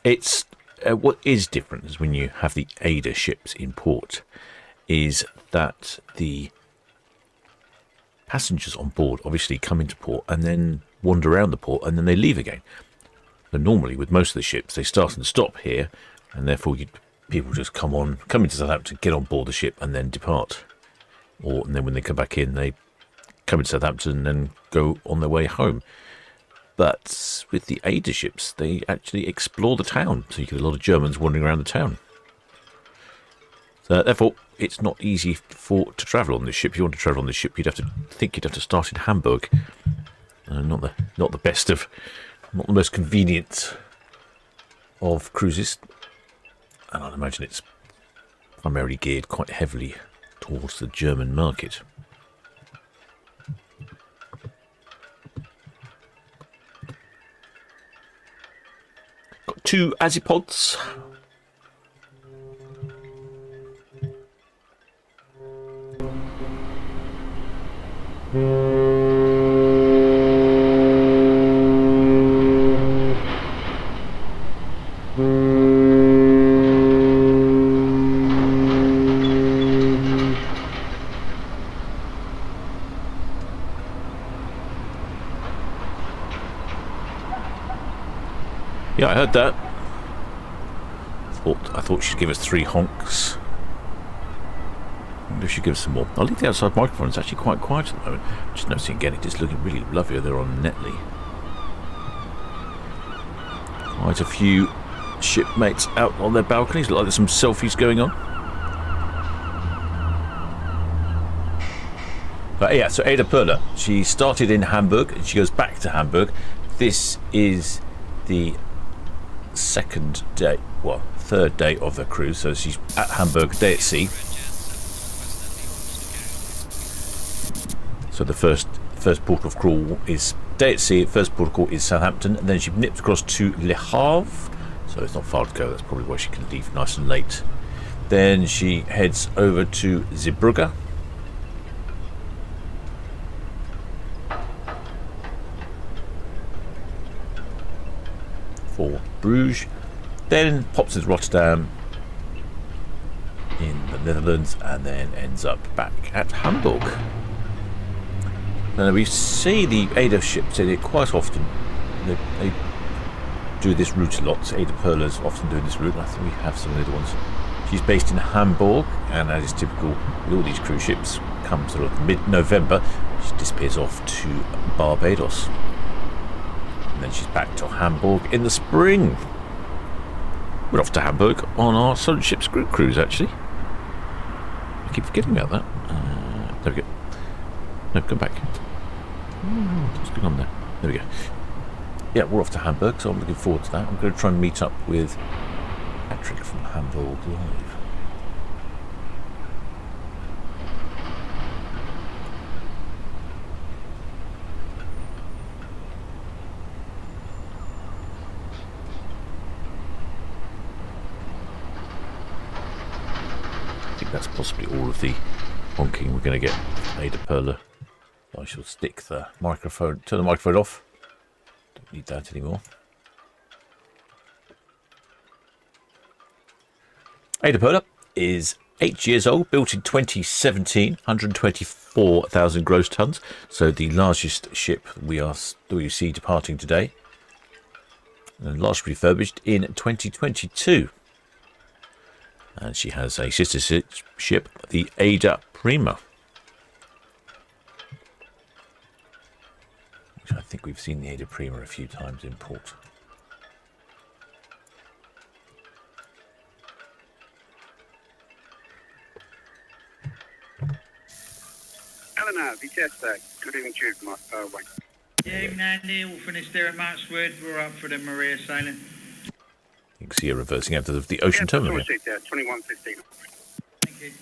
It's what is different is when you have the AIDA ships in port, is that the passengers on board obviously come into port and then wander around the port and then they leave again. So normally, with most of the ships, they start and stop here, and therefore people just come into Southampton, get on board the ship, and then depart. And then when they come back in, they come into Southampton and then go on their way home. But with the AIDA ships, they actually explore the town. So you get a lot of Germans wandering around the town. So therefore, it's not easy to travel on this ship. If you want to travel on this ship, you'd have to start in Hamburg. Not the best of, not the most convenient of cruises. And I'd imagine it's primarily geared quite heavily towards the German market. Got 2 Azipods. Yeah, I heard that. I thought she'd give us 3 honks. Maybe she'd give us some more. I'll leave the outside microphone. It's actually quite quiet at the moment. Just noticing again, it's looking really lovely there on Netley. Quite a few shipmates out on their balconies. Look like there's some selfies going on. But yeah, so AIDAPerla, she started in Hamburg and she goes back to Hamburg. This is the second day, well, third day of the cruise. So she's at Hamburg, day at sea. So the first port of call is day at sea. First port of call is Southampton, and then she nips across to Le Havre. So it's not far to go. That's probably why she can leave nice and late. Then she heads over to Zeebrugge. For Bruges. Then pops into Rotterdam in the Netherlands, and then ends up back at Hamburg. Now we see the AIDA ships in it quite often. They do this route a lot. AIDAPerla's often doing this route. I think we have some of the other ones. She's based in Hamburg, and as is typical with all these cruise ships, come sort of mid-November, she disappears off to Barbados. And then she's back to Hamburg in the spring. We're off to Hamburg on our Solent Ships group cruise, actually. I keep forgetting about that. There we go. No, come back. What's going on there? There we go. Yeah, we're off to Hamburg, so I'm looking forward to that. I'm going to try and meet up with Patrick from Hamburg Live. I think that's possibly all of the honking we're going to get. AIDAPerla. I shall stick the microphone, turn the microphone off. Don't need that anymore. AIDAPerla is 8 years old, built in 2017, 124,000 gross tons. So the largest ship we see departing today. And last refurbished in 2022. And she has a sister ship, the AIDAPerla. I think we've seen the AIDAPerla a few times in port. Eleanor, VTS, good evening to you, Wayne. Yeah, evening, Andy. All finished there at Marchwood. We're up for the Maria sailing. You can see her reversing out of the ocean terminal. Yeah, 21:15. Thank you.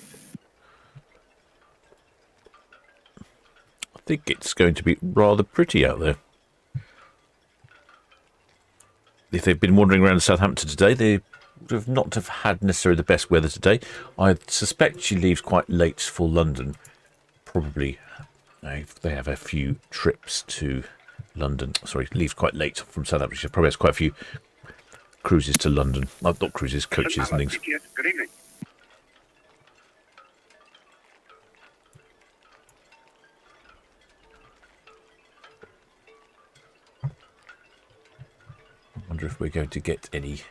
I think it's going to be rather pretty out there. If they've been wandering around Southampton today, they would have not have had necessarily the best weather today. I suspect she leaves quite late for London. Probably they have a few trips to London. Sorry, leaves quite late from Southampton. She probably has quite a few cruises to London. Not cruises, coaches and things. Good evening. I wonder if we're going to get any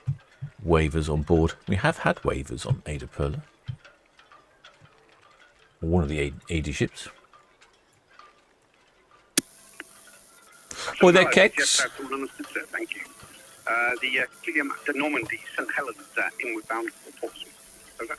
waivers on board. We have had waivers on AIDAPerla. One of the AD ships. Oh, they're keks. Thank you. The Normandy, St Helens, inward bound for Portsmouth. Over.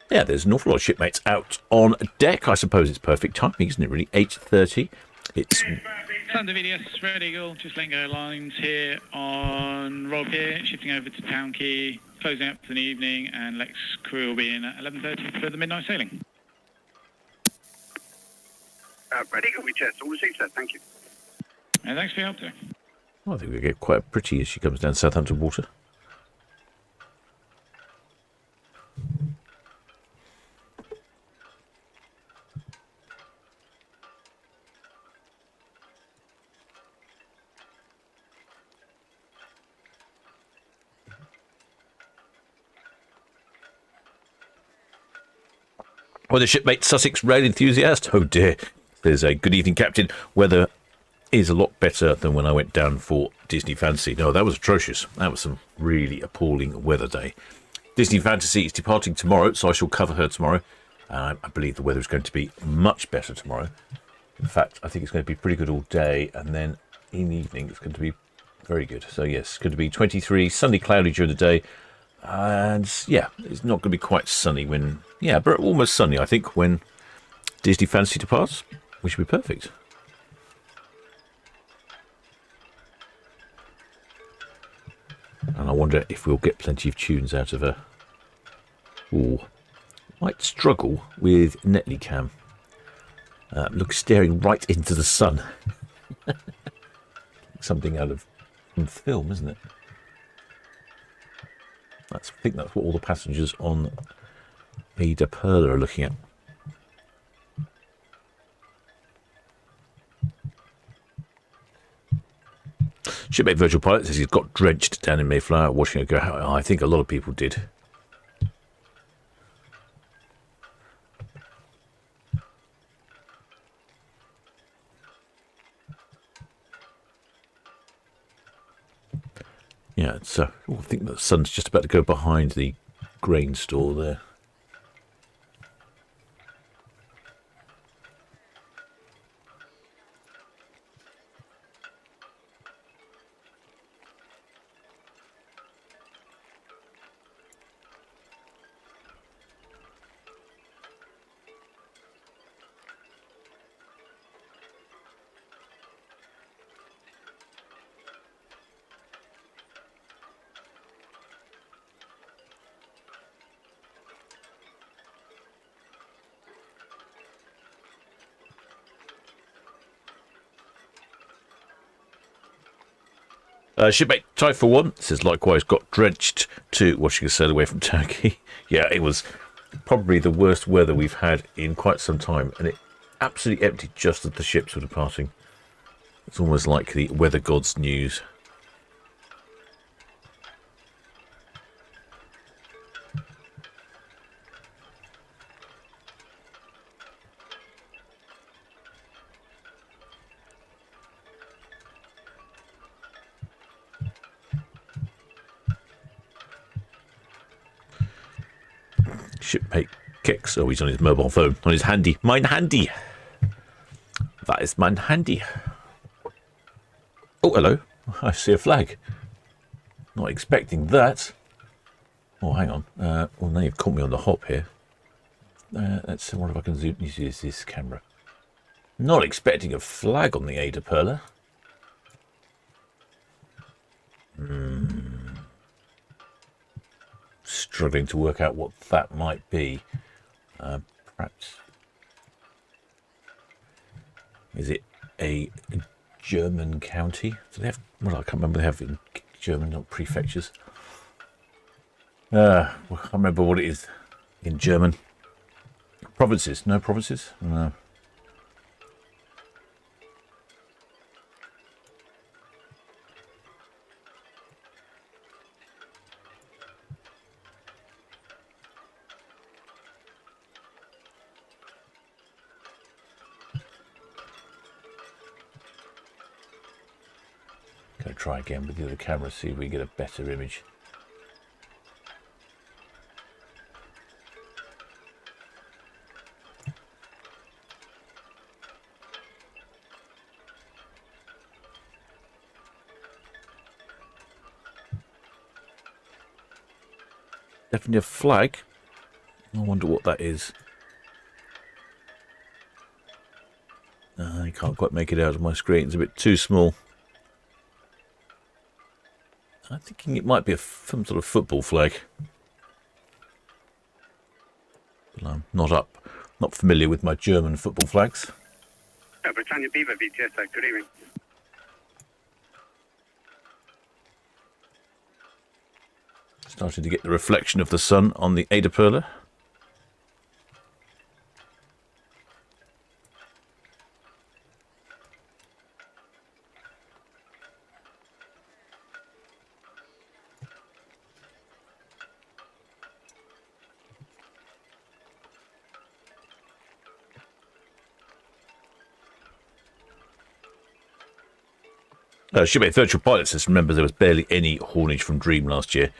Yeah, there's an awful lot of shipmates out on deck. I suppose it's perfect timing, isn't it, really? 8:30. It's... Thunder VDS, Red Eagle, just letting go lines here on Rob here, shifting over to Town Quay, closing up for the evening, and Lex crew will be in at 11:30 for the midnight sailing. Red Eagle, we test. All received, sir. Thank you. And thanks for your help, sir. I think we get quite pretty as she comes down Southampton water. Well, the shipmate Sussex rail enthusiast. Oh dear. There's a good evening, Captain. Weather is a lot better than when I went down for Disney Fantasy. No, that was atrocious. That was some really appalling weather day. Disney Fantasy is departing tomorrow, so I shall cover her tomorrow. I believe the weather is going to be much better tomorrow. In fact, I think it's going to be pretty good all day, and then in the evening it's going to be very good. So yes, it's going to be 23, sunny, cloudy during the day, and yeah, it's not going to be quite sunny when, yeah, but almost sunny, I think, when Disney Fantasy departs, which would be perfect. And I wonder if we'll get plenty of tunes out of her. Ooh, might struggle with Netley Cam. Look, staring right into the sun. Something out of film, isn't it? I think that's what all the passengers on AIDAPerla are looking at. Shipmate Virtual Pilot says he's got drenched down in Mayflower watching it go. I think a lot of people did. Yeah, it's, I think the sun's just about to go behind the grain store there. Shipmate Type for One says likewise got drenched to watching us sail away from Town Quay. Yeah, it was probably the worst weather we've had in quite some time, and it absolutely emptied just as the ships were departing. It's almost like the weather gods' news. Shipmate Kicks. Oh, he's on his mobile phone. On his handy. Mine handy. That is mine handy. Oh, hello. I see a flag. Not expecting that. Oh, hang on. Well, now you've caught me on the hop here. Let's see what if I can zoom. Use this camera. Not expecting a flag on the AIDAPerla. Struggling to work out what that might be. Perhaps. Is it a German county? Do they have? Well, I can't remember. They have in German, not prefectures. Well, I can't remember what it is in German. Provinces? No provinces? No. Going to try again with the other camera, see if we get a better image. Definitely a flag. I wonder what that is. I can't quite make it out of my screen. It's a bit too small. I'm thinking it might be some sort of football flag. But I'm not familiar with my German football flags. Britannia Beaver, VTS, good evening. Starting to get the reflection of the sun on the AIDAPerla. Shipmate Virtual Pilot says, remember there was barely any haulage from Dream last year.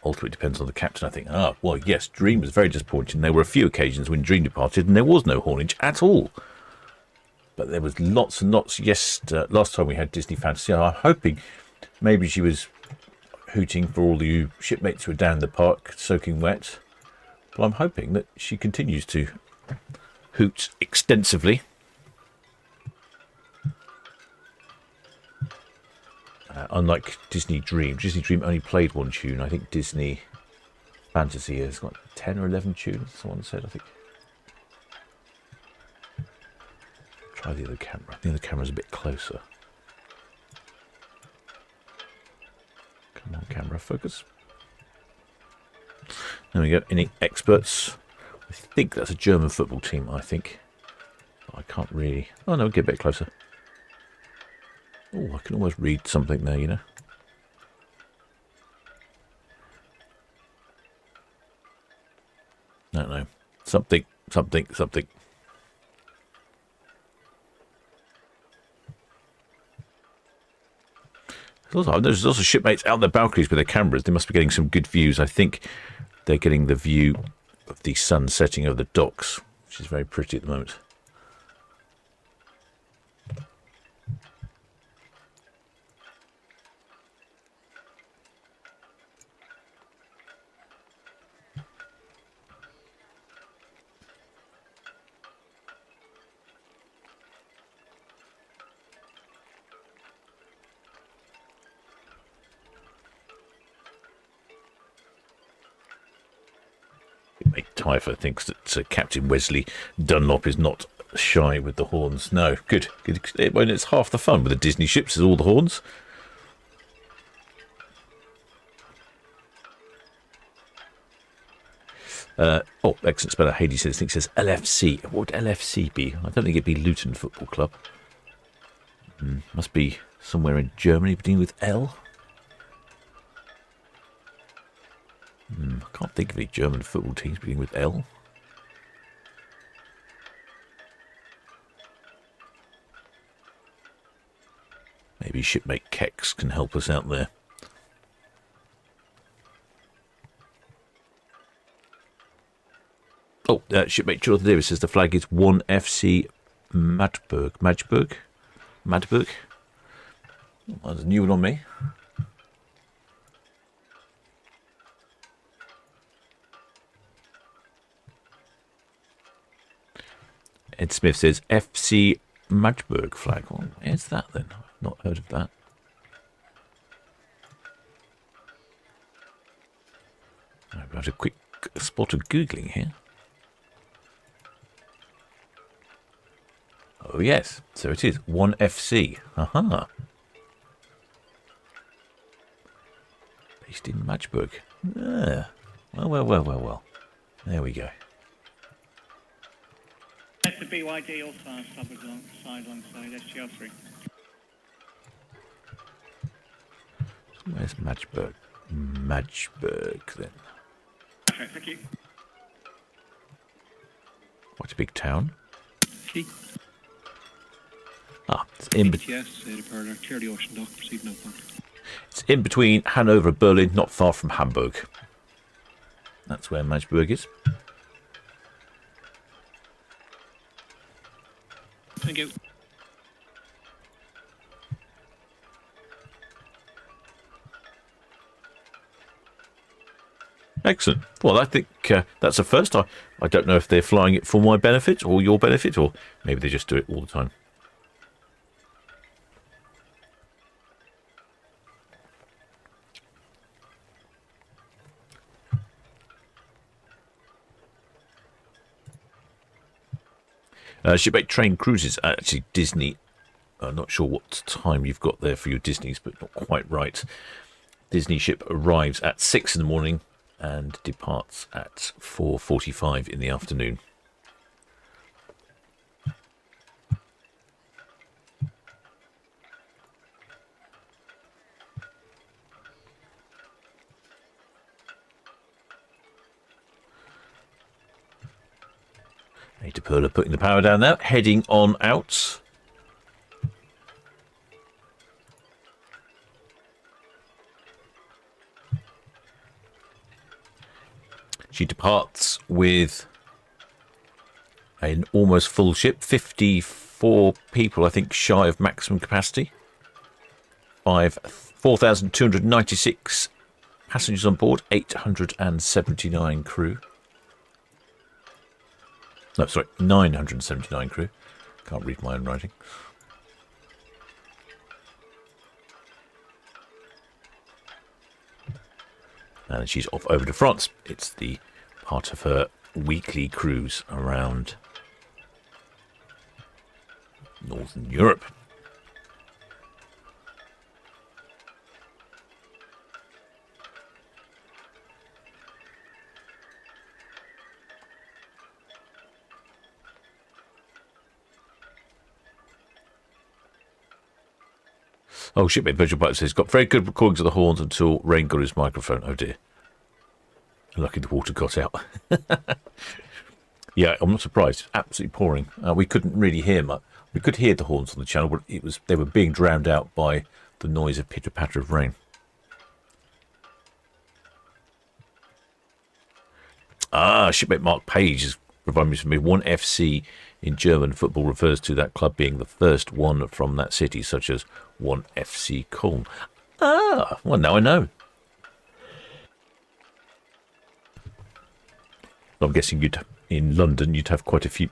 Ultimately depends on the captain, I think. Well, yes, Dream was very disappointing. There were a few occasions when Dream departed and there was no haulage at all. but there was lots and lots. Yes, last time we had Disney Fantasy, I'm hoping maybe she was hooting for all the shipmates who are down the park soaking wet. But I'm hoping that she continues to hoot extensively. Unlike Disney Dream. Disney Dream only played one tune. I think Disney Fantasy has got 10 or 11 tunes, someone said, I think. Try the other camera. I think the camera's a bit closer. Come on, camera, focus. There we go. Any experts? I think that's a German football team, I think. I can't really... Oh, no, get a bit closer. Oh, I can almost read something there, you know. No. Something. There's also shipmates out on their balconies with their cameras. They must be getting some good views. I think they're getting the view of the sun setting over the docks, which is very pretty at the moment. Typher thinks that Captain Wesley Dunlop is not shy with the horns. No, good. When it's half the fun with the Disney ships is all the horns. Excellent speller. Hades says, LFC. What would LFC be? I don't think it'd be Luton Football Club. Must be somewhere in Germany beginning with L. I can't think of any German football teams beginning with L. Maybe shipmate Kex can help us out there. Shipmate Jonathan Davis says the flag is 1FC Madberg. That's a new one on me. Ed Smith says FC Magdeburg flag. Well, where's that then? I've not heard of that. I've got a quick spot of Googling here. Oh yes, so it is 1FC. Aha. Based in Magdeburg. Ah. Well. There we go. That's the BYD also side alongside SGR3. Where's Magdeburg? Magdeburg then. Okay, thank you. What a big town. Key. It's in AIDAPerla, clear the ocean dock, proceed northbound. It's in between Hanover and Berlin, not far from Hamburg. That's where Magdeburg is. Thank you. Excellent. Well, I think that's a first. I don't know if they're flying it for my benefit or your benefit, or maybe they just do it all the time. Shipmate Train Cruises, actually Disney. I'm not sure what time you've got there for your Disneys, but not quite right. Disney ship arrives at 6 in the morning and departs at 4:45 in the afternoon. AIDAPerla putting the power down there, heading on out. She departs with an almost full ship, 54 4 people, I think, shy of maximum capacity. 4,296 passengers on board, 879 crew. No, sorry, 979 crew. Can't read my own writing. And she's off over to France. It's the part of her weekly cruise around Northern Europe. Oh, shipmate Virtual Pipe says, got very good recordings of the horns until Rain got his microphone. Oh, dear. Lucky the water got out. Yeah, I'm not surprised. It's absolutely pouring. We couldn't really hear much. We could hear the horns on the channel, but they were being drowned out by the noise of pitter-patter of rain. Shipmate Mark Page has provided me for me. 1FC in German football refers to that club being the first one from that city, such as 1FC Köln. Well, now I know. I'm guessing in London you'd have quite a few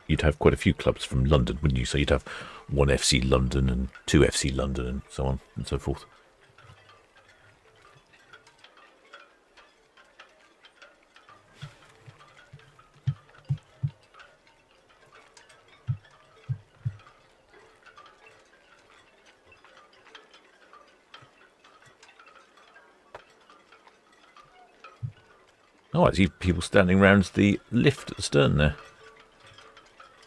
clubs from London, wouldn't you? So you'd have 1FC London and 2FC London and so on and so forth. Oh, I see people standing around the lift at the stern there.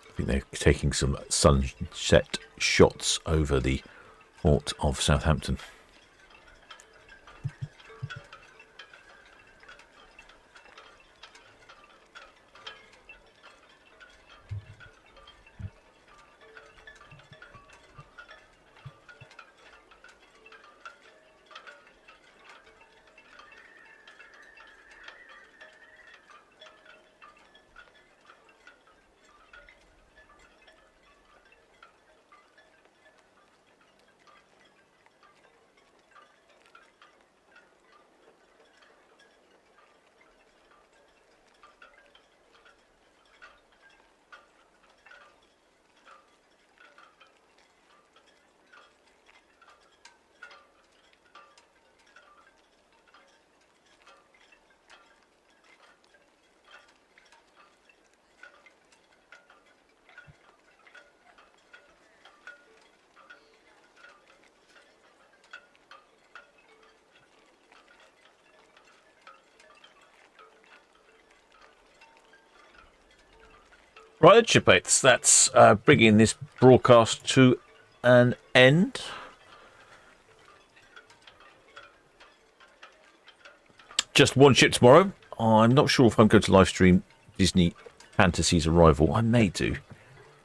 I think they're taking some sunset shots over the port of Southampton. Right, shipmates, that's bringing this broadcast to an end. Just one ship tomorrow. I'm not sure if I'm going to live stream Disney Fantasy's arrival. I may do.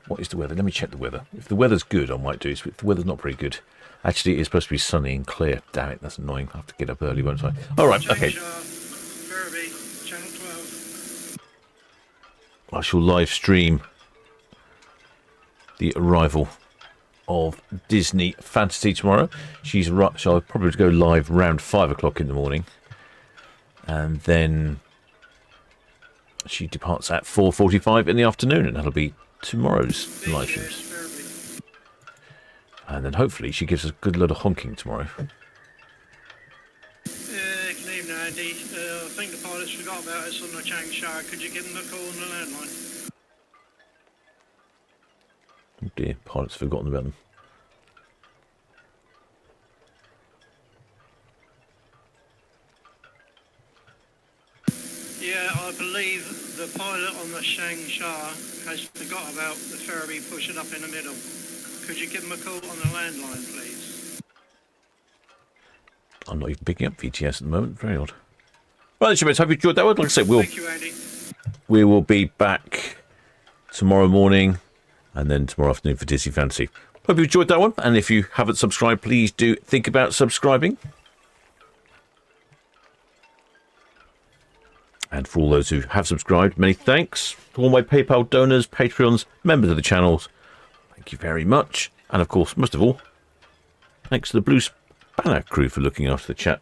What is the weather? Let me check the weather. If the weather's good, I might do. If the weather's not very good. Actually, it's supposed to be sunny and clear. Damn it, that's annoying. I have to get up early, won't I? All right, okay. Ferry, Channel 12. I shall live stream the arrival of Disney Fantasy tomorrow. So I'll probably go live around 5 o'clock in the morning. And then she departs at 4:45 in the afternoon, and that'll be tomorrow's live streams. And then hopefully she gives us a good load of honking tomorrow. Good evening, Andy. I think the pilots forgot about us on the Changsha. Could you give them a call on the landline? Oh dear, pilots forgotten about them. Yeah, I believe the pilot on the Changsha has forgot about the ferry pushing up in the middle. Could you give him a call on the landline, please? I'm not even picking up VTS at the moment. Very odd. Right, then, hope you enjoyed that one. Like I said, Thank you, Andy. we will be back tomorrow morning and then tomorrow afternoon for Disney Fantasy. Hope you enjoyed that one. And if you haven't subscribed, please do think about subscribing. And for all those who have subscribed, many thanks to all my PayPal donors, Patreons, members of the channels. Thank you very much. And of course, most of all, thanks to the Blue Spanner crew for looking after the chat.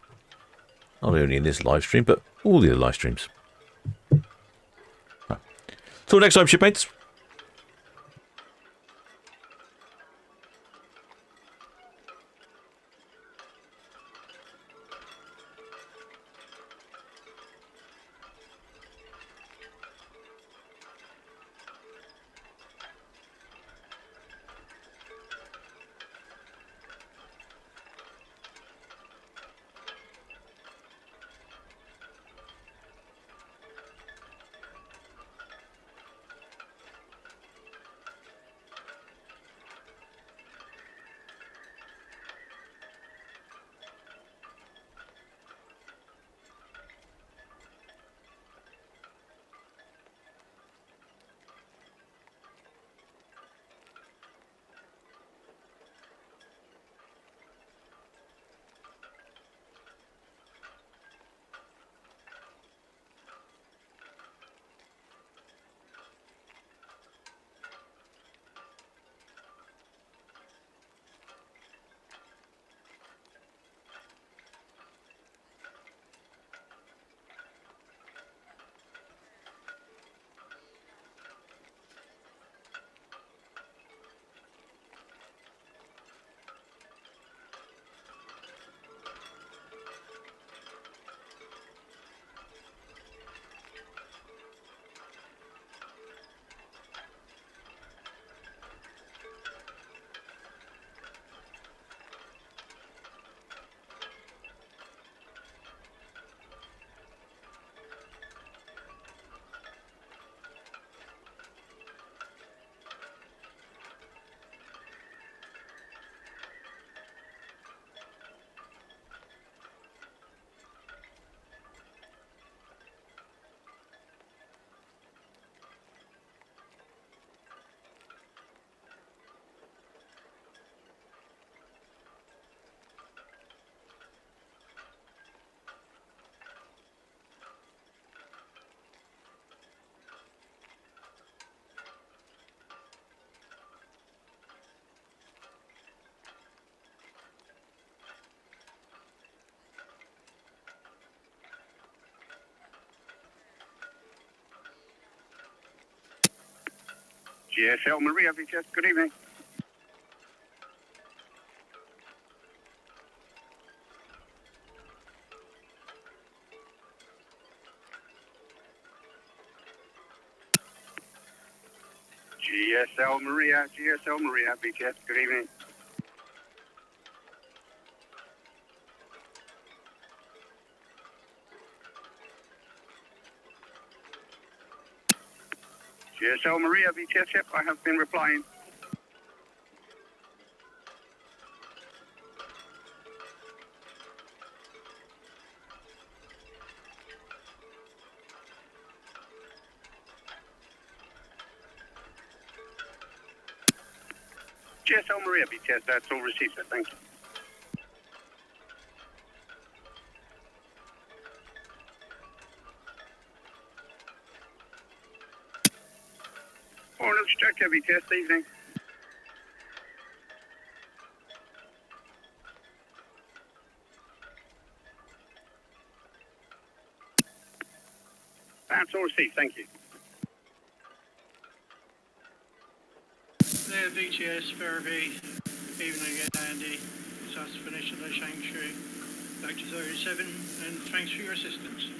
Not only in this live stream, but all the other live streams. Right. Till next time, shipmates. GSL Maria, VTS, good evening. GSL Maria, VTS, good evening. GSL Maria, VTS, yep, I have been replying. GSL Maria, VTS, that's all received, sir, thank you. Ornament Structure, VTS, evening. That's all received, thank you. There, VTS, Ferry, evening again, Andy. It's us finished at the Shangshu. Back to 37, and thanks for your assistance.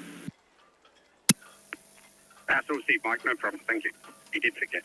That's all received, Mike, no problem, thank you. He did forget.